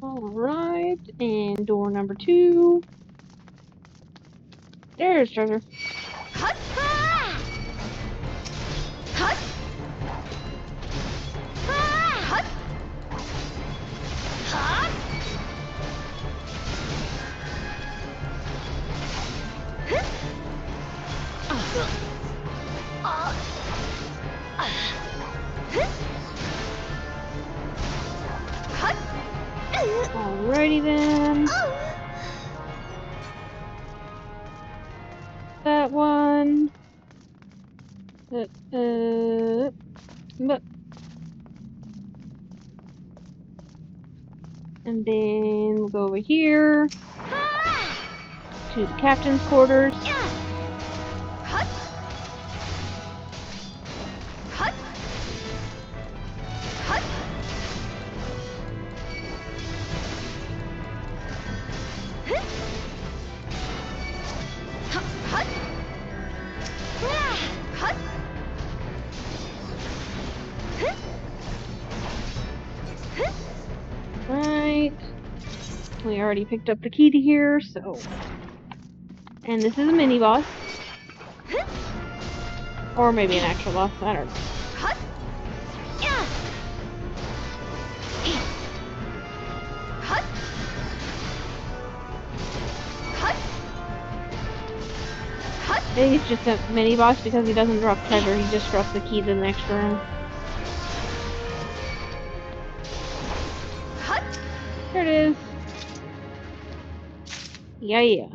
Alright, and door number 2. There's treasure. Alrighty then. That one. But. And then we'll go over here to the captain's quarters. Right. We already picked up the key to here, so. And this is a mini boss. Or maybe an actual boss, I don't know. I think it's just a mini boss because he doesn't drop treasure, he just drops the key to the next room. There it is. Yeah.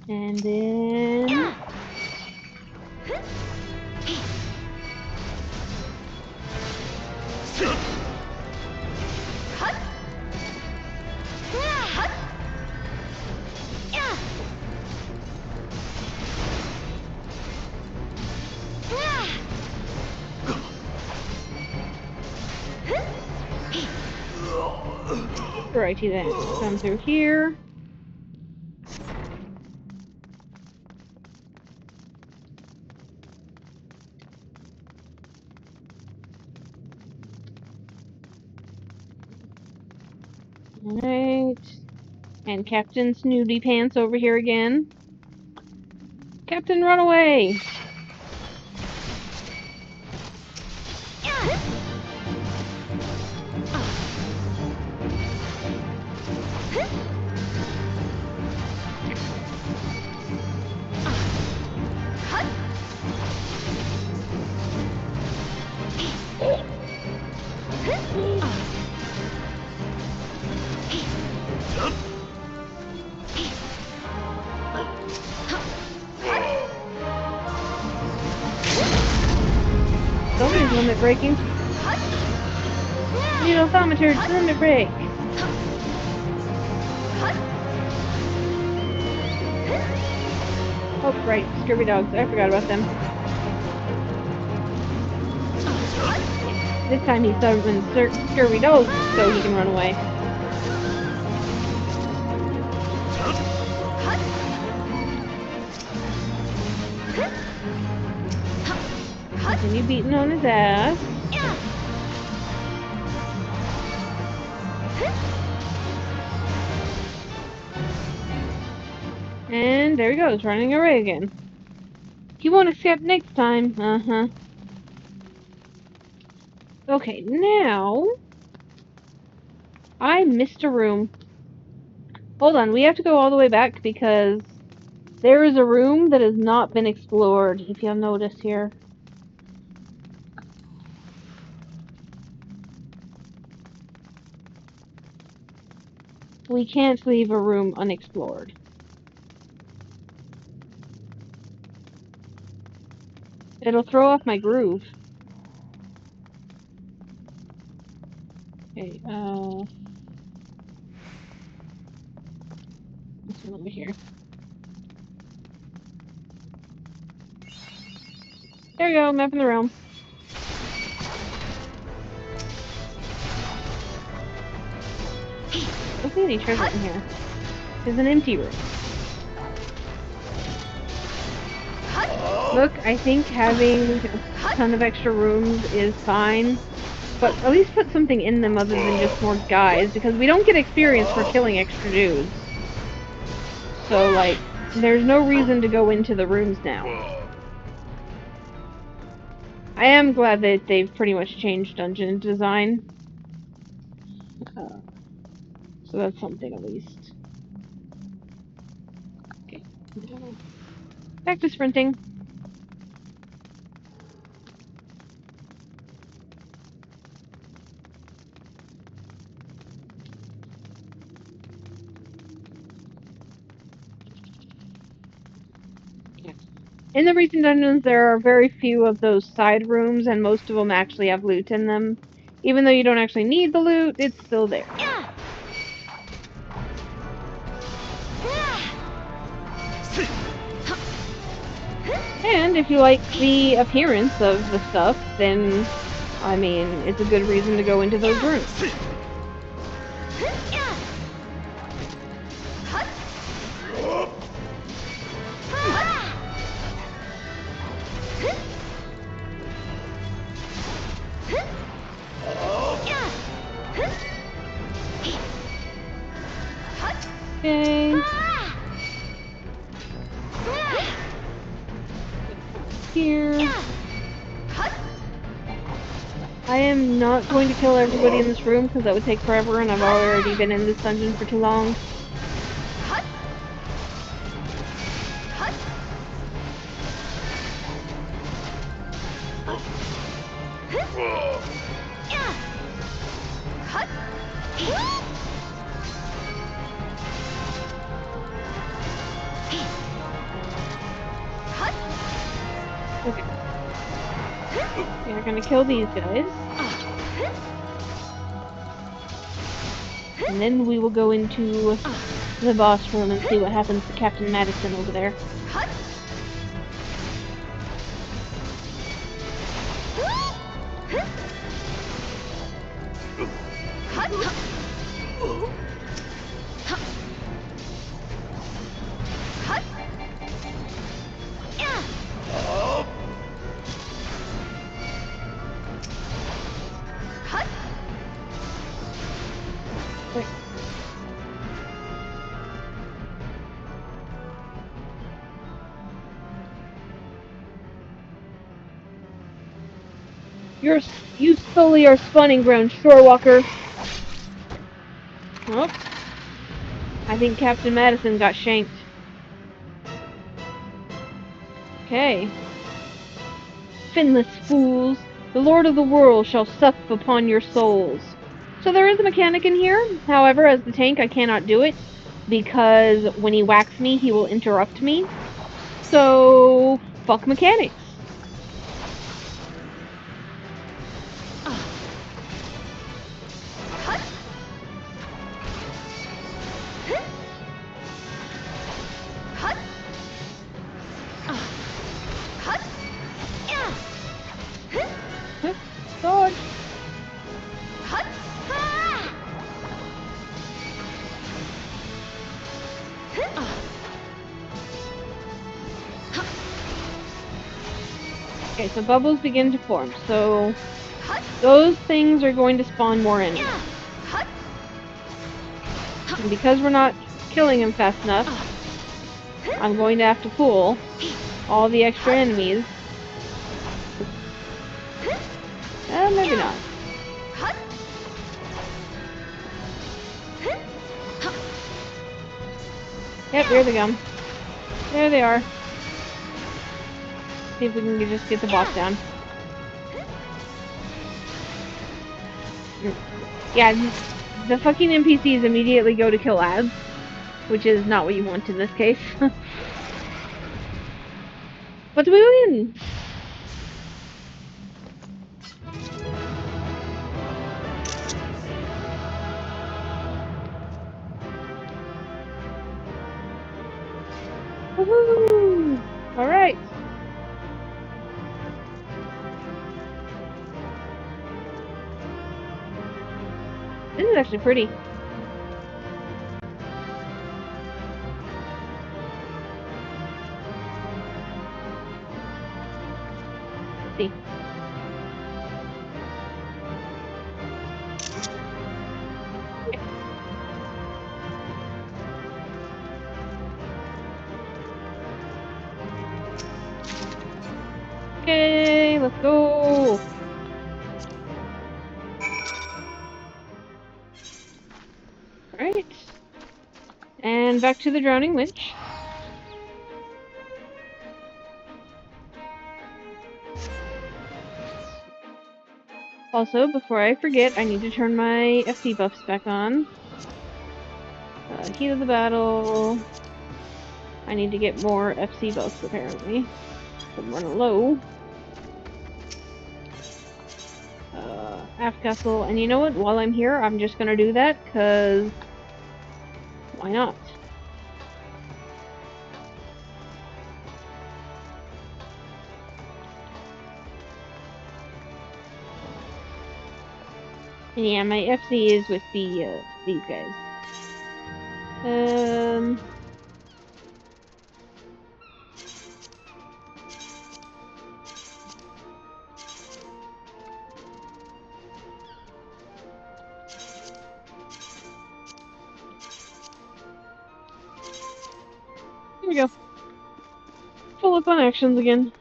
And then. Righty then. Come through here. Alright. And Captain Snooty Pants over here again. Captain, run away! limit braking. Needle thaumaturge limit brake. Oh, right, scurvy dogs. I forgot about them. This time he summons scurvy dogs so he can run away. Continue beating on his ass. And there he goes, running away again. He won't escape next time. Uh-huh. Okay, now... I missed a room. Hold on, we have to go all the way back because there is a room that has not been explored, if you'll notice here. We can't leave a room unexplored. It'll throw off my groove. Okay, this one over here. There we go, map in the realm. Don't see any treasure in here. There's an empty room. Look, I think having a ton of extra rooms is fine, but at least put something in them other than just more guys, because we don't get experience for killing extra dudes. So, like, there's no reason to go into the rooms now. I am glad that they've pretty much changed dungeon design. So that's something at least. Okay. Back to sprinting. In the recent dungeons, there are very few of those side rooms, and most of them actually have loot in them. Even though you don't actually need the loot, it's still there. And if you like the appearance of the stuff, then, I mean, it's a good reason to go into those rooms. Okay. Here. I am not going to kill everybody in this room because that would take forever and I've already been in this dungeon for too long. Okay. We're gonna kill these guys. And then we will go into the boss room and see what happens to Captain Madison over there. Wait. You solely are spawning ground, Shorewalker. Oh. I think Captain Madison got shanked. Okay. Finless fools! The Lord of the World shall sup upon your souls. So there is a mechanic in here. However, as the tank, I cannot do it. Because when he whacks me, he will interrupt me. So, fuck mechanics. Okay, so bubbles begin to form. So those things are going to spawn more enemies. And because we're not killing them fast enough, I'm going to have to fool all the extra enemies. Maybe not. Yep, here they come. There they are. See if we can just get the boss down. Yeah, the fucking NPCs immediately go to kill ads, which is not what you want in this case. But we win! Woohoo! Alright. This is actually pretty. Let's see. Okay, let's go! Alright. And back to the drowning witch. Also, before I forget, I need to turn my FP buffs back on. Heat of the battle. I need to get more FC buffs, apparently. I'm running low. Half castle, and you know what? While I'm here, I'm just gonna do that, because why not? And yeah, my FC is with these guys. Here we go. Full up on actions again.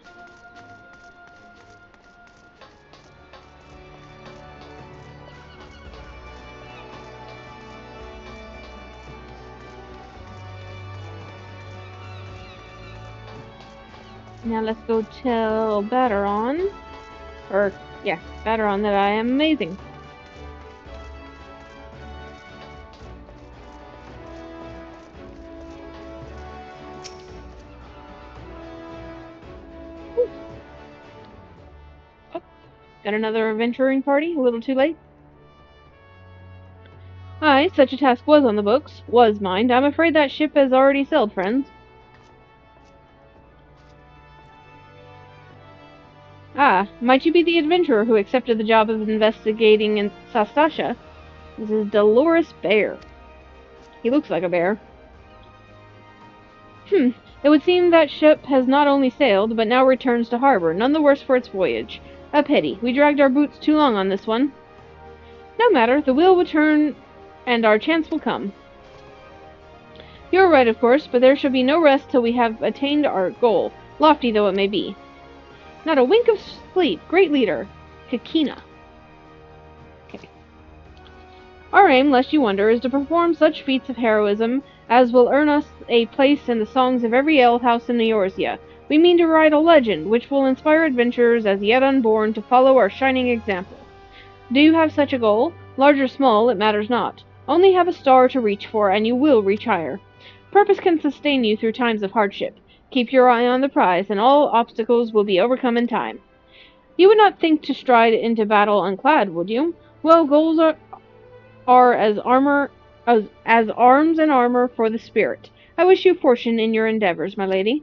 Now let's go tell Batteron, or yeah, Batteron that I am amazing. Oh, got another adventuring party, a little too late. Aye, such a task was on the books. Was, mind. I'm afraid that ship has already sailed, friends. Ah, might you be the adventurer who accepted the job of investigating in Sastasha? This is Dolores Bear. He looks like a bear. It would seem that ship has not only sailed, but now returns to harbor, none the worse for its voyage. A pity. We dragged our boots too long on this one. No matter, the wheel will turn, and our chance will come. You're right, of course, but there shall be no rest till we have attained our goal, lofty though it may be. Not a wink of sleep. Great leader. Kakina. Okay. Our aim, lest you wonder, is to perform such feats of heroism as will earn us a place in the songs of every alehouse in Eorzea. We mean to write a legend which will inspire adventurers as yet unborn to follow our shining example. Do you have such a goal? Large or small, it matters not. Only have a star to reach for, and you will reach higher. Purpose can sustain you through times of hardship. Keep your eye on the prize, and all obstacles will be overcome in time. You would not think to stride into battle unclad, would you? Well, goals are as arms and armor for the spirit. I wish you fortune in your endeavors, my lady.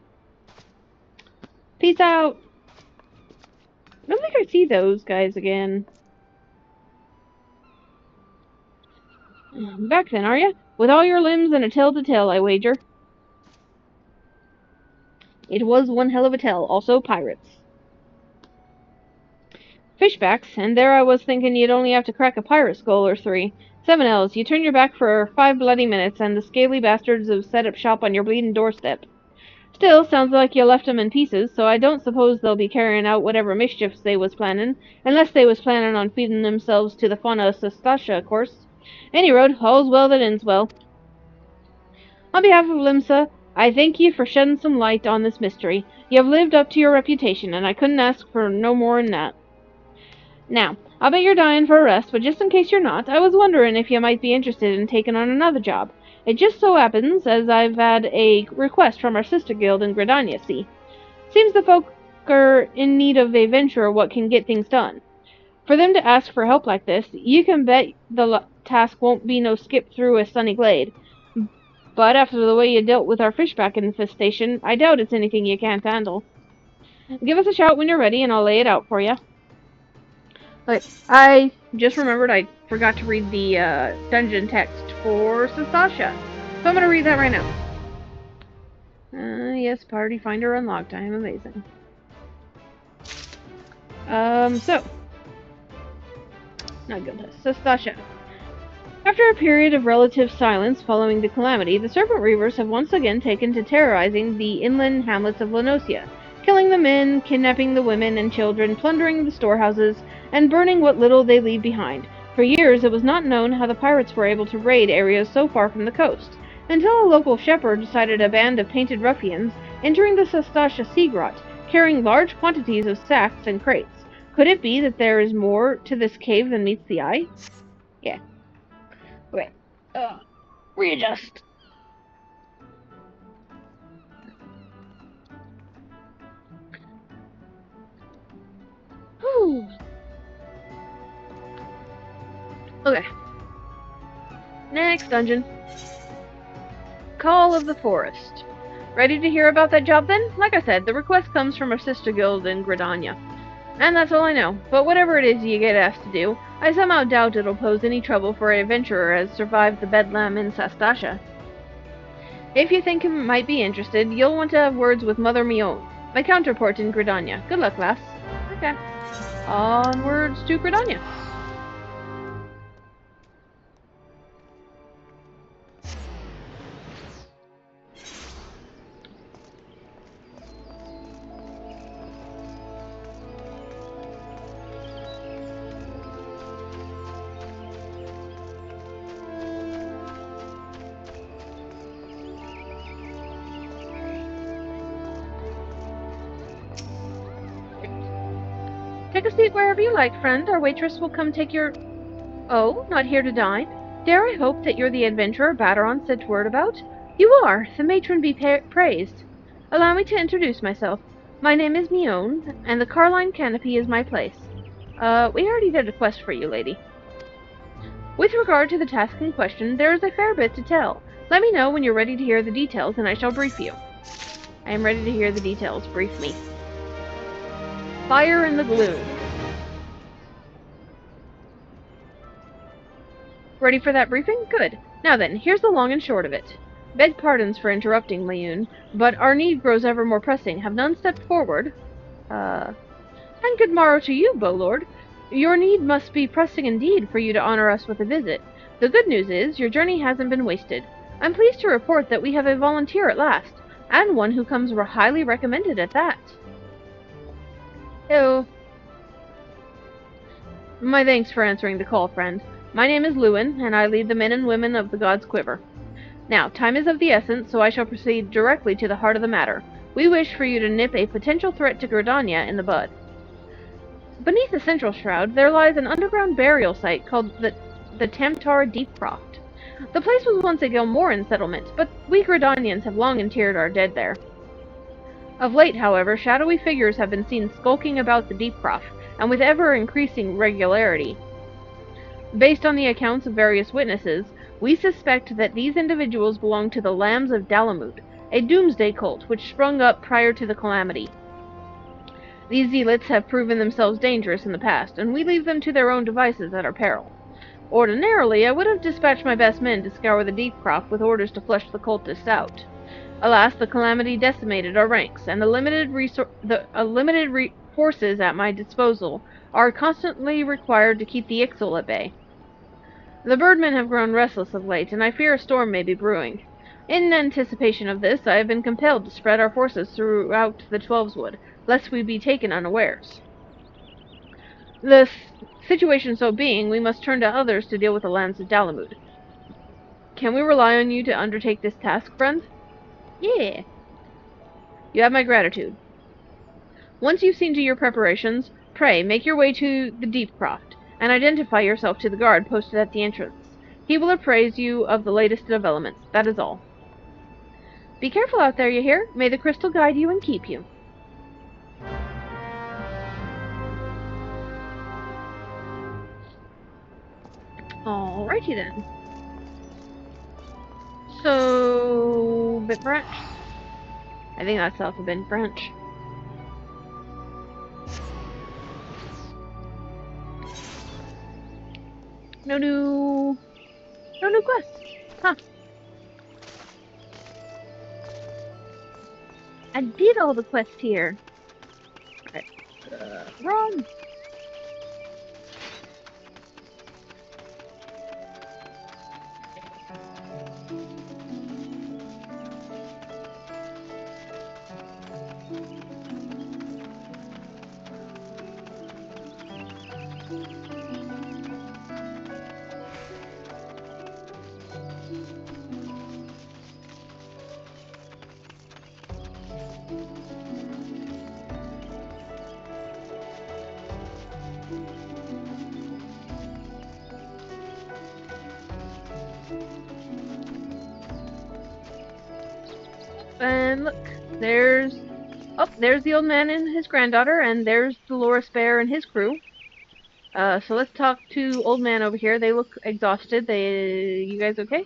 Peace out. I don't think I see those guys again. Back then, are you? With all your limbs and a tale to tell, I wager. It was one hell of a tale. Also pirates. Fishbacks, and there I was thinking you'd only have to crack a pirate skull or three. 7 Ls, you turn your back for 5 bloody minutes, and the scaly bastards have set up shop on your bleeding doorstep. Still, sounds like you left 'em in pieces, so I don't suppose they'll be carrying out whatever mischiefs they was planning, unless they was planning on feeding themselves to the fauna of Sastasha, of course. Any road, all's well that ends well. On behalf of Limsa, I thank you for shedding some light on this mystery. You have lived up to your reputation, and I couldn't ask for no more'n that. Now, I'll bet you're dying for a rest, but just in case you're not, I was wondering if you might be interested in taking on another job. It just so happens as I've had a request from our sister guild in Gridania, see. Seems the folk are in need of a venturer what can get things done. For them to ask for help like this, you can bet the task won't be no skip through a sunny glade. But after the way you dealt with our fishback infestation, I doubt it's anything you can't handle. Give us a shout when you're ready, and I'll lay it out for you. Okay, I just remembered I forgot to read the dungeon text for Sastasha, so I'm going to read that right now. Yes, party finder unlocked. I am amazing. Not good. Sastasha. After a period of relative silence following the calamity, the Serpent Reavers have once again taken to terrorizing the inland hamlets of Lenosia, killing the men, kidnapping the women and children, plundering the storehouses, and burning what little they leave behind. For years it was not known how the pirates were able to raid areas so far from the coast, until a local shepherd sighted a band of painted ruffians entering the Sastasha sea grot, carrying large quantities of sacks and crates. Could it be that there is more to this cave than meets the eye? Yeah. Okay. Readjust. Whew. Okay. Next dungeon. Call of the Forest. Ready to hear about that job then? Like I said, the request comes from our sister guild in Gridania. And that's all I know, but whatever it is you get asked to do, I somehow doubt it'll pose any trouble for an adventurer as survived the bedlam in Sastasha. If you think you might be interested, you'll want to have words with Mother Miqo'te, my counterpart in Gridania. Good luck, lass. Okay. Onwards to Gridania. Take a seat wherever you like, friend. Our waitress will come take your... Oh, not here to dine? Dare I hope that you're the adventurer Baderon sent word about? You are. The matron be praised. Allow me to introduce myself. My name is Miqo'te, and the Carline Canopy is my place. We already did a quest for you, lady. With regard to the task in question, there is a fair bit to tell. Let me know when you're ready to hear the details, and I shall brief you. I am ready to hear the details. Brief me. Fire in the gloom. Ready for that briefing? Good. Now then, here's the long and short of it. Beg pardons for interrupting, Layun, but our need grows ever more pressing. Have none stepped forward? And good morrow to you, Bowlord. Your need must be pressing indeed for you to honor us with a visit. The good news is, your journey hasn't been wasted. I'm pleased to report that we have a volunteer at last, and one who comes highly recommended at that. Hello. My thanks for answering the call, friend. My name is Lewin, and I lead the men and women of the God's Quiver. Now, time is of the essence, so I shall proceed directly to the heart of the matter. We wish for you to nip a potential threat to Gridania in the bud. Beneath the central shroud, there lies an underground burial site called the Tam-Tara Deepcraft. The place was once a Gilmoran settlement, but we Gridanians have long interred our dead there. Of late, however, shadowy figures have been seen skulking about the Deepcraft, and with ever-increasing regularity. Based on the accounts of various witnesses, we suspect that these individuals belong to the Lambs of Dalamut, a doomsday cult which sprung up prior to the calamity. These zealots have proven themselves dangerous in the past, and we leave them to their own devices at our peril. Ordinarily, I would have dispatched my best men to scour the Deepcraft with orders to flush the cultists out. Alas, the calamity decimated our ranks, and the limited forces at my disposal are constantly required to keep the Ixal at bay. The birdmen have grown restless of late, and I fear a storm may be brewing. In anticipation of this, I have been compelled to spread our forces throughout the Twelveswood, lest we be taken unawares. The situation so being, we must turn to others to deal with the lands of Dalamud. Can we rely on you to undertake this task, friend? Yeah. You have my gratitude. Once you've seen to your preparations, pray make your way to the Deepcraft, and identify yourself to the guard posted at the entrance. He will apprise you of the latest developments. That is all. Be careful out there, you hear? May the crystal guide you and keep you. Alrighty then. So, Bit Branch? I think that's Alphabet Branch. No new quests. Huh. I did all the quests here. Alright. Run! And look, there's the old man and his granddaughter, and there's Dolores Bear and his crew. So let's talk to old man over here. They look exhausted. You guys okay?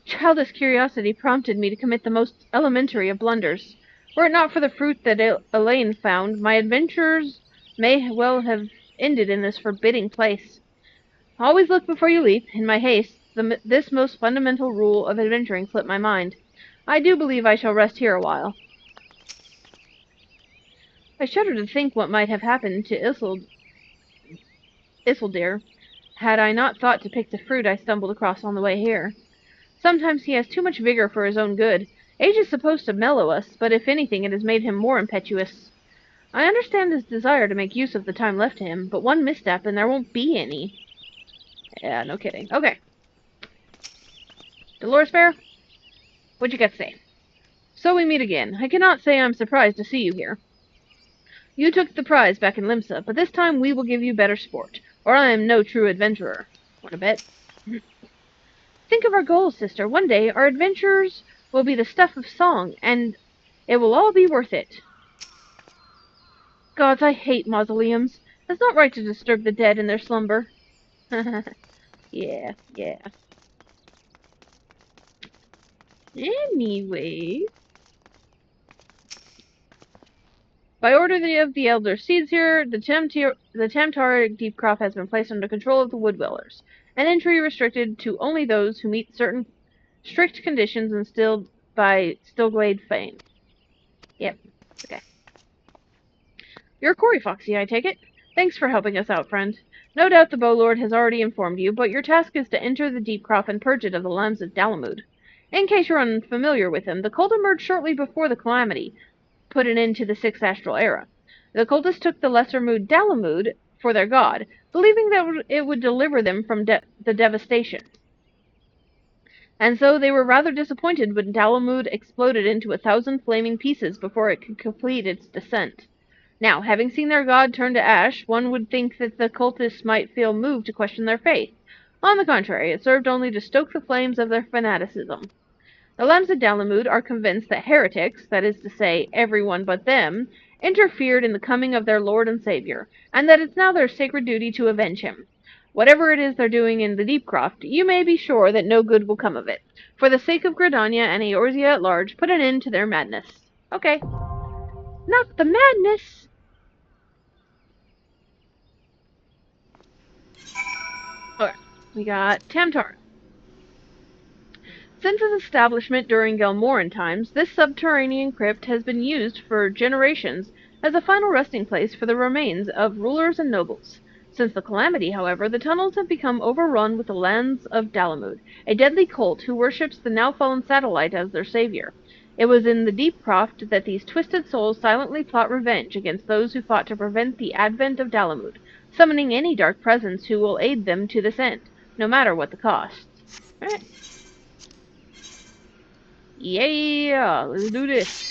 Childish curiosity prompted me to commit the most elementary of blunders. Were it not for the fruit that Elaine found, my adventures may well have ended in this forbidding place. Always look before you leap. In my haste, this most fundamental rule of adventuring slipped my mind. I do believe I shall rest here a while. I shudder to think what might have happened to Isildur, had I not thought to pick the fruit I stumbled across on the way here. Sometimes he has too much vigor for his own good. Age is supposed to mellow us, but if anything it has made him more impetuous. I understand his desire to make use of the time left to him, but one misstep and there won't be any. Yeah, no kidding. Okay. Dolores Bear? What you got to say? So we meet again. I cannot say I'm surprised to see you here. You took the prize back in Limsa, but this time we will give you better sport, or I am no true adventurer. Want to bet? Think of our goals, sister. One day, our adventures will be the stuff of song, and it will all be worth it. Gods, I hate mausoleums. It's not right to disturb the dead in their slumber. Yeah. Anyway... By order of the Elder Seedseer, the Tam-Tara Deepcraft has been placed under control of the Wood-Dwellers, and entry restricted to only those who meet certain strict conditions instilled by Stillglade fame. Yep, okay. You're Cory Foxy, I take it? Thanks for helping us out, friend. No doubt the Bowlord has already informed you, but your task is to enter the Deepcraft and purge it of the lands of Dalamud. In case you're unfamiliar with him, the cult emerged shortly before the Calamity put an end to the Sixth Astral Era. The cultists took the lesser mood Dalamud for their god, believing that it would deliver them from the devastation. And so they were rather disappointed when Dalamud exploded into 1,000 flaming pieces before it could complete its descent. Now, having seen their god turn to ash, one would think that the cultists might feel moved to question their faith. On the contrary, it served only to stoke the flames of their fanaticism. The Lambs of Dalamud are convinced that heretics, that is to say, everyone but them, interfered in the coming of their Lord and Savior, and that it's now their sacred duty to avenge him. Whatever it is they're doing in the Deepcraft, you may be sure that no good will come of it. For the sake of Gridania and Eorzea at large, put an end to their madness. Okay. Not the madness! Okay, we got Tam-Tara. Since its establishment during Gelmoran times, this subterranean crypt has been used for generations as a final resting place for the remains of rulers and nobles. Since the calamity, however, the tunnels have become overrun with the lands of Dalamud, a deadly cult who worships the now-fallen satellite as their savior. It was in the Deepcraft that these twisted souls silently plot revenge against those who fought to prevent the advent of Dalamud, summoning any dark presence who will aid them to this end, no matter what the cost. Alright. Yeah, let's do this.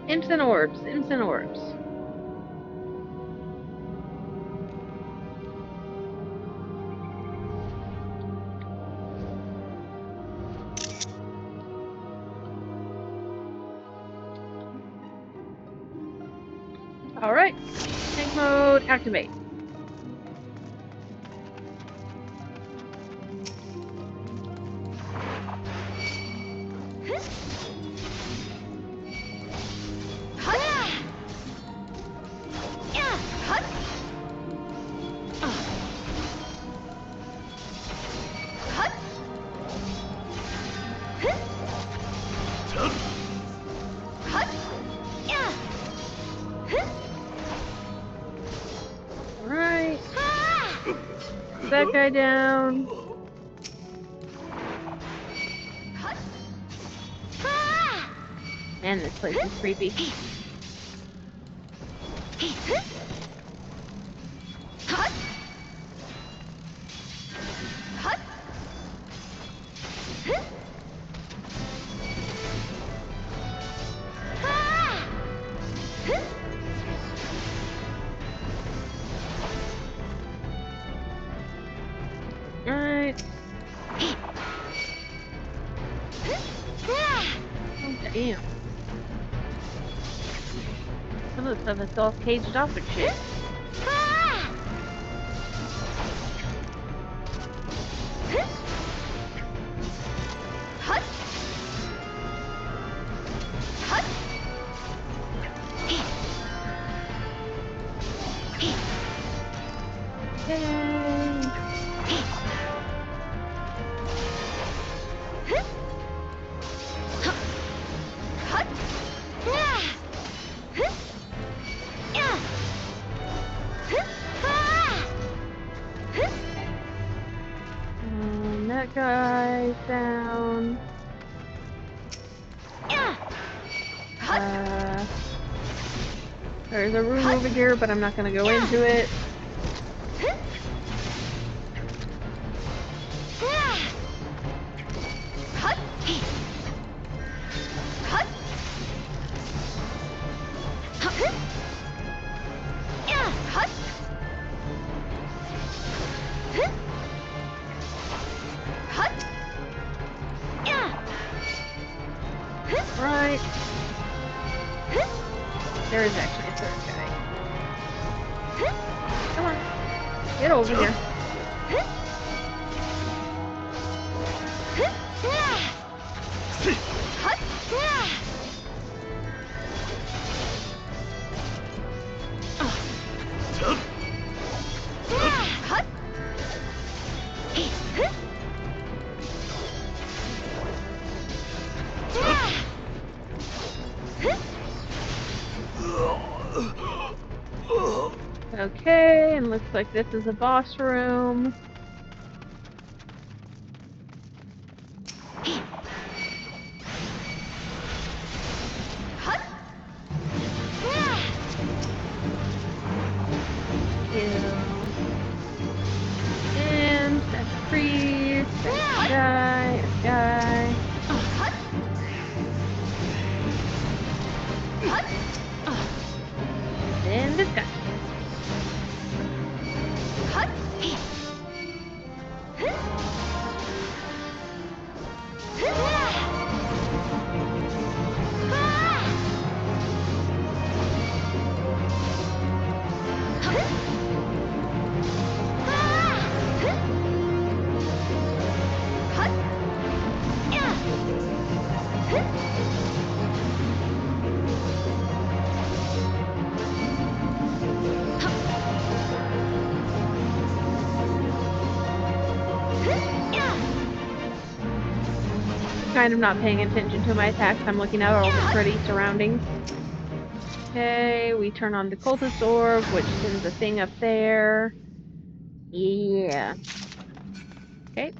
Imps and orbs, imps and orbs. Alright. Tank mode, activate. Alright. That guy down. Man, this place is creepy. Alright. Oh, damn. Some of the stuff is all caged off and shit. Yay! That guy's down. There's a room over here, but I'm not gonna go into it. Right. There is actually a third guy. Come on. Get over here. Okay, and looks like this is a boss room. And that's a priest, that's a guy, and this guy. Kind of not paying attention to my attacks. I'm looking at all the pretty surroundings. Okay, we turn on the cultist orb, which sends a thing up there. Yeah. Okay.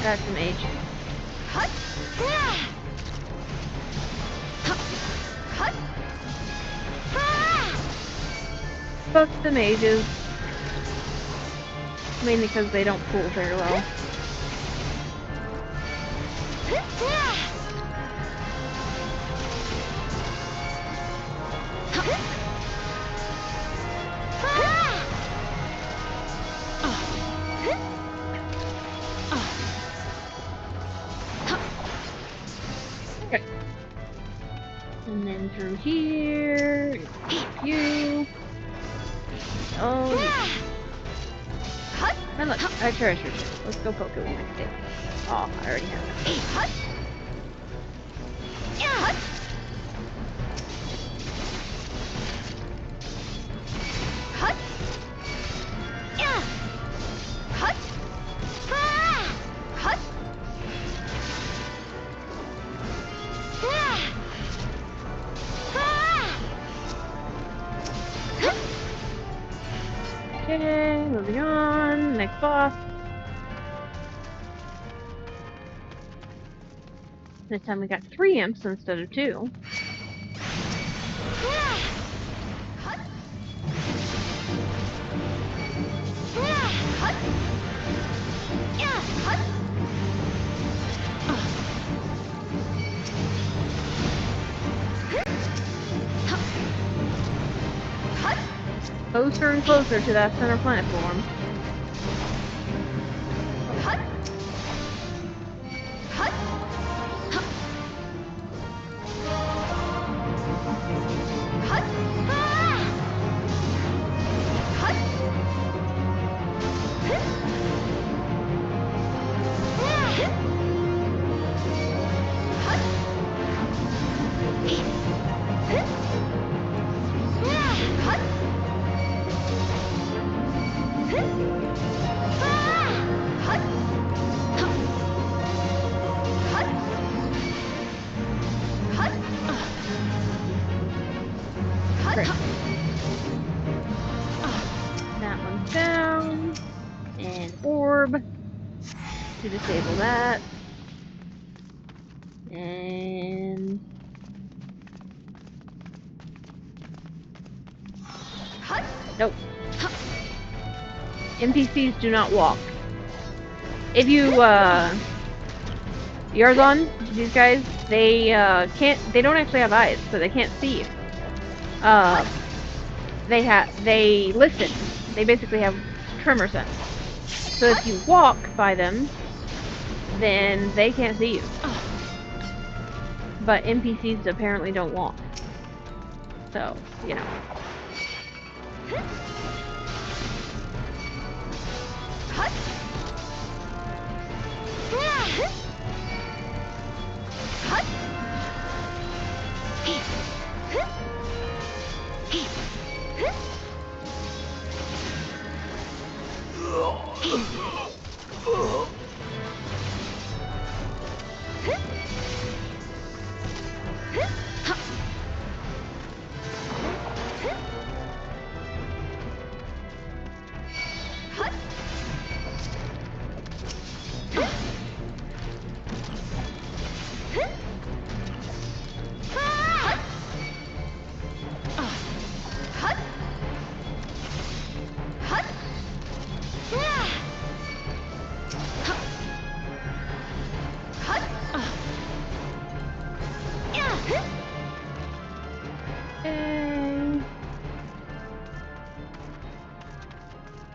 That's a mage. Fuck the mages. Mainly because they don't pull very well. Okay. And then through here, you. Oh, you. And look, I treasure it. Let's go poke it with my stick. Oh, I already have it. Okay, moving on. Next boss. This time we got 3 imps instead of 2. Closer and closer to that center platform. Great. That one's down. And orb to disable that. And nope. NPCs do not walk. If you Yarzon, these guys, they don't actually have eyes, so they can't see you. They listen. They basically have tremor sense. So if you walk by them, then they can't see you. But NPCs apparently don't walk. So, you know.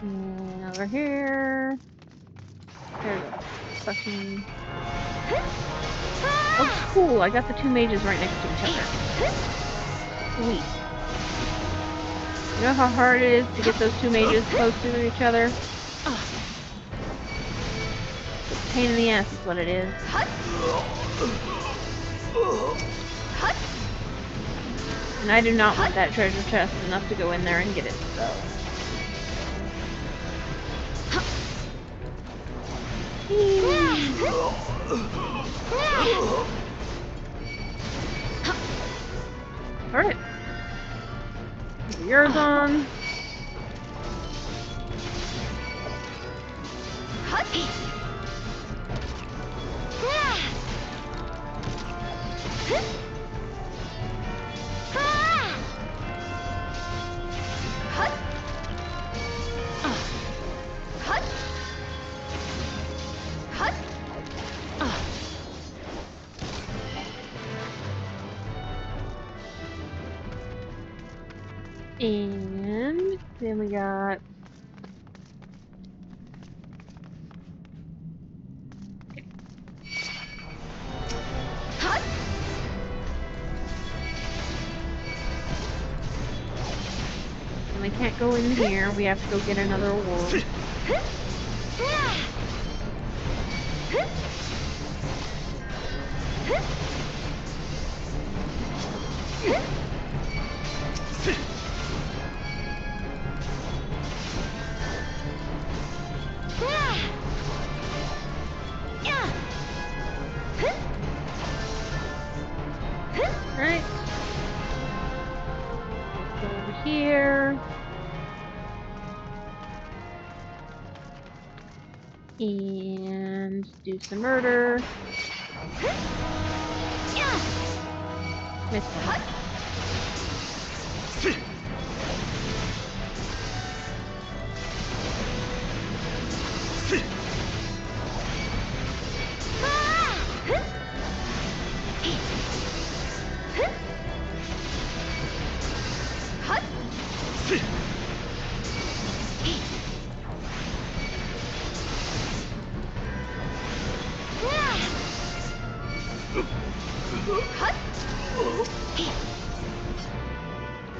And over here. There's a fucking... Oh, cool. I got the two mages right next to each other. Sweet. You know how hard it is to get those two mages close to each other? Pain in the ass is what it is. And I do not want that treasure chest enough to go in there and get it, so... Alright. Yours on. And then we got... And we can't go in here, we have to go get another orb. Right. Go over here. And do some murder. Missed one.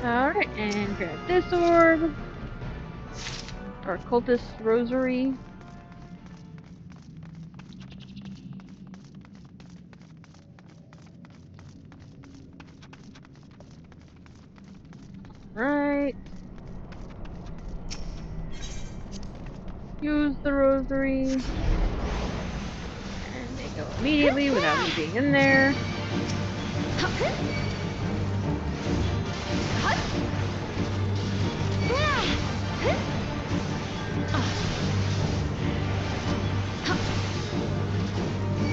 Alright, and grab this orb. Or cultist rosary. Right. Use the rosary. And they go immediately without me being in there.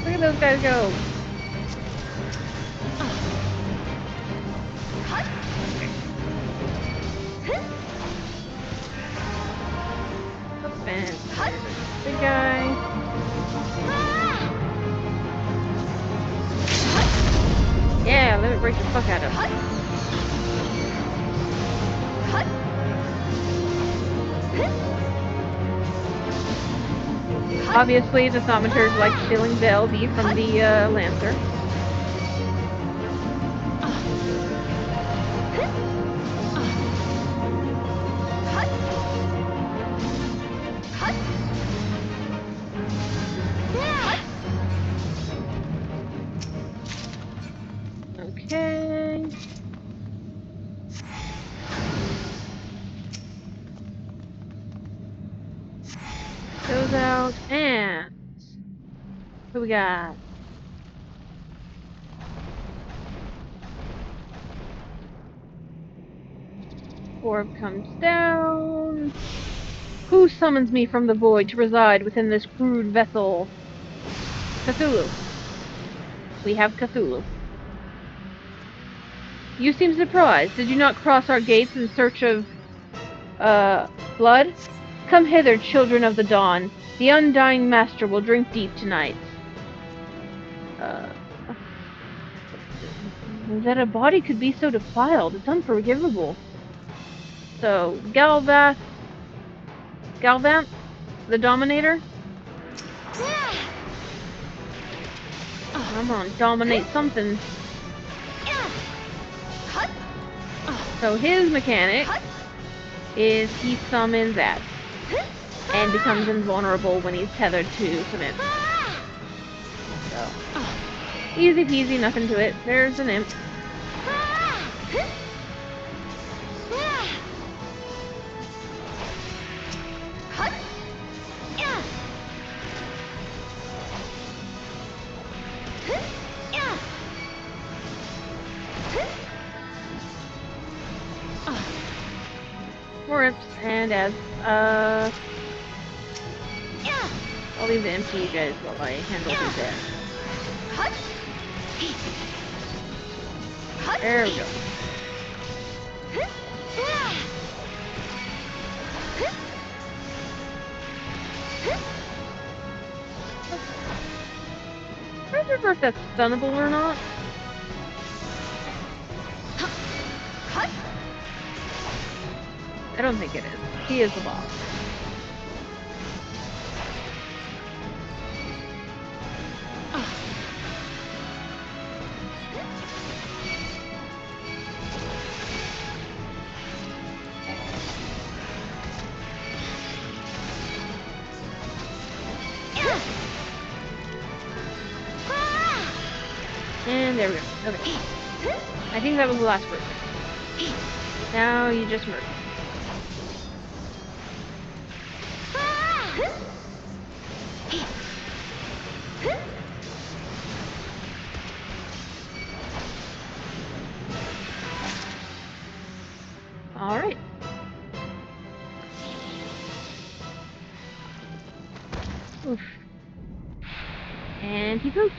Look at those guys go. Up and big guy. Yeah, let it break the fuck out of him. Obviously, the thaumaturge likes stealing the LB from the Lancer. Okay. Goes out, and who we got? Orb comes down. Who summons me from the void to reside within this crude vessel? Cthulhu. We have Cthulhu. You seem surprised. Did you not cross our gates in search of, blood? Come hither, children of the dawn. The undying master will drink deep tonight. That a body could be so defiled, it's unforgivable. So, Galvath, Galvant, the Dominator. Come on, dominate something. So his mechanic is he summons that and becomes invulnerable when he's tethered to some imp. So, easy peasy, nothing to it. There's an imp. More imps, and as I'll leave the imp to you guys while I handle his death. There we go. I don't remember if that's stunnable or not. I don't think it is. He is the boss. And there we go. Okay. I think that was the last group. Now you just merge. Alright. Oof. And he poops.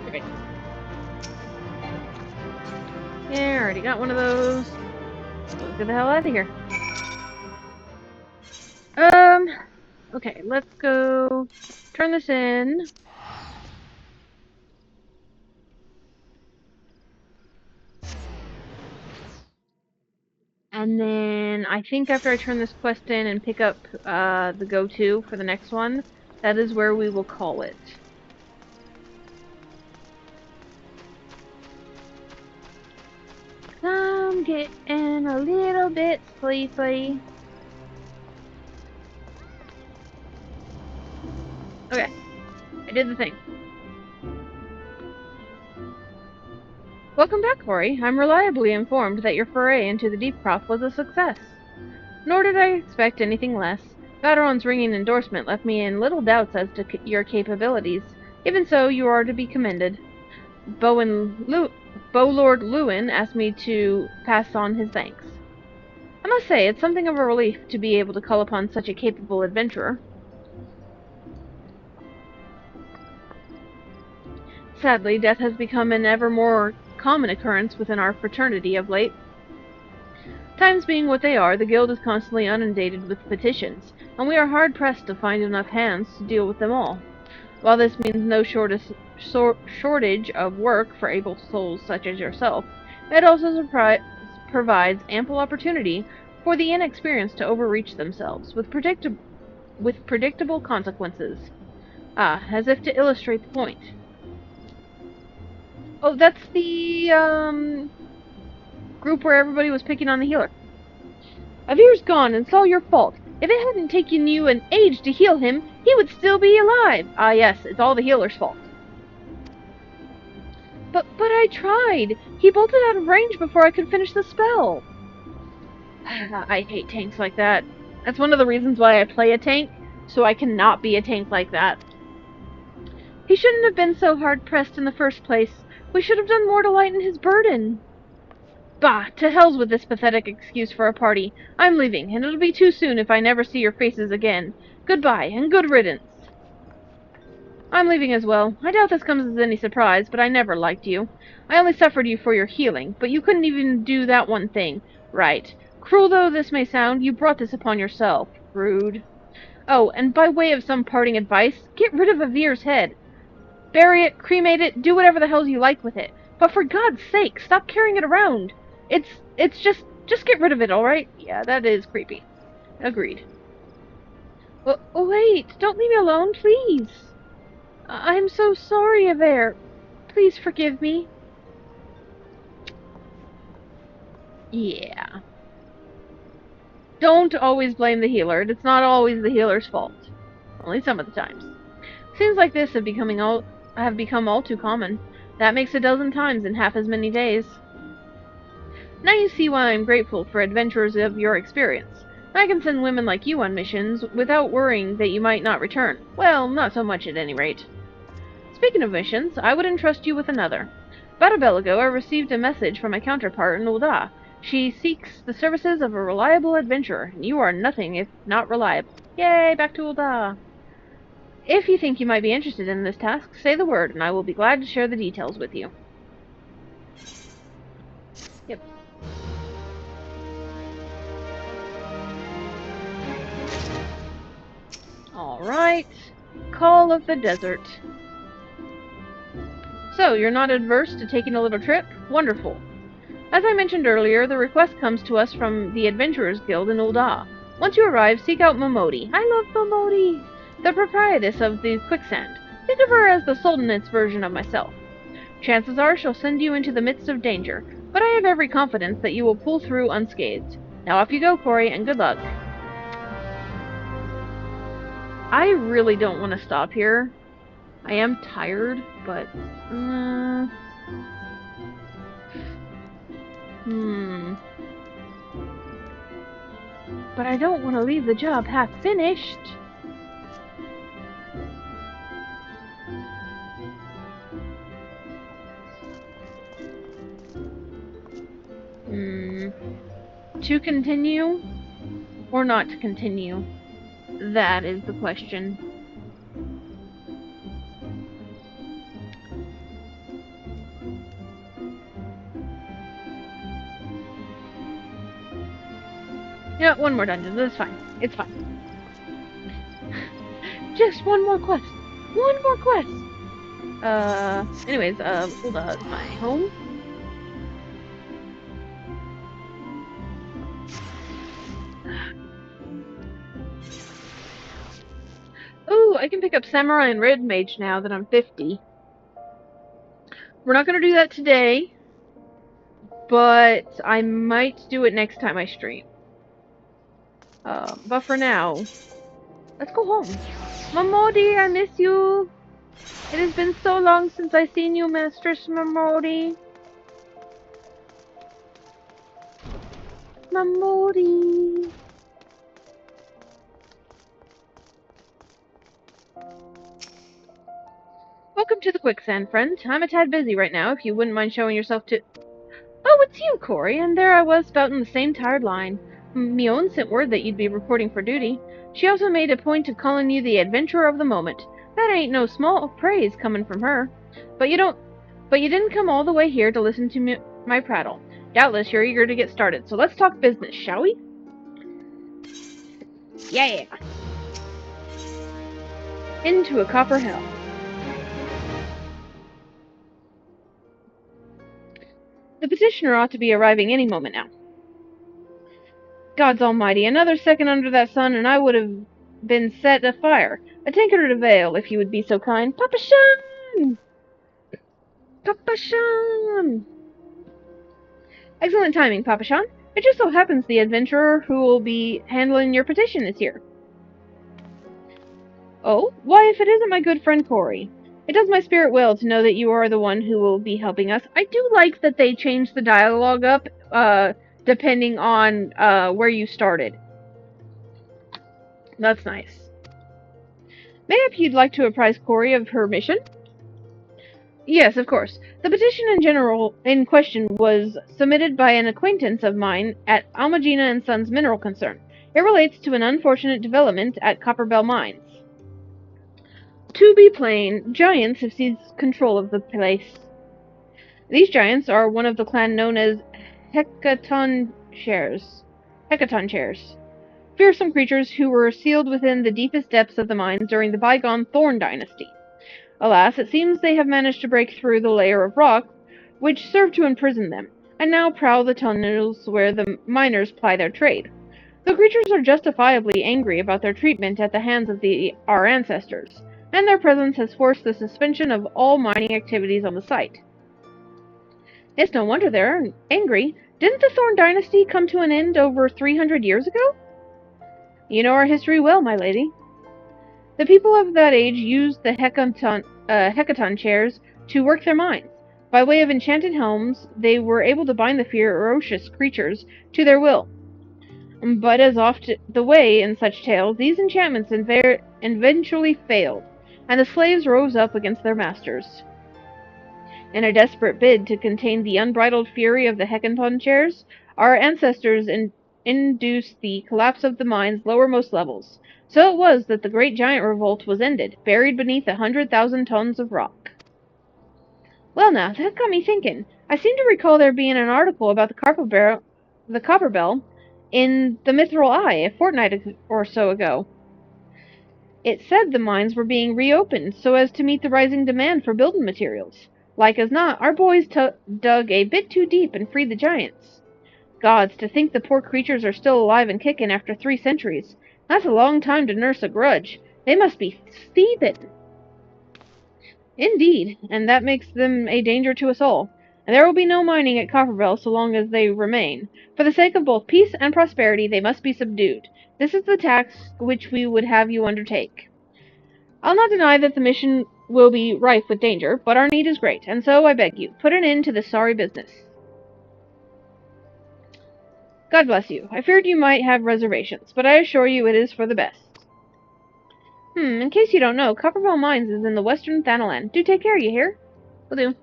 Okay. Yeah, already got one of those. Let's get the hell out of here. Okay, let's go turn this in. And then I think after I turn this quest in and pick up the go-to for the next one, that is where we will call it. I'm getting a little bit sleepy. Okay, I did the thing. Welcome back, Cory. I'm reliably informed that your foray into the Deepcraft was a success. Nor did I expect anything less. Vadaron's ringing endorsement left me in little doubts as to your capabilities. Even so, you are to be commended. Bowlord Lewin asked me to pass on his thanks. I must say, it's something of a relief to be able to call upon such a capable adventurer. Sadly, death has become an ever more common occurrence within our fraternity of late. Times being what they are, the guild is constantly inundated with petitions, and we are hard-pressed to find enough hands to deal with them all. While this means no shortage of work for able souls such as yourself, it also provides ample opportunity for the inexperienced to overreach themselves, with predictable consequences. As if to illustrate the point. Oh, that's the, group where everybody was picking on the healer. Avir's gone, and it's all your fault. If it hadn't taken you an age to heal him, he would still be alive. Ah, yes, it's all the healer's fault. But I tried. He bolted out of range before I could finish the spell. I hate tanks like that. That's one of the reasons why I play a tank, so I cannot be a tank like that. He shouldn't have been so hard-pressed in the first place. We should have done more to lighten his burden. Bah, to hell's with this pathetic excuse for a party. I'm leaving, and it'll be too soon if I never see your faces again. Goodbye, and good riddance. I'm leaving as well. I doubt this comes as any surprise, but I never liked you. I only suffered you for your healing, but you couldn't even do that one thing. Right. Cruel though this may sound, you brought this upon yourself. Rude. Oh, and by way of some parting advice, get rid of Avir's head. Bury it, cremate it, do whatever the hell you like with it. But for God's sake, stop carrying it around. It's just get rid of it, alright? Yeah, that is creepy. Agreed. Oh, wait, don't leave me alone, please. I'm so sorry, Avir. Please forgive me. Yeah. Don't always blame the healer. It's not always the healer's fault. Only some of the times. Scenes like this have become all too common. That makes a dozen times in half as many days. Now you see why I'm grateful for adventurers of your experience. I can send women like you on missions without worrying that you might not return. Well, not so much at any rate. Speaking of missions, I would entrust you with another. About a bell ago, I received a message from my counterpart in Ul'dah. She seeks the services of a reliable adventurer, and you are nothing if not reliable. Yay, back to Ul'dah. If you think you might be interested in this task, say the word, and I will be glad to share the details with you. Yep. Alright. Call of the Desert. So, you're not adverse to taking a little trip? Wonderful. As I mentioned earlier, the request comes to us from the Adventurers Guild in Ul'dah. Once you arrive, seek out Miqo'te. I love Miqo'te! The proprietress of the quicksand. Think of her as the Sultan's version of myself. Chances are she'll send you into the midst of danger, but I have every confidence that you will pull through unscathed. Now off you go, Corey, and good luck. I really don't want to stop here. I am tired, but... But I don't want to leave the job half finished. To continue or not to continue? That is the question. Yeah, one more dungeon. That's fine. It's fine. Just one more quest. One more quest. Anyways, Ul'dah is my home. Ooh, I can pick up Samurai and Red Mage now that I'm 50. We're not going to do that today, but I might do it next time I stream. But for now, let's go home. Miqo'te, I miss you. It has been so long since I've seen you, Mistress Miqo'te. Miqo'te. Welcome to the quicksand, friend. I'm a tad busy right now, if you wouldn't mind showing yourself to... Oh, it's you, Corey, and there I was spouting the same tired line. Miqo'te sent word that you'd be reporting for duty. She also made a point of calling you the adventurer of the moment. That ain't no small praise coming from her. But you didn't come all the way here to listen to my prattle. Doubtless you're eager to get started, so let's talk business, shall we? Yeah! Into a copper hell. The petitioner ought to be arriving any moment now. Gods almighty, another second under that sun and I would have been set afire. A tankard of ale, if you would be so kind. Papa Shan! Papa Shan! Excellent timing, Papa Shan. It just so happens the adventurer who will be handling your petition is here. Oh? Why, if it isn't my good friend Corey. It does my spirit well to know that you are the one who will be helping us. I do like that they changed the dialogue up, depending on, where you started. That's nice. Maybe you'd like to apprise Corey of her mission? Yes, of course. The petition in question was submitted by an acquaintance of mine at Almagina & Sons Mineral Concern. It relates to an unfortunate development at Copperbell Mines. To be plain, giants have seized control of the place. These giants are one of the clan known as Hecaton Chairs. fearsome creatures who were sealed within the deepest depths of the mines during the bygone Thorn dynasty. Alas, it seems they have managed to break through the layer of rock which served to imprison them, and now prowl the tunnels where the miners ply their trade. The creatures are justifiably angry about their treatment at the hands of our ancestors, and their presence has forced the suspension of all mining activities on the site. It's no wonder they're angry. Didn't the Thorn dynasty come to an end over 300 years ago? You know our history well, my lady. The people of that age used the hecaton chairs to work their mines. By way of enchanted helms, they were able to bind the ferocious creatures to their will. But as often the way in such tales, these enchantments eventually failed, and the slaves rose up against their masters. In a desperate bid to contain the unbridled fury of the hecaton chairs, our ancestors induced the collapse of the mine's lowermost levels. So it was that the great giant revolt was ended, buried beneath 100,000 tons of rock. Well now, that got me thinking. I seem to recall there being an article about the Copperbell in the Mithril Eye a fortnight or so ago. It said the mines were being reopened so as to meet the rising demand for building materials. Like as not, our boys dug a bit too deep and freed the giants. Gods, to think the poor creatures are still alive and kicking after 3 centuries. That's a long time to nurse a grudge. They must be seething. Indeed, and that makes them a danger to us all. And there will be no mining at Copperbell so long as they remain. For the sake of both peace and prosperity, they must be subdued. This is the task which we would have you undertake. I'll not deny that the mission will be rife with danger, but our need is great, and so I beg you, put an end to this sorry business. God bless you. I feared you might have reservations, but I assure you it is for the best. In case you don't know, Copperbell Mines is in the western Thanalan. Do take care, you hear? Will do.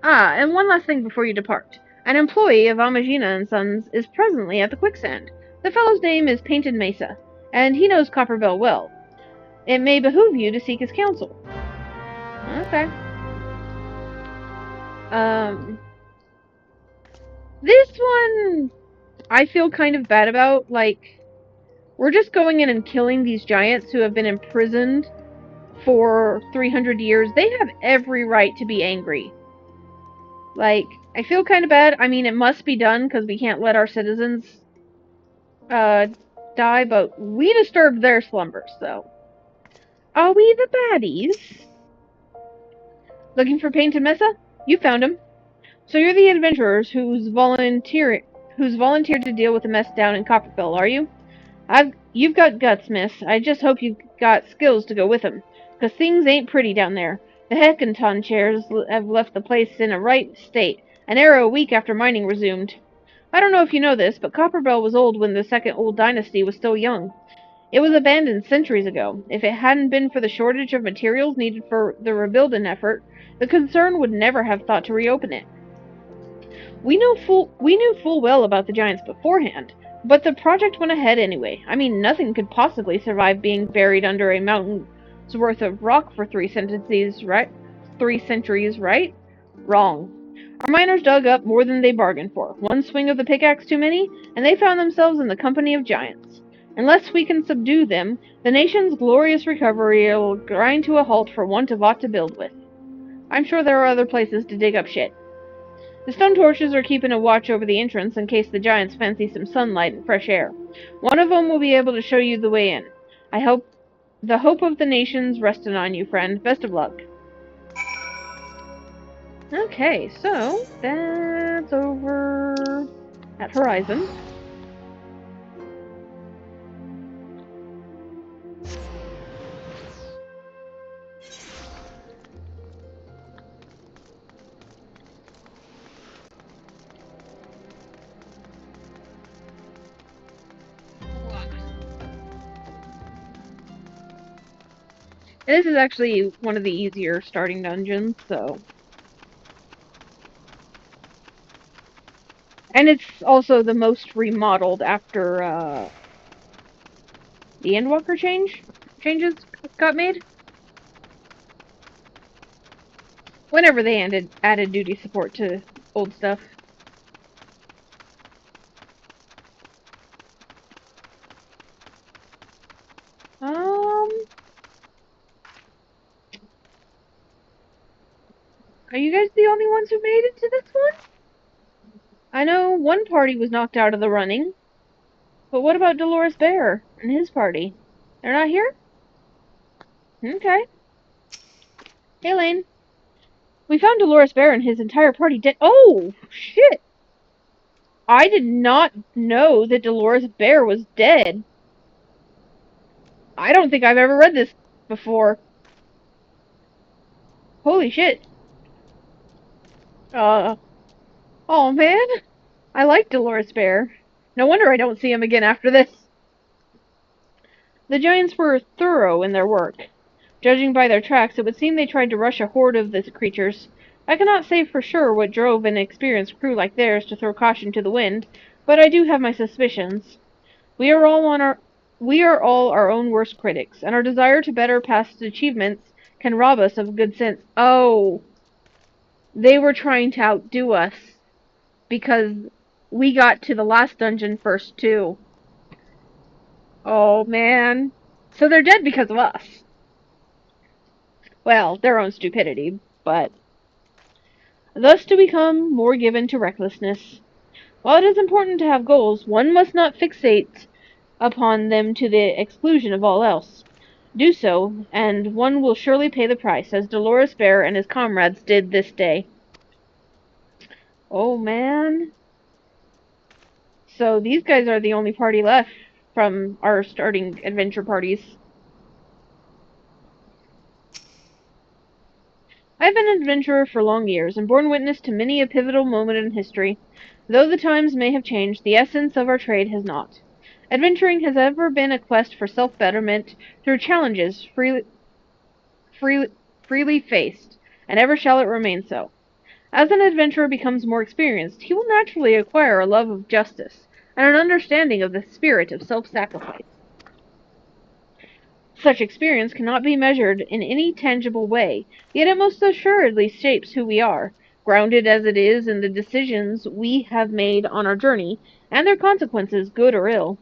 Ah, and one last thing before you depart. An employee of Amagina and Sons is presently at the quicksand. The fellow's name is Painted Mesa, and he knows Copperbell well. It may behoove you to seek his counsel. Okay. This one I feel kind of bad about. Like, we're just going in and killing these giants who have been imprisoned for 300 years. They have every right to be angry. Like, I feel kind of bad. I mean, it must be done because we can't let our citizens die, but we disturbed their slumbers, so. Are we the baddies? Looking for Painted Mesa? You found him. So you're the adventurers who's volunteered to deal with the mess down in Copperbell, are you? You've got guts, miss. I just hope you've got skills to go with them, 'cause things ain't pretty down there. The hecaton chairs have left the place in a right state, an era a week after mining resumed. I don't know if you know this, but Copperbell was old when the second old dynasty was still young. It was abandoned centuries ago. If it hadn't been for the shortage of materials needed for the rebuilding effort, the concern would never have thought to reopen it. We knew full well about the giants beforehand, but the project went ahead anyway. I mean, nothing could possibly survive being buried under a mountain's worth of rock for 3 centuries, right? 3 centuries, right? Wrong. Our miners dug up more than they bargained for. One swing of the pickaxe too many, and they found themselves in the company of giants. Unless we can subdue them, the nation's glorious recovery will grind to a halt for want of aught to build with. I'm sure there are other places to dig up shit. The stone torches are keeping a watch over the entrance in case the giants fancy some sunlight and fresh air. One of them will be able to show you the way in. The hope of the nation's resting on you, friend. Best of luck. Okay, so that's over at Horizon. And this is actually one of the easier starting dungeons, so. And it's also the most remodeled after the Endwalker changes got made. Whenever they added duty support to old stuff. Are you guys the only ones who made it to this one? I know one party was knocked out of the running, but what about Dolores Bear and his party? They're not here? Okay. Hey, Lane. We found Dolores Bear and his entire party dead. Oh, shit! I did not know that Dolores Bear was dead. I don't think I've ever read this before. Holy shit. Oh man. I like Dolores Bear. No wonder I don't see him again after this. The giants were thorough in their work. Judging by their tracks, it would seem they tried to rush a horde of the creatures. I cannot say for sure what drove an experienced crew like theirs to throw caution to the wind, but I do have my suspicions. We are all our own worst critics, and our desire to better past achievements can rob us of good sense. Oh, they were trying to outdo us because we got to the last dungeon first too. Oh man. So they're dead because of us. Well, their own stupidity, but thus to become more given to recklessness. While it is important to have goals, one must not fixate upon them to the exclusion of all else. Do so, and one will surely pay the price, as Dolores Bear and his comrades did this day. Oh man. So these guys are the only party left from our starting adventure parties. I've been an adventurer for long years, and borne witness to many a pivotal moment in history. Though the times may have changed, the essence of our trade has not. Adventuring has ever been a quest for self-betterment through challenges free, freely faced, and ever shall it remain so. As an adventurer becomes more experienced, he will naturally acquire a love of justice, and an understanding of the spirit of self-sacrifice. Such experience cannot be measured in any tangible way, yet it most assuredly shapes who we are, grounded as it is in the decisions we have made on our journey, and their consequences, good or ill.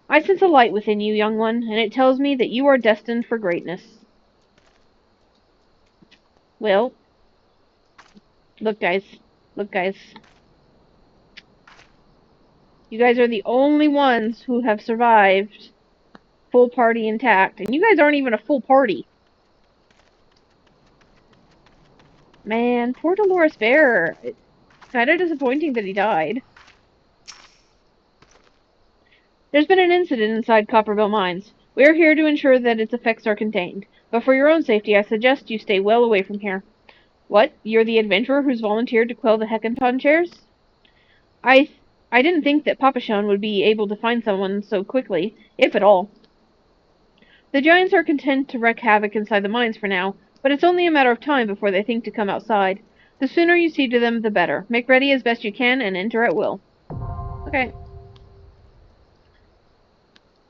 I sense a light within you, young one, and it tells me that you are destined for greatness. Well, look guys, look guys. You guys are the only ones who have survived full party intact, and you guys aren't even a full party. Man, poor Dolores Bear. It's kind of disappointing that he died. There's been an incident inside Copperbell Mines. We are here to ensure that its effects are contained, but for your own safety I suggest you stay well away from here. What? You're the adventurer who's volunteered to quell the Hecaton chairs? I didn't think that Papachon would be able to find someone so quickly, if at all. The giants are content to wreak havoc inside the mines for now, but it's only a matter of time before they think to come outside. The sooner you see to them, the better. Make ready as best you can and enter at will. Okay.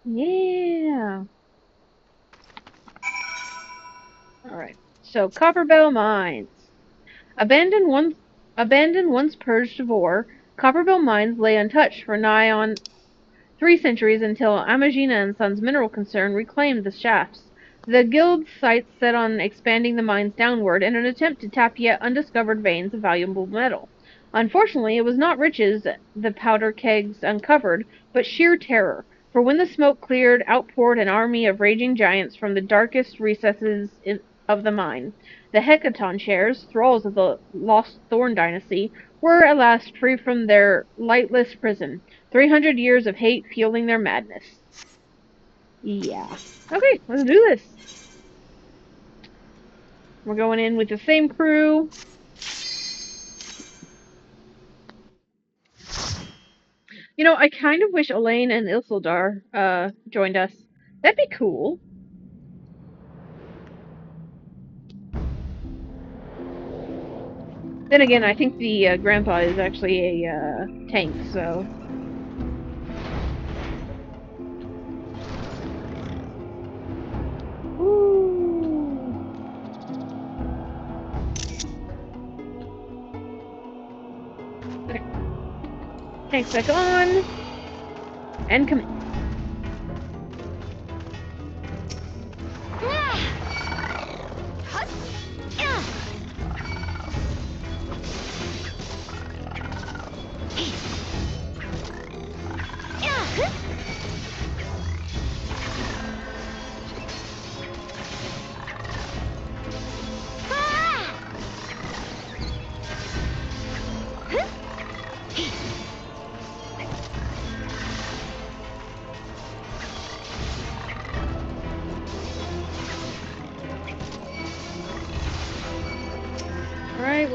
Yeah. Alright. So, Copperbell Mines. Abandoned once purged of ore, Copperbell Mines lay untouched for nigh on 3 centuries until Amagina and Sons mineral concern reclaimed the shafts. The guild's sights set on expanding the mines downward in an attempt to tap yet undiscovered veins of valuable metal. Unfortunately, it was not riches the powder kegs uncovered, but sheer terror, for when the smoke cleared, outpoured an army of raging giants from the darkest recesses of the mine. The Hecaton shares, thralls of the lost Thorn dynasty, were at last free from their lightless prison. 300 years of hate fueling their madness. Yeah. Okay, let's do this. We're going in with the same crew. You know, I kind of wish Elaine and Isildar joined us. That'd be cool. Then again, I think the grandpa is actually a tank, so... Ooh. Okay. Tanks back on. And come in.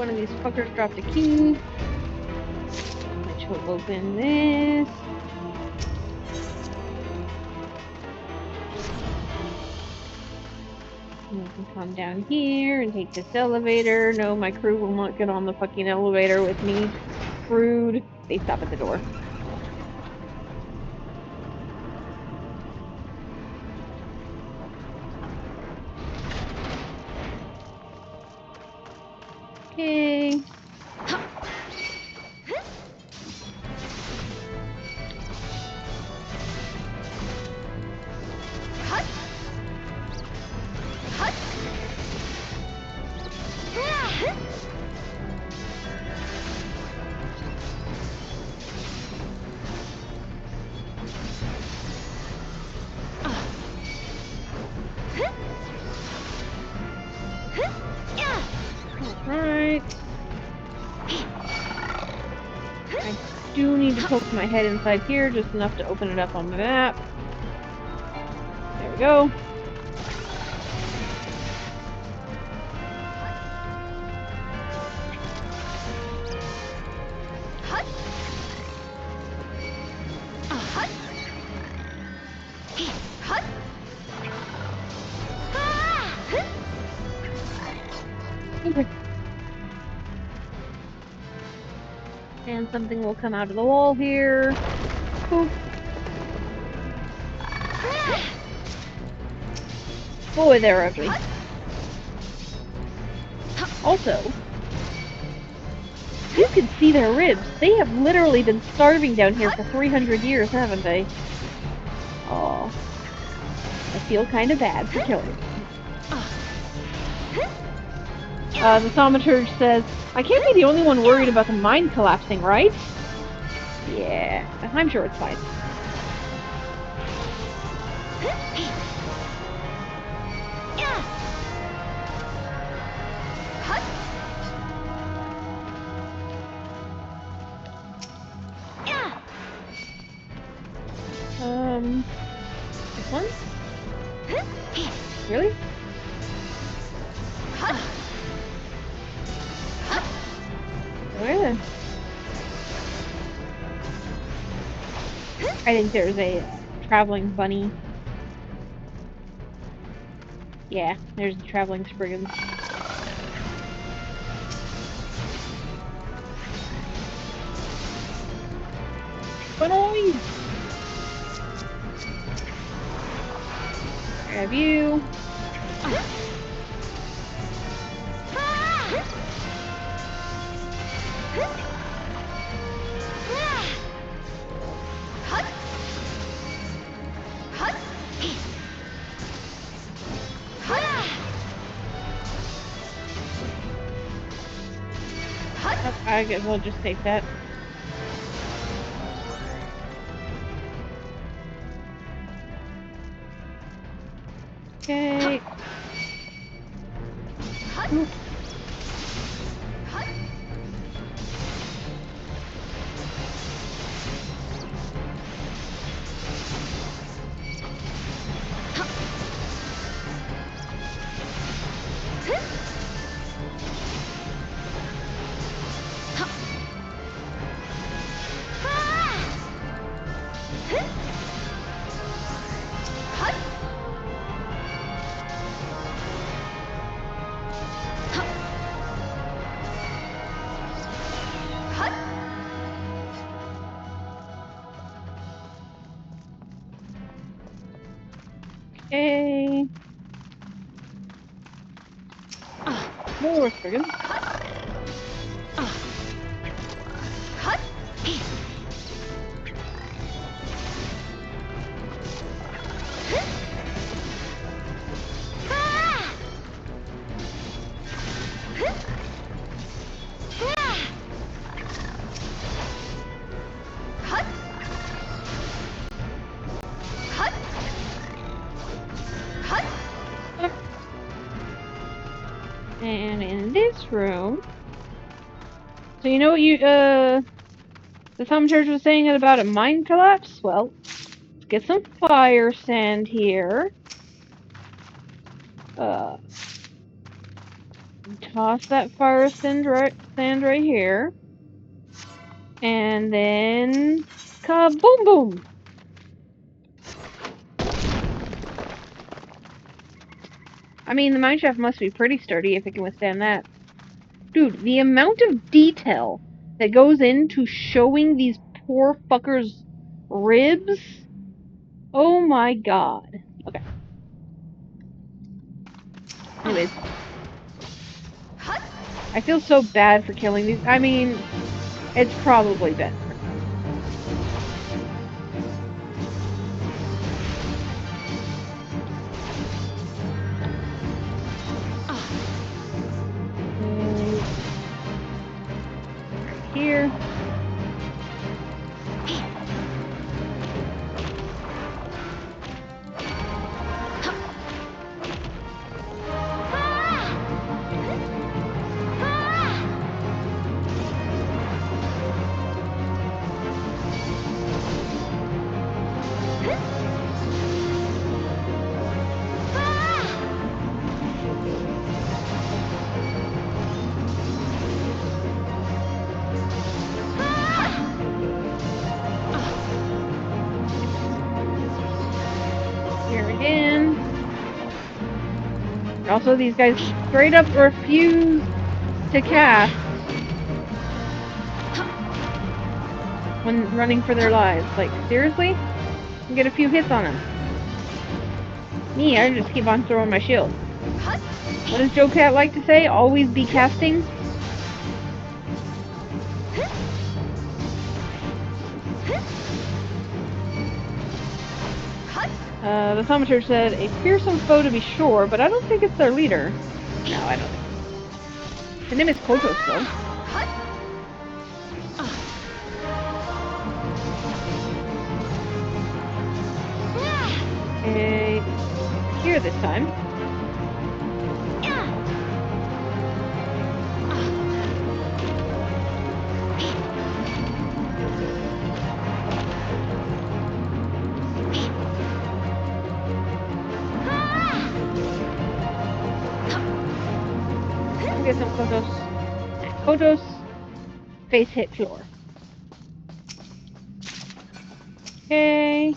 one of these fuckers dropped a key, which will open this. And we can come down here and take this elevator. No, my crew will not get on the fucking elevator with me. Rude. They stop at the door. Okay. Alright. I do need to poke my head inside here, just enough to open it up on the map. There we go. Okay. And something will come out of the wall here. Boop. Boy, they're ugly. Also, you can see their ribs. They have literally been starving down here for 300 years, haven't they? Oh, I feel kind of bad for killing them. The thaumaturge says, I can't be the only one worried about the mine collapsing, right? Yeah, I'm sure it's fine. This one? Really? Where then? I think there's a traveling bunny. Yeah, there's the traveling Spriggans. Bunny! Grab you. I guess we'll just take that. Okay. Ooh. Okay. More Spriggans. And in this room, so you know what the thaumaturge was saying about a mine collapse? Well, let's get some fire sand here. Toss that fire sand right here. And then... Kaboom boom! I mean, the mineshaft must be pretty sturdy if it can withstand that. Dude, the amount of detail that goes into showing these poor fuckers' ribs. Oh my god. Okay. Anyways. I feel so bad for killing these. I mean, it's probably better. Right here. Here again. Also, these guys straight up refuse to cast when running for their lives. Like, seriously? Get a few hits on them. Me, I just keep on throwing my shield. What does Joe Cat like to say? Always be casting? The thaumaturge said, a fearsome foe to be sure, but I don't think it's their leader. No, I don't think so. His name is Kotos, though. Okay, here this time. Get some Kotos. And Kotos, face hit floor. Okay.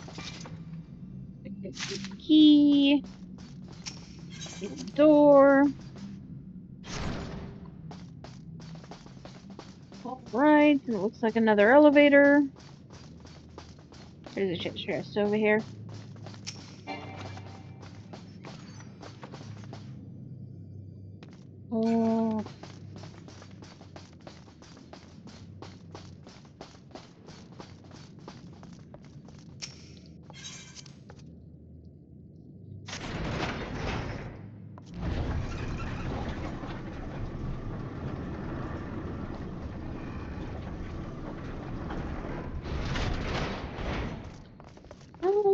Key. Door. Alright, and it looks like another elevator. There's a shit chest over here. Oh.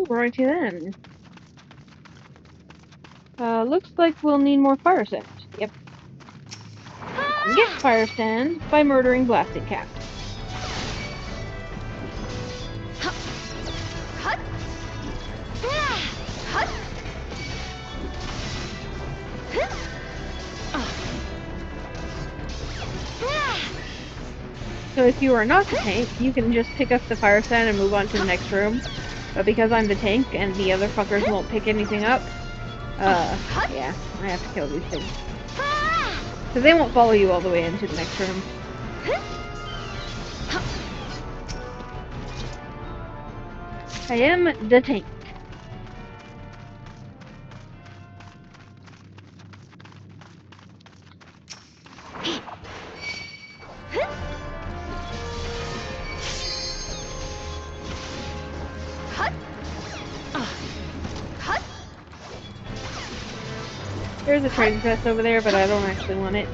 Alrighty then. Looks like we'll need more fire sand. Yep. Get fire sand by murdering blasting cat. So if you are not the tank, you can just pick up the fire sand and move on to the next room. But because I'm the tank and the other fuckers won't pick anything up, yeah, I have to kill these things. So they won't follow you all the way into the next room. I am the tank. There's a trading chest over there, but I don't actually want it.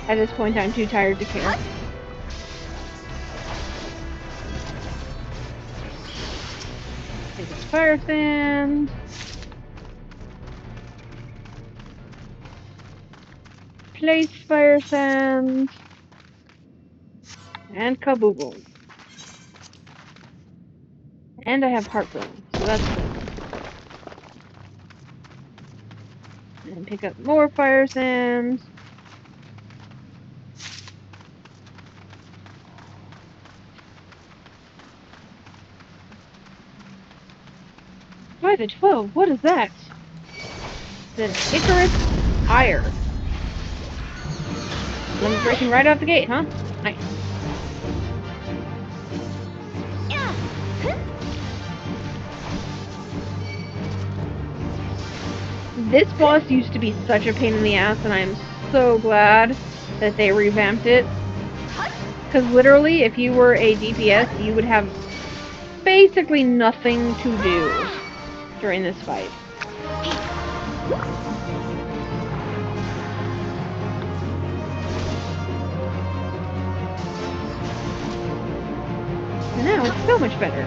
At this point, I'm too tired to care. Take the fire sand. Place fire sand. And kaboom. And I have heartburn, so that's good. And pick up more fire sands. By the 12, what is that? It's an Icarus Ire. I'm breaking right out the gate, huh? Nice. This boss used to be such a pain in the ass, and I am so glad that they revamped it. Because literally, if you were a DPS, you would have basically nothing to do during this fight. And now it's so much better.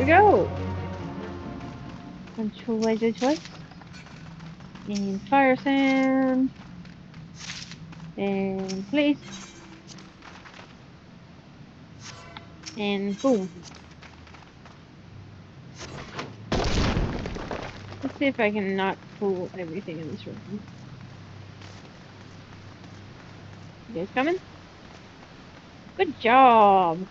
Go! Control laser twist. And fire sand. And place. And boom. Let's see if I can not pull everything in this room. You guys coming? Good job!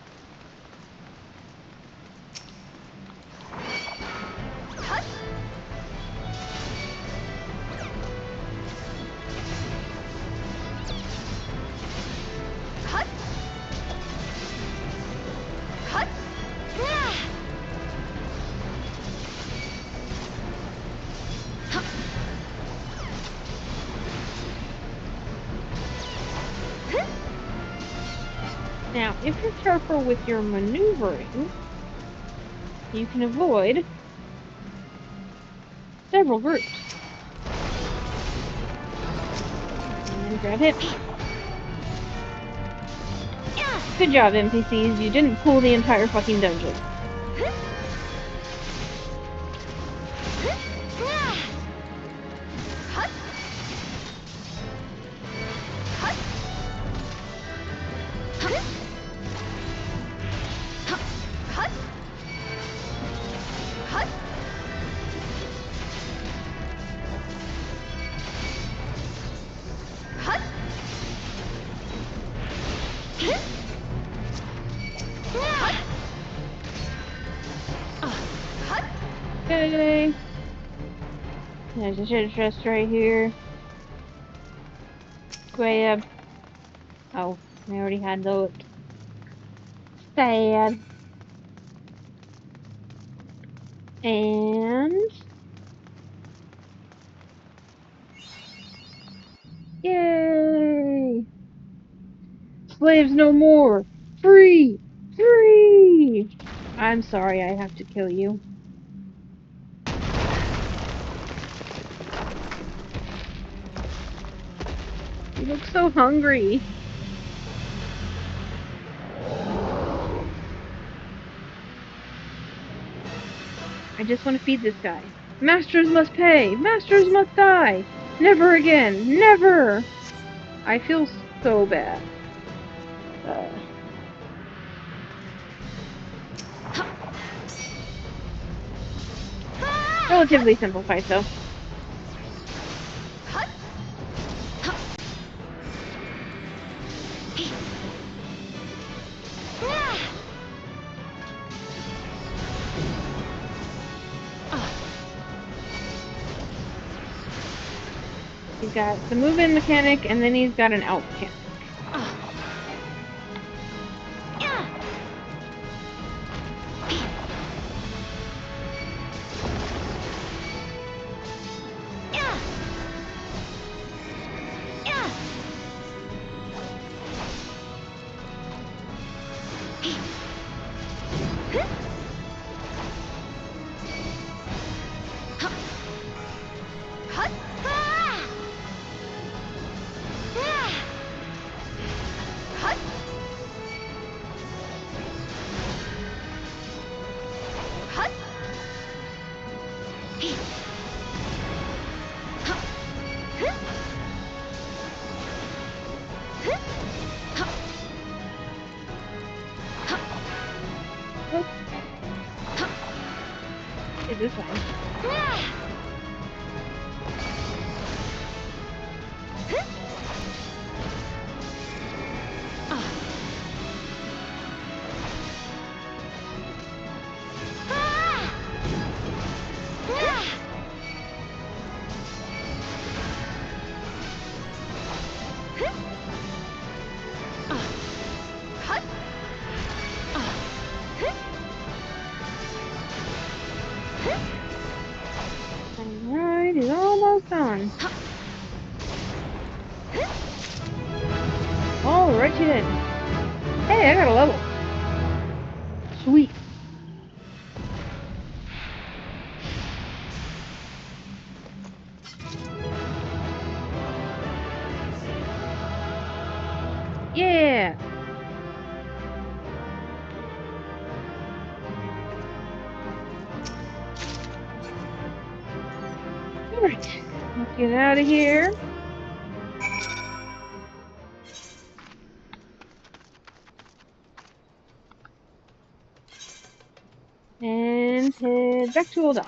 Now, if you're careful with your maneuvering, you can avoid several groups. And grab him. Good job, NPCs. You didn't pull the entire fucking dungeon. Okay. There's a shit chest right here. Grab. Oh, I already had those. Sad. And... Yay! Slaves no more! Free! Free! I'm sorry, I have to kill you. You look so hungry. I just want to feed this guy. Masters must pay! Masters must die! Never again! Never! I feel so bad. Relatively simple fight, though. He's got the move-in mechanic, and then he's got an out mechanic. This way. Alright, he's almost done. Alrighty then. Hey, I got a level. Sweet. Yeah. Alright, let's get out of here. And head back to Old Dock.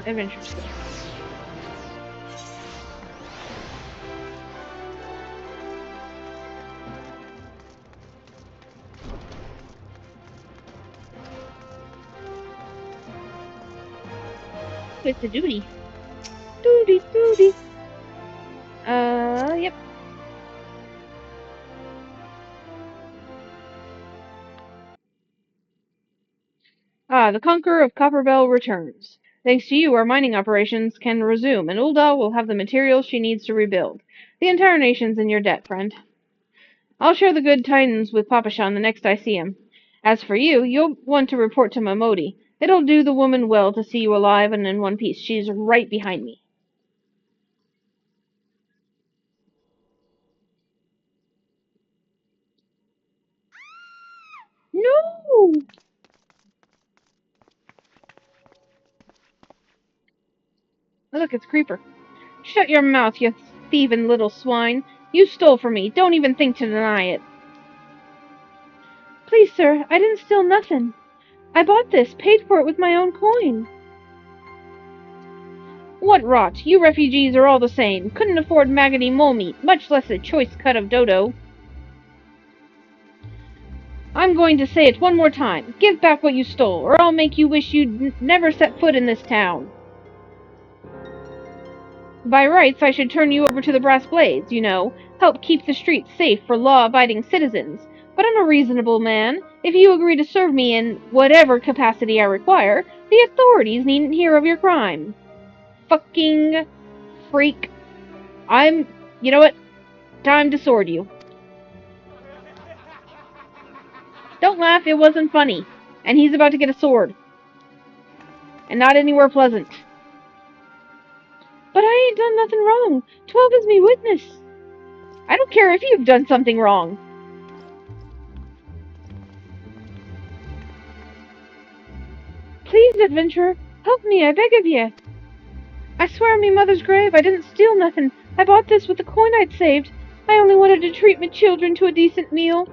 Adventure skill. It's a duty. Duty. Yep. The Conqueror of Copperbell returns. Thanks to you, our mining operations can resume, and Ulda will have the materials she needs to rebuild. The entire nation's in your debt, friend. I'll share the good tidings with Papashan the next I see him. As for you, you'll want to report to Miqo'te. It'll do the woman well to see you alive and in one piece. She's right behind me. No! Look, it's Creeper. Shut your mouth, you thieving little swine. You stole from me. Don't even think to deny it. Please, sir, I didn't steal nothing. I bought this, paid for it with my own coin. What rot! You refugees are all the same. Couldn't afford maggoty mole meat, much less a choice cut of dodo. I'm going to say it one more time. Give back what you stole, or I'll make you wish you'd never set foot in this town. By rights, I should turn you over to the Brass Blades, you know. Help keep the streets safe for law-abiding citizens. But I'm a reasonable man. If you agree to serve me in whatever capacity I require, the authorities needn't hear of your crime. Fucking freak. You know what? Time to sword you. Don't laugh, it wasn't funny. And he's about to get a sword. And not anywhere pleasant. But I ain't done nothing wrong. 12 is me witness. I don't care if you've done something wrong. Please, adventurer, help me, I beg of ye. I swear on me mother's grave I didn't steal nothing. I bought this with the coin I'd saved. I only wanted to treat my children to a decent meal.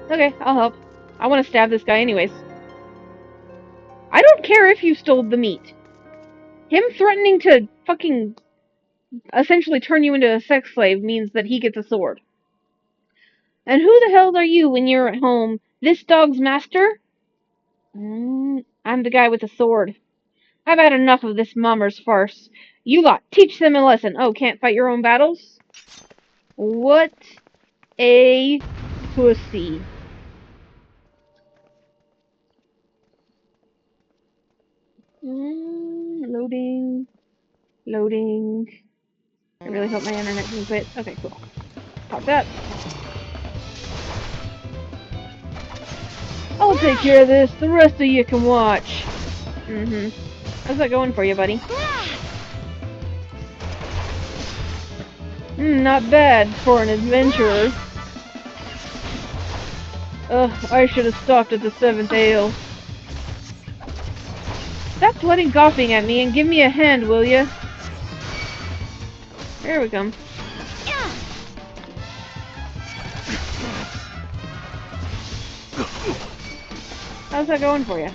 Okay, I'll help. I want to stab this guy anyways. I don't care if you stole the meat. Him threatening to fucking essentially turn you into a sex slave means that he gets a sword. And who the hell are you when you're at home? This dog's master? I'm the guy with the sword. I've had enough of this mummer's farce. You lot, teach them a lesson. Oh, can't fight your own battles? What a pussy. Loading. Loading. I really hope my internet doesn't quit. Okay, cool. Pop that. I'll take care of this. The rest of you can watch. How's that going for you, buddy? Not bad for an adventurer. Ugh, I should have stopped at the 7th ale. Stop bloody coughing at me and give me a hand, will ya? There we come. How's that going for you?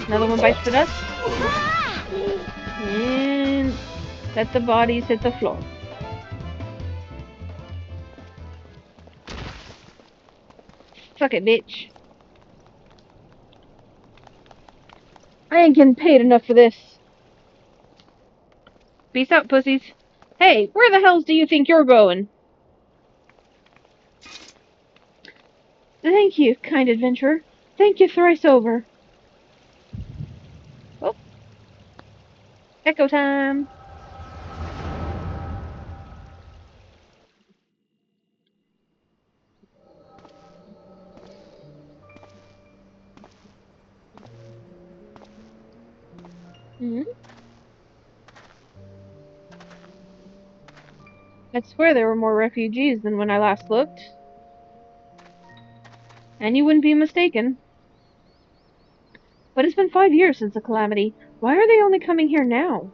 Another one bites the dust? And let the bodies hit the floor. Fuck it, bitch. I ain't getting paid enough for this. Peace out, pussies. Hey, where the hells do you think you're going? Thank you, kind adventurer. Thank you thrice over. Oh. Echo time. I swear there were more refugees than when I last looked. And you wouldn't be mistaken. But it's been 5 years since the calamity. Why are they only coming here now?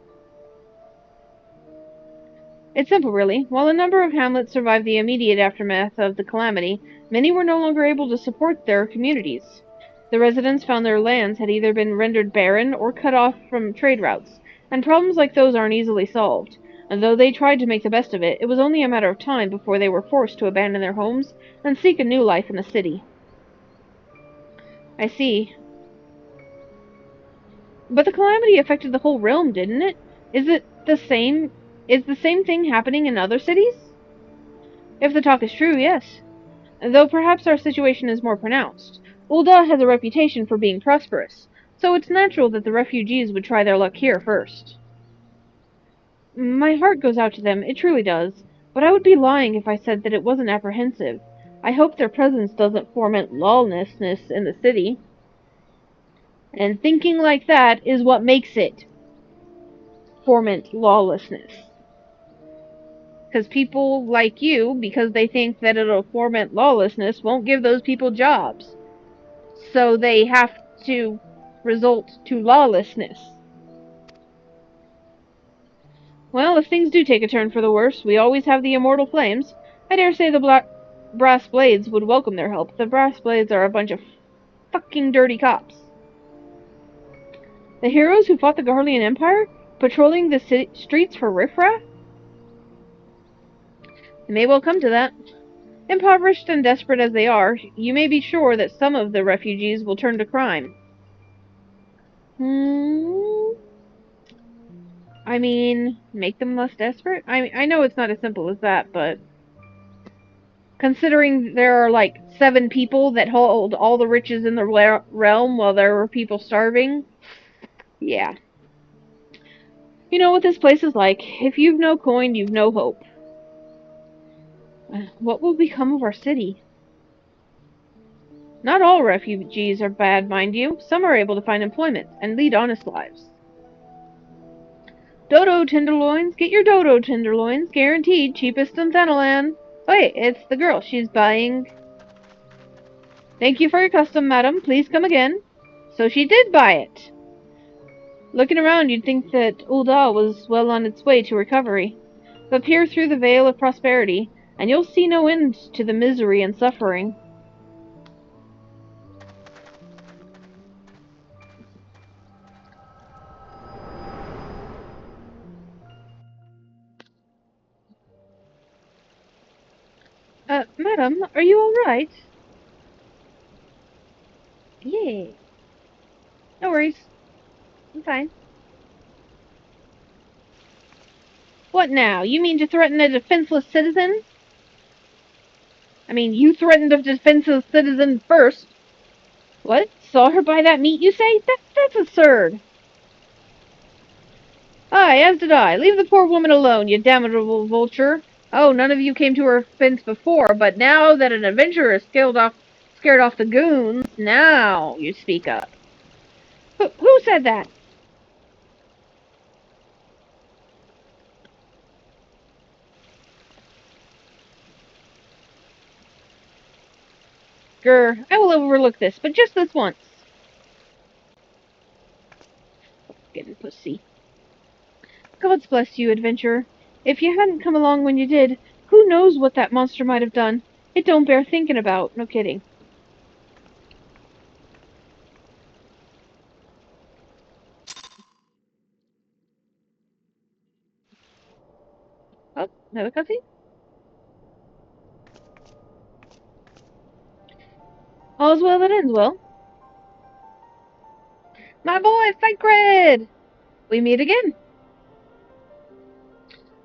It's simple, really. While a number of hamlets survived the immediate aftermath of the calamity, many were no longer able to support their communities. The residents found their lands had either been rendered barren or cut off from trade routes, and problems like those aren't easily solved. And though they tried to make the best of it, it was only a matter of time before they were forced to abandon their homes and seek a new life in the city. I see. But the calamity affected the whole realm, didn't it? Is the same thing happening in other cities? If the talk is true, yes. Though perhaps our situation is more pronounced. Ul'dah has a reputation for being prosperous, so it's natural that the refugees would try their luck here first. My heart goes out to them, it truly does, but I would be lying if I said that it wasn't apprehensive. I hope their presence doesn't foment lawlessness in the city. And thinking like that is what makes it foment lawlessness. Because people like you, because they think that it'll foment lawlessness, won't give those people jobs. So they have to result to lawlessness. Well, if things do take a turn for the worse, we always have the immortal flames. I dare say the brass blades would welcome their help. The brass blades are a bunch of fucking dirty cops. The heroes who fought the Garlean Empire? Patrolling the streets for riffraff? It may well come to that. Impoverished and desperate as they are, you may be sure that some of the refugees will turn to crime. I mean, make them less desperate? I know it's not as simple as that, but considering there are like 7 people that hold all the riches in the realm while there were people starving, yeah. You know what this place is like. If you've no coin, you've no hope. What will become of our city? Not all refugees are bad, mind you. Some are able to find employment and lead honest lives. Dodo tenderloins, get your dodo tenderloins, guaranteed cheapest in Thanalan. Wait, it's the girl. She's buying. Thank you for your custom, madam. Please come again. So she did buy it. Looking around, you'd think that Ul'dah was well on its way to recovery. But peer through the veil of prosperity, and you'll see no end to the misery and suffering. Madam, are you all right? Yeah. No worries. I'm fine. What now? You mean to threaten a defenseless citizen? I mean, you threatened a defenseless citizen first. What? Saw her buy that meat, you say? That's absurd. Aye, as did I. Leave the poor woman alone, you damnable vulture. Oh, none of you came to her fence before, but now that an adventurer is scared off the goons, now you speak up. Who said that? Grr, I will overlook this, but just this once. Fucking pussy. God's bless you, adventurer. If you hadn't come along when you did, who knows what that monster might have done? It don't bear thinking about. No kidding. Oh, another cutscene? All's well that ends well. My boy, Sacred! We meet again.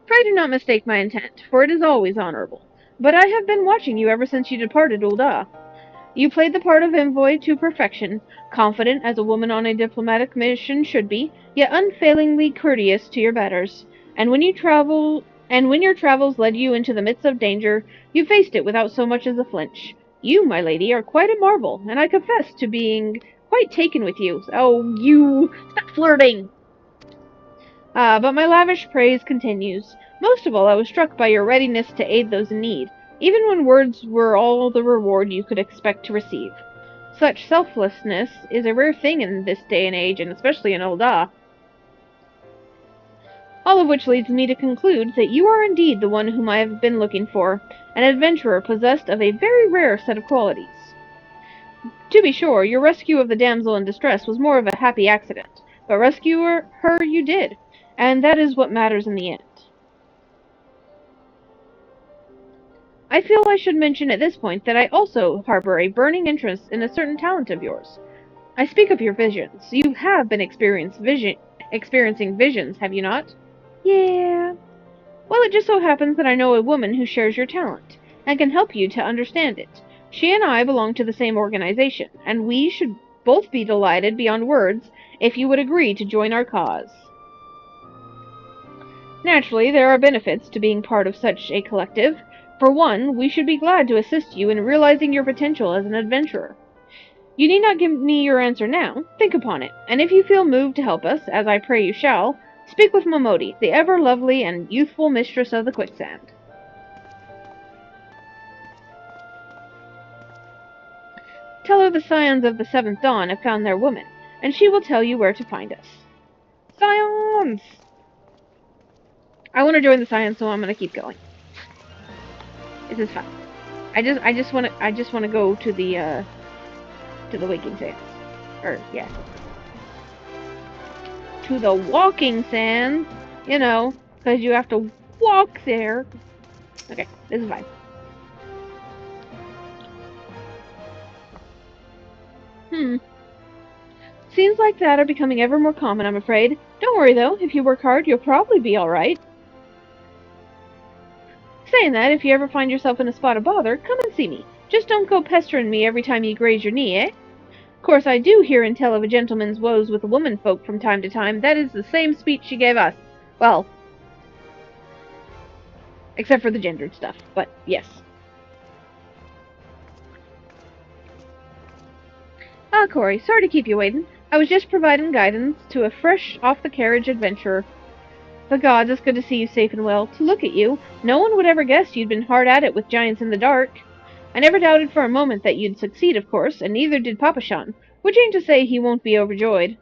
Pray do not mistake my intent, for it is always honorable. But I have been watching you ever since you departed Ul'dah. You played the part of envoy to perfection, confident as a woman on a diplomatic mission should be, yet unfailingly courteous to your betters. And when your travels led you into the midst of danger, you faced it without so much as a flinch. You, my lady, are quite a marvel, and I confess to being quite taken with you. Oh, you! Stop flirting! But my lavish praise continues. Most of all, I was struck by your readiness to aid those in need, even when words were all the reward you could expect to receive. Such selflessness is a rare thing in this day and age, and especially in Ul'dah. All of which leads me to conclude that you are indeed the one whom I have been looking for, an adventurer possessed of a very rare set of qualities. To be sure, your rescue of the damsel in distress was more of a happy accident, but rescue her you did, and that is what matters in the end. I feel I should mention at this point that I also harbor a burning interest in a certain talent of yours. I speak of your visions. You have been experiencing visions, have you not? Yeah. Well, it just so happens that I know a woman who shares your talent, and can help you to understand it. She and I belong to the same organization, and we should both be delighted beyond words if you would agree to join our cause. Naturally, there are benefits to being part of such a collective. For one, we should be glad to assist you in realizing your potential as an adventurer. You need not give me your answer now. Think upon it, and if you feel moved to help us, as I pray you shall, speak with Miqo'te, the ever-lovely and youthful mistress of the quicksand. Tell her the Scions of the Seventh Dawn have found their woman, and she will tell you where to find us. Scions! I want to join the Scions, so I'm going to keep going. This is fun. I just want to go to the waking sands. Or, yeah. To the walking sands, you know, because you have to walk there. Okay, this is fine. Scenes like that are becoming ever more common, I'm afraid. Don't worry, though. If you work hard, you'll probably be alright. Saying that, if you ever find yourself in a spot of bother, come and see me. Just don't go pestering me every time you graze your knee, eh? Of course, I do hear and tell of a gentleman's woes with the woman folk from time to time. That is the same speech she gave us. Well, except for the gendered stuff, but yes. Ah, Corey, sorry to keep you waiting. I was just providing guidance to a fresh off-the-carriage adventurer. The gods, it's good to see you safe and well. To look at you, no one would ever guess you'd been hard at it with giants in the dark. I never doubted for a moment that you'd succeed, of course, and neither did Papa Shan, which ain't to say he won't be overjoyed.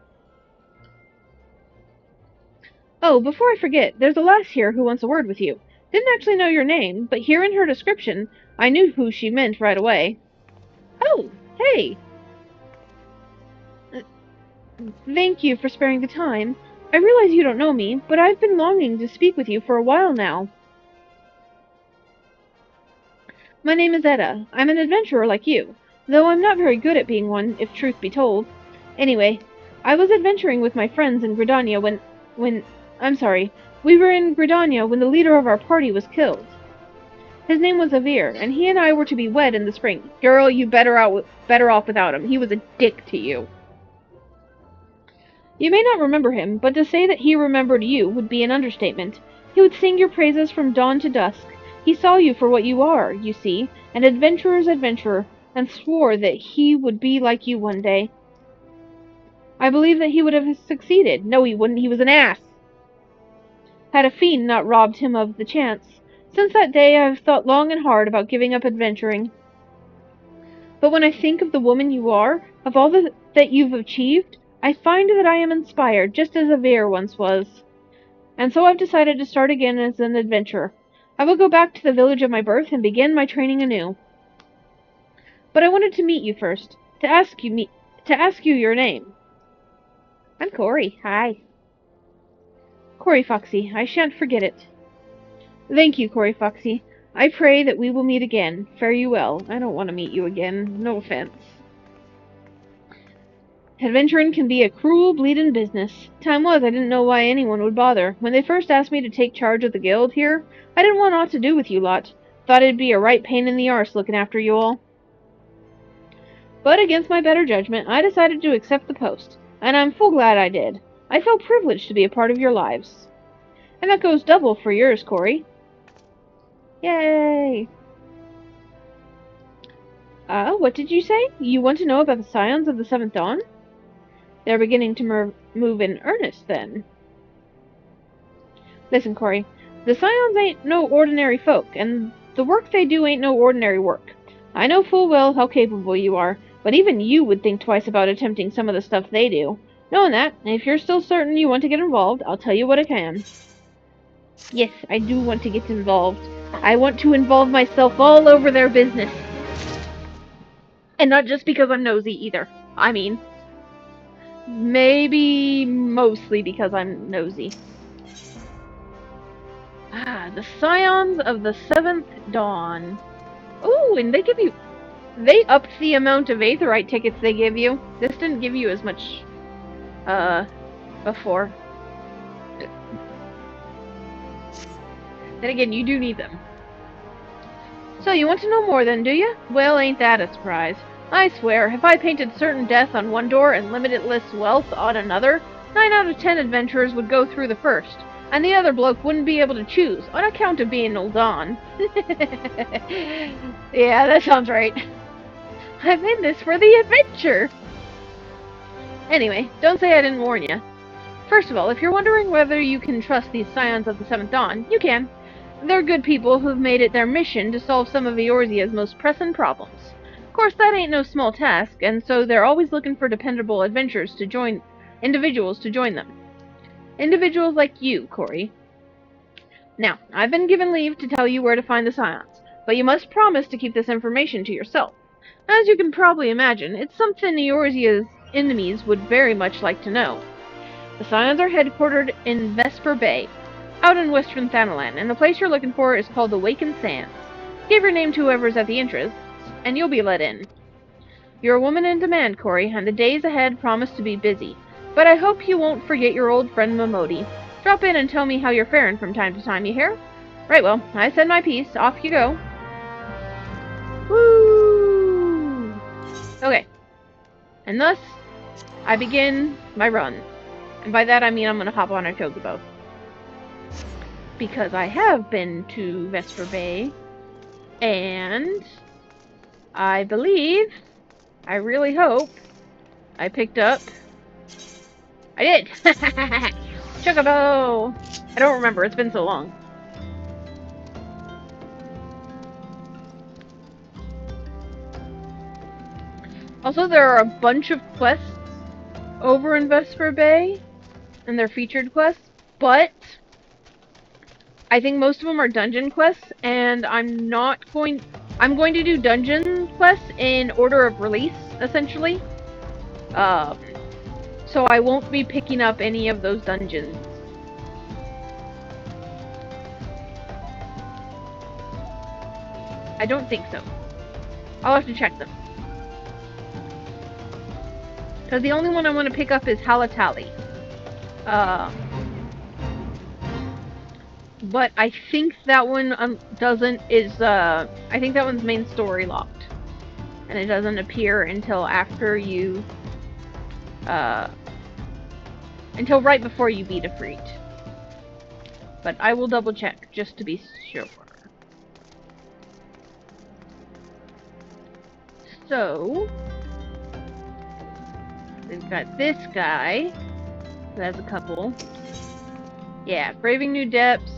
Oh, before I forget, there's a lass here who wants a word with you. Didn't actually know your name, but hearing her description, I knew who she meant right away. Oh, hey! Thank you for sparing the time. I realize you don't know me, but I've been longing to speak with you for a while now. My name is Etta. I'm an adventurer like you, though I'm not very good at being one, if truth be told. Anyway, I was adventuring with my friends in Gridania I'm sorry, we were in Gridania when the leader of our party was killed. His name was Avir, and he and I were to be wed in the spring. Girl, you better off without him. He was a dick to you. You may not remember him, but to say that he remembered you would be an understatement. He would sing your praises from dawn to dusk. He saw you for what you are, you see, an adventurer's adventurer, and swore that he would be like you one day. I believe that he would have succeeded. No, he wouldn't. He was an ass. Had a fiend not robbed him of the chance. Since that day I have thought long and hard about giving up adventuring. But when I think of the woman you are, of all that you've achieved, I find that I am inspired, just as Avir once was. And so I've decided to start again as an adventurer. I will go back to the village of my birth and begin my training anew. But I wanted to meet you first, to ask you your name. I'm Corey. Hi. Corey Foxy. I shan't forget it. Thank you, Corey Foxy. I pray that we will meet again. Fare you well. I don't want to meet you again. No offense. Adventuring can be a cruel, bleeding business. Time was I didn't know why anyone would bother. When they first asked me to take charge of the guild here, I didn't want aught to do with you lot. Thought it'd be a right pain in the arse looking after you all. But against my better judgment, I decided to accept the post, and I'm full glad I did. I felt privileged to be a part of your lives. And that goes double for yours, Corey. Yay! What did you say? You want to know about the Scions of the Seventh Dawn? They're beginning to move in earnest, then. Listen, Corey, the Scions ain't no ordinary folk, and the work they do ain't no ordinary work. I know full well how capable you are, but even you would think twice about attempting some of the stuff they do. Knowing that, if you're still certain you want to get involved, I'll tell you what I can. Yes, I do want to get involved. I want to involve myself all over their business. And not just because I'm nosy, either. I mean, maybe mostly because I'm nosy. The Scions of the Seventh Dawn. Ooh, and they upped the amount of Aetherite tickets they give you. This didn't give you as much, before. Then again, you do need them. So, you want to know more then, do you? Well, ain't that a surprise. I swear, if I painted certain death on one door and limitless wealth on another, 9 out of 10 adventurers would go through the first, and the other bloke wouldn't be able to choose, on account of being old on. Yeah, that sounds right. I'm in this for the adventure! Anyway, don't say I didn't warn you. First of all, if you're wondering whether you can trust these Scions of the Seventh Dawn, you can. They're good people who've made it their mission to solve some of Eorzea's most pressing problems. Of course, that ain't no small task, and so they're always looking for dependable individuals to join them. Individuals like you, Corey. Now, I've been given leave to tell you where to find the Scions, but you must promise to keep this information to yourself. As you can probably imagine, it's something Eorzea's enemies would very much like to know. The Scions are headquartered in Vesper Bay, out in western Thanalan, and the place you're looking for is called the Waken Sands. Give your name to whoever's at the entrance, and you'll be let in. You're a woman in demand, Corey, and the days ahead promise to be busy. But I hope you won't forget your old friend Miqo'te. Drop in and tell me how you're faring from time to time, you hear? Right, well, I said my piece. Off you go. Woo! Okay. And thus, I begin my run. And by that I mean I'm gonna hop on a chocobo. Because I have been to Vesper Bay, and I believe, I really hope, I picked up... I did! Chocobo! I don't remember, it's been so long. Also, there are a bunch of quests over in Vesper Bay, and they're featured quests, but I think most of them are dungeon quests, and I'm going to do dungeon quests in order of release, essentially. So I won't be picking up any of those dungeons. I don't think so. I'll have to check them. Because the only one I want to pick up is Halatali. But I think that one I think that one's main story locked. And it doesn't appear until after you, until right before you beat Ifrit. But I will double check, just to be sure. So, we've got this guy, who has a couple. Yeah, Braving New Depths,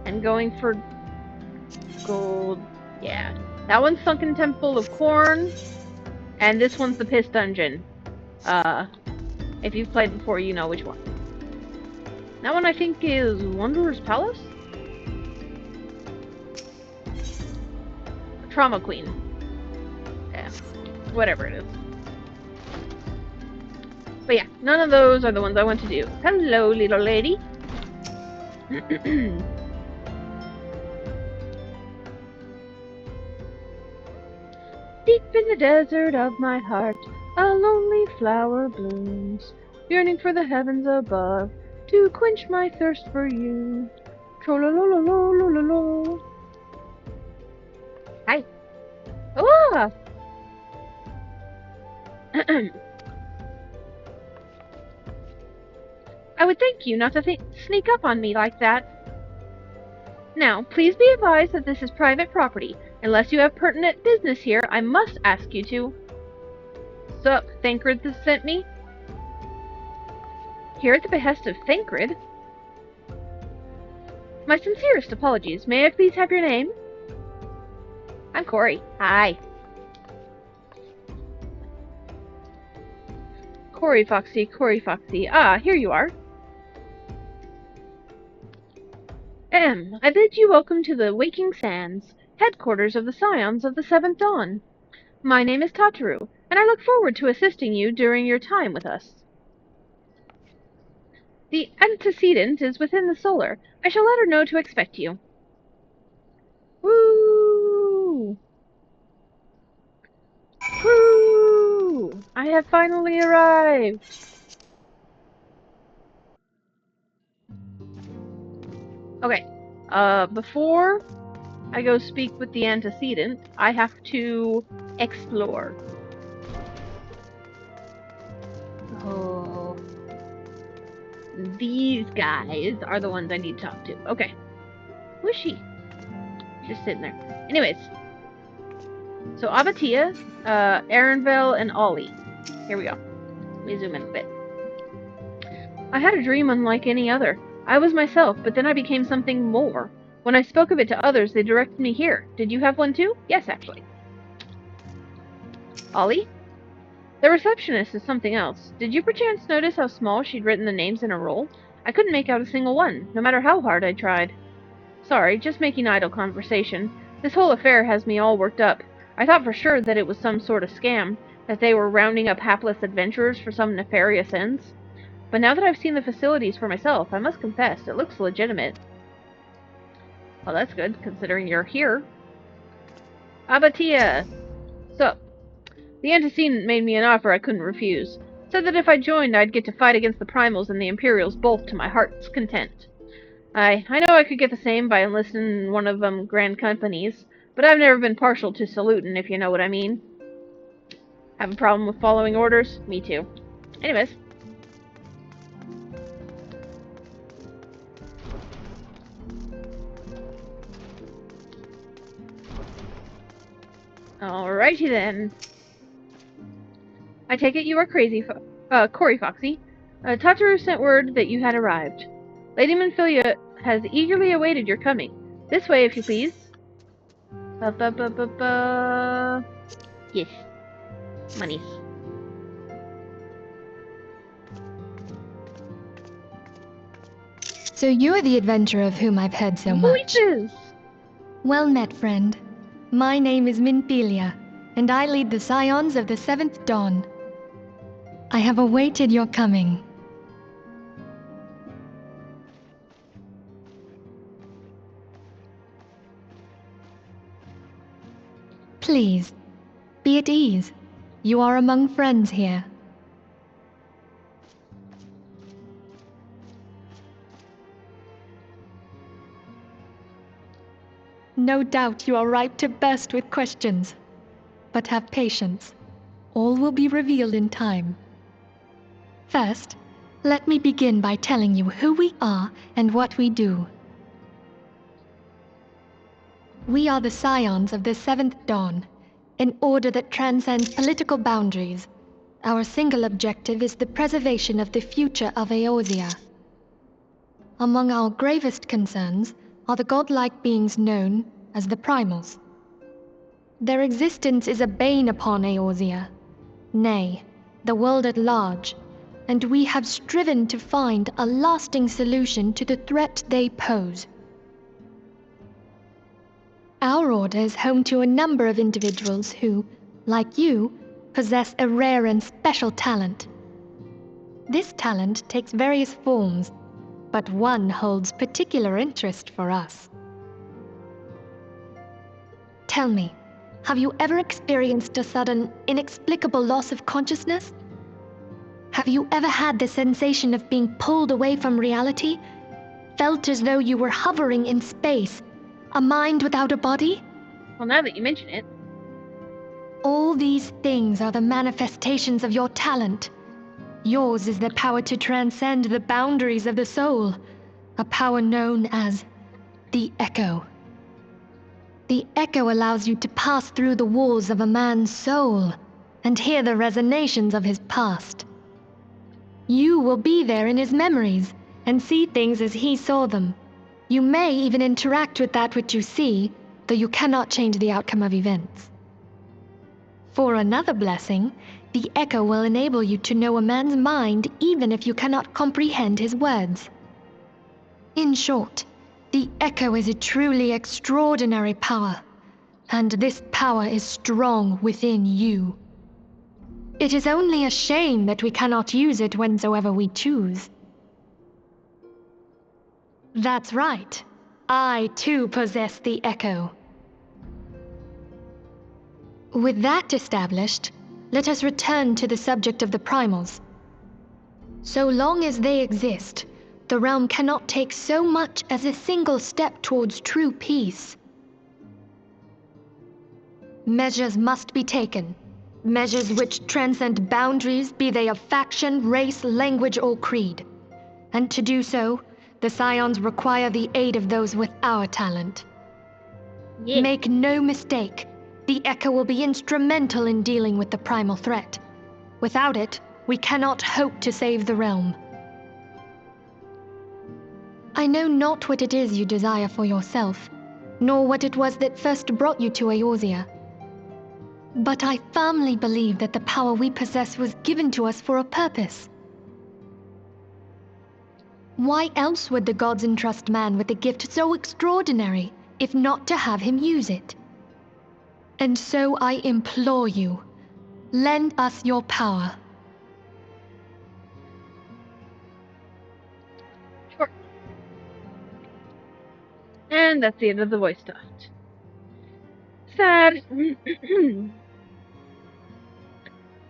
and going for gold. Yeah, that one's Sunken Temple of Corn, and this one's the Piss Dungeon. If you've played before, you know which one. That one I think is Wanderer's Palace? Trauma Queen. Yeah, whatever it is. But yeah, none of those are the ones I want to do. Hello, little lady. Deep in the desert of my heart, a lonely flower blooms, yearning for the heavens above, to quench my thirst for you. Tro-lo-lo-lo-lo-lo-lo-lo. Hi. Ah! I would thank you not to sneak up on me like that. Now, please be advised that this is private property. Unless you have pertinent business here, I must ask you to... Sup, Thancred sent me? Here at the behest of Thancred? My sincerest apologies. May I please have your name? I'm Corey. Hi. Corey Foxy, Corey Foxy. Ah, here you are. I bid you welcome to the Waking Sands, headquarters of the Scions of the Seventh Dawn. My name is Tataru, and I look forward to assisting you during your time with us. The antecedent is within the solar. I shall let her know to expect you. Woo! Woo! I have finally arrived! Okay, before I go speak with the antecedent, I have to explore. Oh. These guys are the ones I need to talk to. Okay. Who is she? Just sitting there. Anyways. So, Abatia, Arenville, and Ollie. Here we go. Let me zoom in a bit. I had a dream unlike any other. I was myself, but then I became something more. When I spoke of it to others, they directed me here. Did you have one too? Yes, actually. Ollie? The receptionist is something else. Did you perchance notice how small she'd written the names in her roll? I couldn't make out a single one, no matter how hard I tried. Sorry, just making idle conversation. This whole affair has me all worked up. I thought for sure that it was some sort of scam, that they were rounding up hapless adventurers for some nefarious ends. But now that I've seen the facilities for myself, I must confess, it looks legitimate. Well, that's good, considering you're here. Abatia! So, the antecedent made me an offer I couldn't refuse. Said that if I joined, I'd get to fight against the Primals and the Imperials both to my heart's content. I know I could get the same by enlisting in one of them grand companies, but I've never been partial to saluting, if you know what I mean. Have a problem with following orders? Me too. Anyways. Alrighty then. I take it you are crazy, Corey Foxy. Tataru sent word that you had arrived. Lady Manfilia has eagerly awaited your coming. This way, if you please. Yes. Monies. So you're the adventurer of whom I've heard so much. Voices! Well met, friend. My name is Minfilia, and I lead the Scions of the Seventh Dawn. I have awaited your coming. Please, be at ease. You are among friends here. No doubt you are ripe to burst with questions. But have patience. All will be revealed in time. First, let me begin by telling you who we are and what we do. We are the Scions of the 7th Dawn, an order that transcends political boundaries. Our single objective is the preservation of the future of Eorzea. Among our gravest concerns are the godlike beings known as the Primals. Their existence is a bane upon Eorzea, nay, the world at large, and we have striven to find a lasting solution to the threat they pose. Our order is home to a number of individuals who, like you, possess a rare and special talent. This talent takes various forms, but one holds particular interest for us. Tell me, have you ever experienced a sudden, inexplicable loss of consciousness? Have you ever had the sensation of being pulled away from reality? Felt as though you were hovering in space, a mind without a body? Well, now that you mention it. All these things are the manifestations of your talent. Yours is the power to transcend the boundaries of the soul, a power known as the Echo. The Echo allows you to pass through the walls of a man's soul and hear the resonations of his past. You will be there in his memories and see things as he saw them. You may even interact with that which you see, though you cannot change the outcome of events. For another blessing, the Echo will enable you to know a man's mind even if you cannot comprehend his words. In short, the Echo is a truly extraordinary power, and this power is strong within you. It is only a shame that we cannot use it whensoever we choose. That's right. I too possess the Echo. With that established, let us return to the subject of the Primals. So long as they exist, the realm cannot take so much as a single step towards true peace. Measures must be taken. Measures which transcend boundaries, be they of faction, race, language, or creed. And to do so, the Scions require the aid of those with our talent. Yeah. Make no mistake, the Echo will be instrumental in dealing with the primal threat. Without it, we cannot hope to save the realm. I know not what it is you desire for yourself, nor what it was that first brought you to Eorzea. But I firmly believe that the power we possess was given to us for a purpose. Why else would the gods entrust man with a gift so extraordinary, if not to have him use it? And so I implore you, lend us your power. Sure. And that's the end of the voice dot. Sad.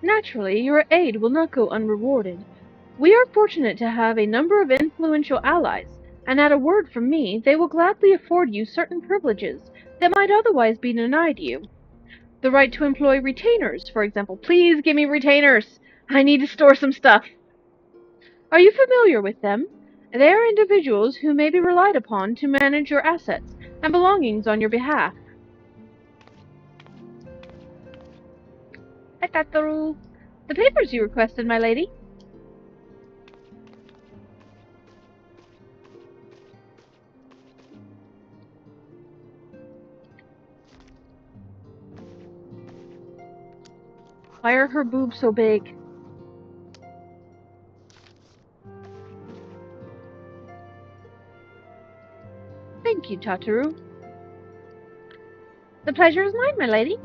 Naturally, your aid will not go unrewarded. We are fortunate to have a number of influential allies, and at a word from me, they will gladly afford you certain privileges that might otherwise be denied you. The right to employ retainers, for example. Please give me retainers! I need to store some stuff. Are you familiar with them? They are individuals who may be relied upon to manage your assets and belongings on your behalf. I got the papers you requested, my lady. Why are her boobs so big? Thank you, Tataru. The pleasure is mine, my lady.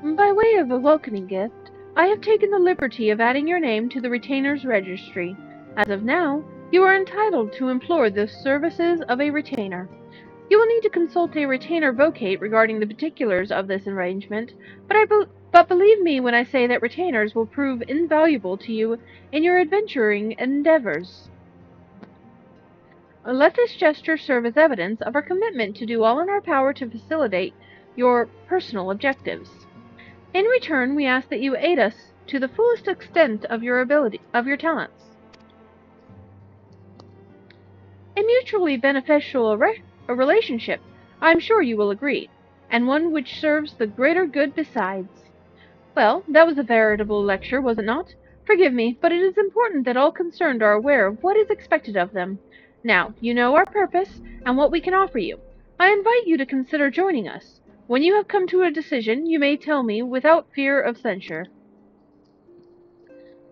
By way of a welcoming gift, I have taken the liberty of adding your name to the retainers' registry. As of now, you are entitled to employ the services of a retainer. You will need to consult a retainer vocate regarding the particulars of this arrangement, but believe me when I say that retainers will prove invaluable to you in your adventuring endeavors. Let this gesture serve as evidence of our commitment to do all in our power to facilitate your personal objectives. In return, we ask that you aid us to the fullest extent of your talents. A mutually beneficial relationship, I am sure you will agree, and one which serves the greater good besides. Well, that was a veritable lecture, was it not? Forgive me, but it is important that all concerned are aware of what is expected of them. Now, you know our purpose, and what we can offer you. I invite you to consider joining us. When you have come to a decision, you may tell me without fear of censure.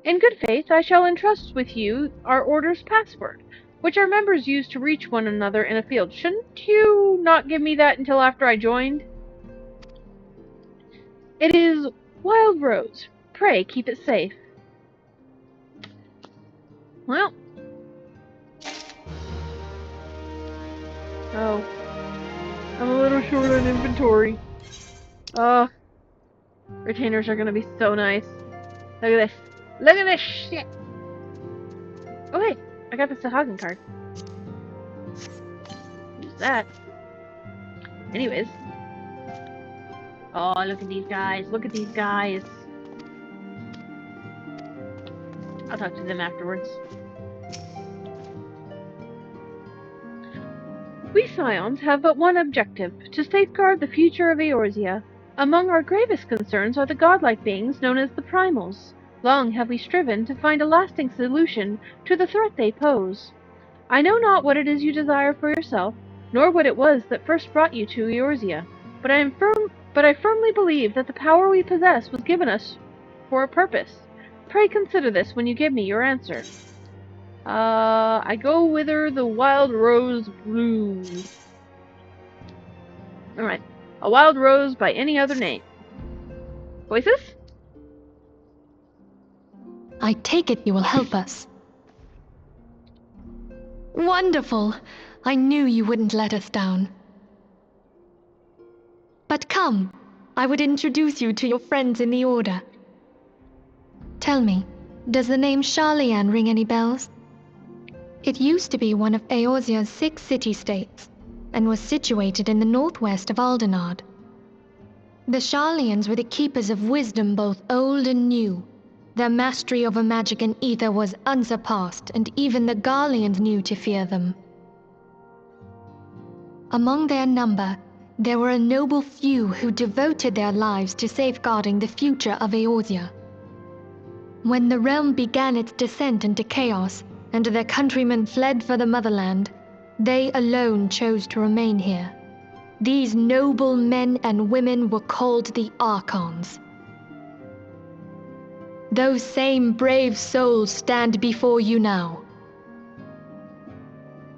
In good faith, I shall entrust with you our order's password, which our members use to reach one another in a field. Shouldn't you not give me that until after I joined? It is Wild Rose. Pray keep it safe. Well. Oh. I'm a little short on inventory. Retainers are gonna be so nice. Look at this. Look at this shit! Oh hey, I got the Sahagin card. Use that. Anyways. Oh, look at these guys. Look at these guys. I'll talk to them afterwards. We Scions have but one objective, to safeguard the future of Eorzea. Among our gravest concerns are the godlike beings known as the Primals. Long have we striven to find a lasting solution to the threat they pose. I know not what it is you desire for yourself, nor what it was that first brought you to Eorzea, but I firmly believe that the power we possess was given us for a purpose. Pray consider this when you give me your answer. I go whither the wild rose blooms. Alright. A wild rose by any other name. Voices? I take it you will help us. Wonderful! I knew you wouldn't let us down. But come, I would introduce you to your friends in the Order. Tell me, does the name Sharlayan ring any bells? It used to be one of Eorzea's 6 city-states, and was situated in the northwest of Aldenard. The Sharlayans were the keepers of wisdom both old and new. Their mastery over magic and ether was unsurpassed, and even the Garleans knew to fear them. Among their number, there were a noble few who devoted their lives to safeguarding the future of Eorzea. When the realm began its descent into chaos, and their countrymen fled for the motherland, they alone chose to remain here. These noble men and women were called the Archons. Those same brave souls stand before you now.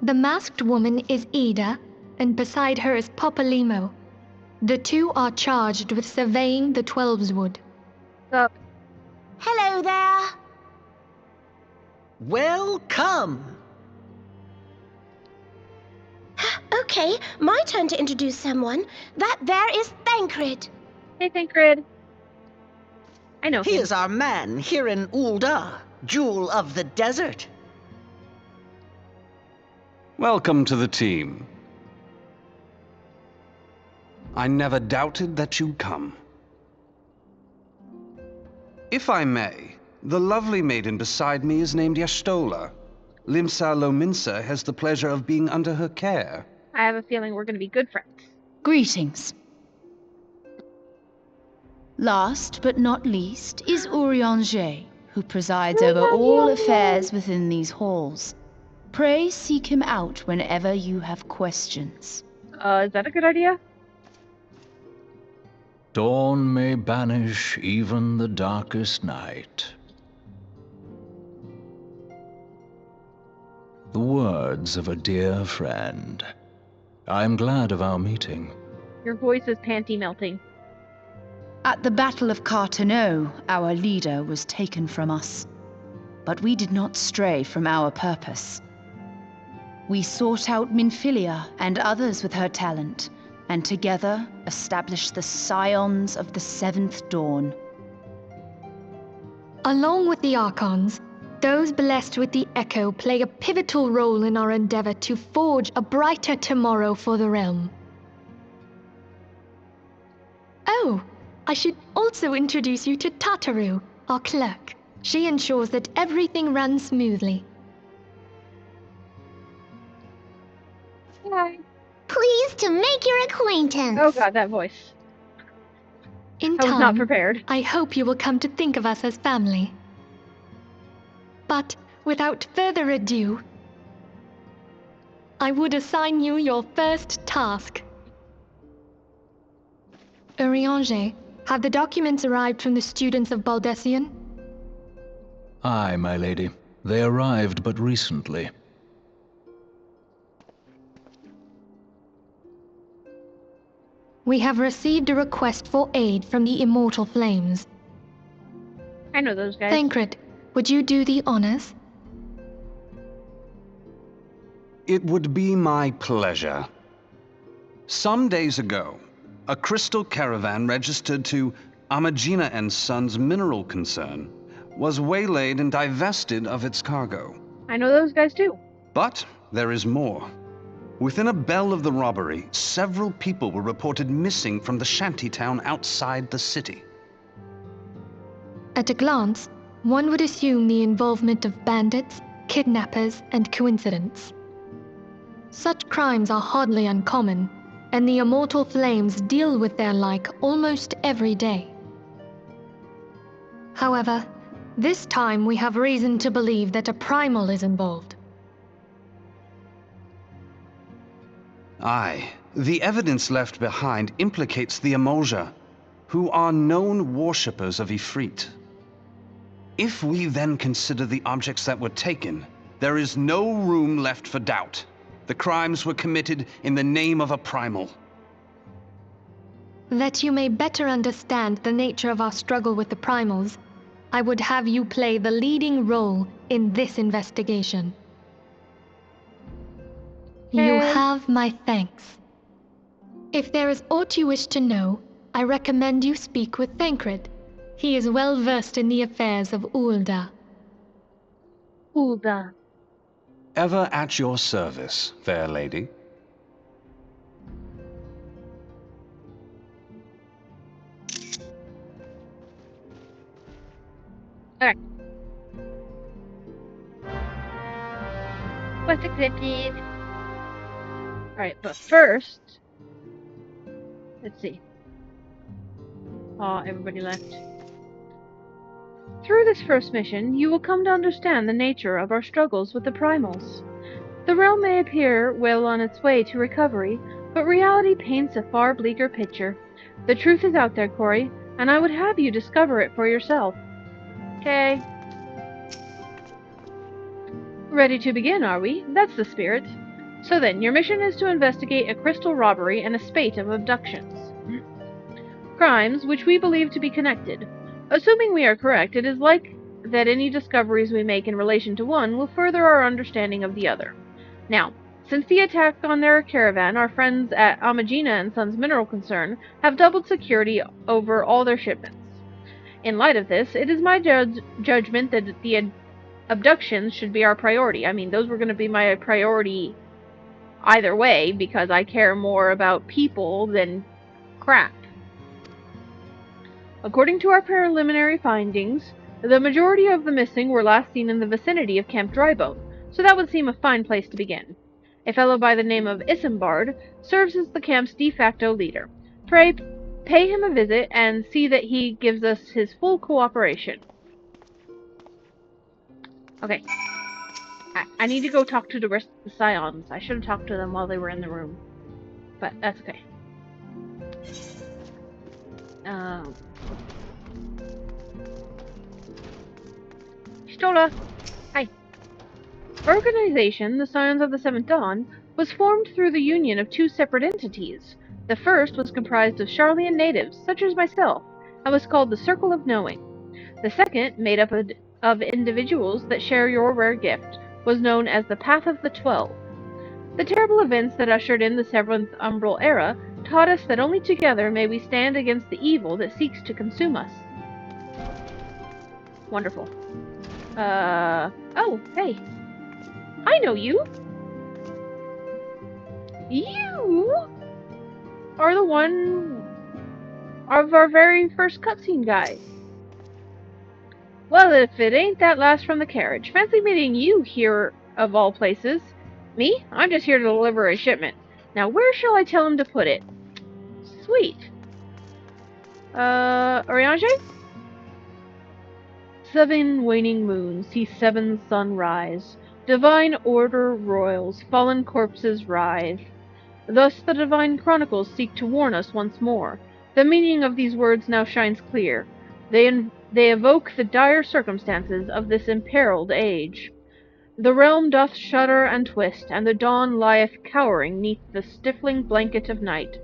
The masked woman is Ida, and beside her is Papa Limo. The two are charged with surveying the Twelveswood. Up. Hello there. Welcome. Okay, my turn to introduce someone. That there is Thancred. Hey, Thancred. I know He him. is our man here in Ul'dah, Jewel of the Desert. Welcome to the team. I never doubted that you'd come. If I may, the lovely maiden beside me is named Y'shtola. Limsa Lominsa has the pleasure of being under her care. I have a feeling we're going to be good friends. Greetings. Last but not least is Urianger, who presides over all affairs within these halls. Pray seek him out whenever you have questions. Is that a good idea? Dawn may banish even the darkest night. The words of a dear friend. I am glad of our meeting. Your voice is panty melting. At the Battle of Carteneau, our leader was taken from us. But we did not stray from our purpose. We sought out Minfilia and others with her talent, and together established the Scions of the Seventh Dawn. Along with the Archons, those blessed with the Echo play a pivotal role in our endeavor to forge a brighter tomorrow for the realm. Oh, I should also introduce you to Tataru, our clerk. She ensures that everything runs smoothly. Hi. Pleased to make your acquaintance. Oh god, that voice. In I was not time, prepared. I hope you will come to think of us as family. But without further ado, I would assign you your first task. Urianger, have the documents arrived from the students of Baldessian? Aye, my lady. They arrived but recently. We have received a request for aid from the Immortal Flames. I know those guys. Thancred, would you do the honors? It would be my pleasure. Some days ago, a crystal caravan registered to Amagina and Sons mineral concern was waylaid and divested of its cargo. I know those guys too. But there is more. Within a bell of the robbery, several people were reported missing from the shantytown outside the city. At a glance, one would assume the involvement of bandits, kidnappers, and coincidence. Such crimes are hardly uncommon, and the Immortal Flames deal with their like almost every day. However, this time we have reason to believe that a primal is involved. Aye, the evidence left behind implicates the Emolja, who are known worshippers of Ifrit. If we then consider the objects that were taken, there is no room left for doubt. The crimes were committed in the name of a primal. That you may better understand the nature of our struggle with the primals, I would have you play the leading role in this investigation. You Okay. have my thanks. If there is aught you wish to know, I recommend you speak with Thancred. He is well versed in the affairs of Ul'dah. Ul'dah. Ever at your service, fair lady. Alright. Quest accepted. Alright, but first... Let's see. Aw, everybody left. Through this first mission, you will come to understand the nature of our struggles with the primals. The realm may appear well on its way to recovery, but reality paints a far bleaker picture. The truth is out there, Corey, and I would have you discover it for yourself. Okay. Ready to begin, are we? That's the spirit. So then, your mission is to investigate a crystal robbery and a spate of abductions. Crimes which we believe to be connected. Assuming we are correct, it is like that any discoveries we make in relation to one will further our understanding of the other. Now, since the attack on their caravan, our friends at Amagina and Sons Mineral Concern have doubled security over all their shipments. In light of this, it is my judgment that the abductions should be our priority. I mean, those were going to be my priority either way, because I care more about people than crap. According to our preliminary findings, the majority of the missing were last seen in the vicinity of Camp Drybone, so that would seem a fine place to begin. A fellow by the name of Isambard serves as the camp's de facto leader. Pray, pay him a visit and see that he gives us his full cooperation. Okay. I need to go talk to the rest of the Scions. I should have talked to them while they were in the room. But that's okay. Stola! Hi. Our organization, the Scions of the Seventh Dawn, was formed through the union of two separate entities. The first was comprised of Charlian natives, such as myself, and was called the Circle of Knowing. The second, made up of individuals that share your rare gift, was known as the Path of the 12. The terrible events that ushered in the 7th Umbral Era taught us that only together may we stand against the evil that seeks to consume us. Wonderful. Oh, hey. I know you! You are the one of our very first cutscene guy. Well, if it ain't that last from the carriage. Fancy meeting you here, of all places. Me? I'm just here to deliver a shipment. Now, where shall I tell him to put it? Sweet. Oriange? 7 waning moons see 7 sun rise. Divine order roils, fallen corpses writhe. Thus the divine chronicles seek to warn us once more. The meaning of these words now shines clear. They evoke the dire circumstances of this imperiled age. The realm doth shudder and twist, and the dawn lieth cowering neath the stifling blanket of night.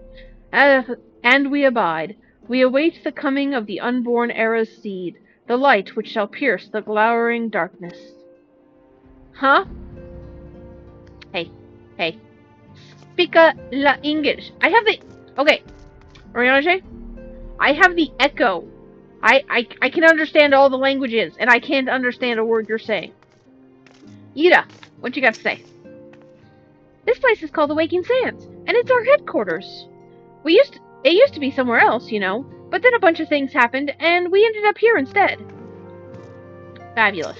And we abide. We await the coming of the unborn era's seed, the light which shall pierce the glowering darkness. Huh? Hey. Speak la English. I have the... Okay. Oriange? I have the echo. I can understand all the languages, and I can't understand a word you're saying. Ida, what you got to say? This place is called the Waking Sands, and it's our headquarters. It used to be somewhere else, you know, but then a bunch of things happened, and we ended up here instead. Fabulous.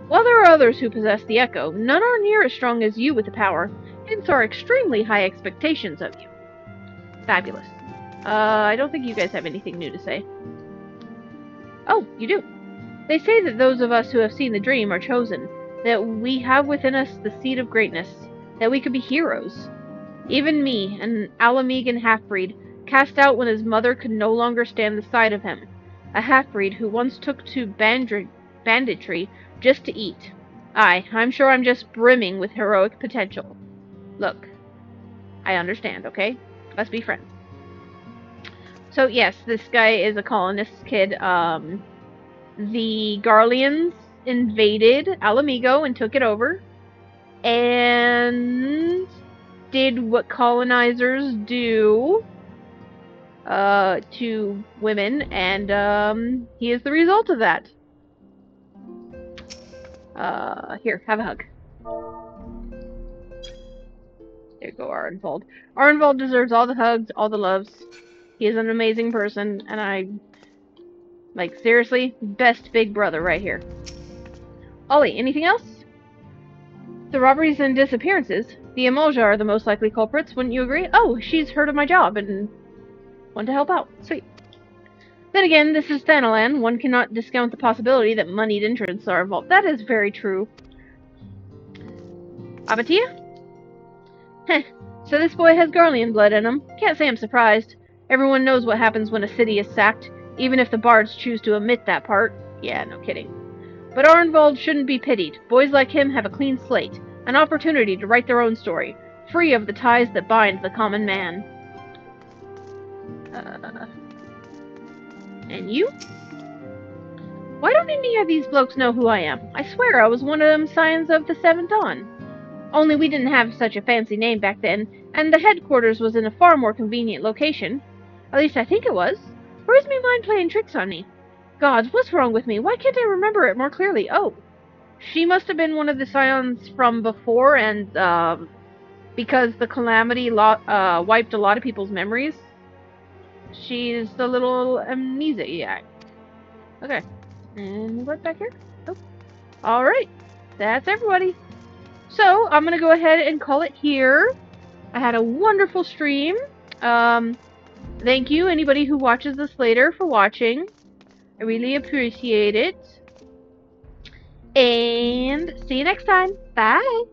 While there are others who possess the echo, none are near as strong as you with the power, hence our extremely high expectations of you. Fabulous. I don't think you guys have anything new to say. Oh, you do. They say that those of us who have seen the dream are chosen, that we have within us the seed of greatness, that we could be heroes. Even me, an Alamegan half-breed, cast out when his mother could no longer stand the sight of him. A half-breed who once took to banditry just to eat. Aye, I'm sure I'm just brimming with heroic potential. Look, I understand, okay? Let's be friends. So yes, this guy is a colonist kid. The Garleans invaded Alamigo and took it over, and did what colonizers do to women, and he is the result of that. Here, have a hug. There you go, Arenvald. Arenvald deserves all the hugs, all the loves. He is an amazing person, and like, seriously, best big brother right here. Ollie, anything else? The robberies and disappearances. The Emulja are the most likely culprits, wouldn't you agree? Oh, she's heard of my job and want to help out. Sweet. Then again, this is Thanalan. One cannot discount the possibility that moneyed entrants are involved. That is very true. Abatia? Heh. So this boy has Garlean blood in him. Can't say I'm surprised. Everyone knows what happens when a city is sacked, even if the bards choose to omit that part. Yeah, no kidding. But Arenvald shouldn't be pitied. Boys like him have a clean slate, an opportunity to write their own story, free of the ties that bind the common man. And you? Why don't any of these blokes know who I am? I swear I was one of them Scions of the 7th Dawn. Only we didn't have such a fancy name back then, and the headquarters was in a far more convenient location. At least I think it was. Or is me mind playing tricks on me? Gods, what's wrong with me? Why can't I remember it more clearly? Oh, she must have been one of the Scions from before, and, because the calamity wiped a lot of people's memories, she's a little amnesiac. Okay. And what back here? Oh. Alright. That's everybody. So, I'm gonna go ahead and call it here. I had a wonderful stream. Thank you, anybody who watches this later, for watching. I really appreciate it. And see you next time. Bye!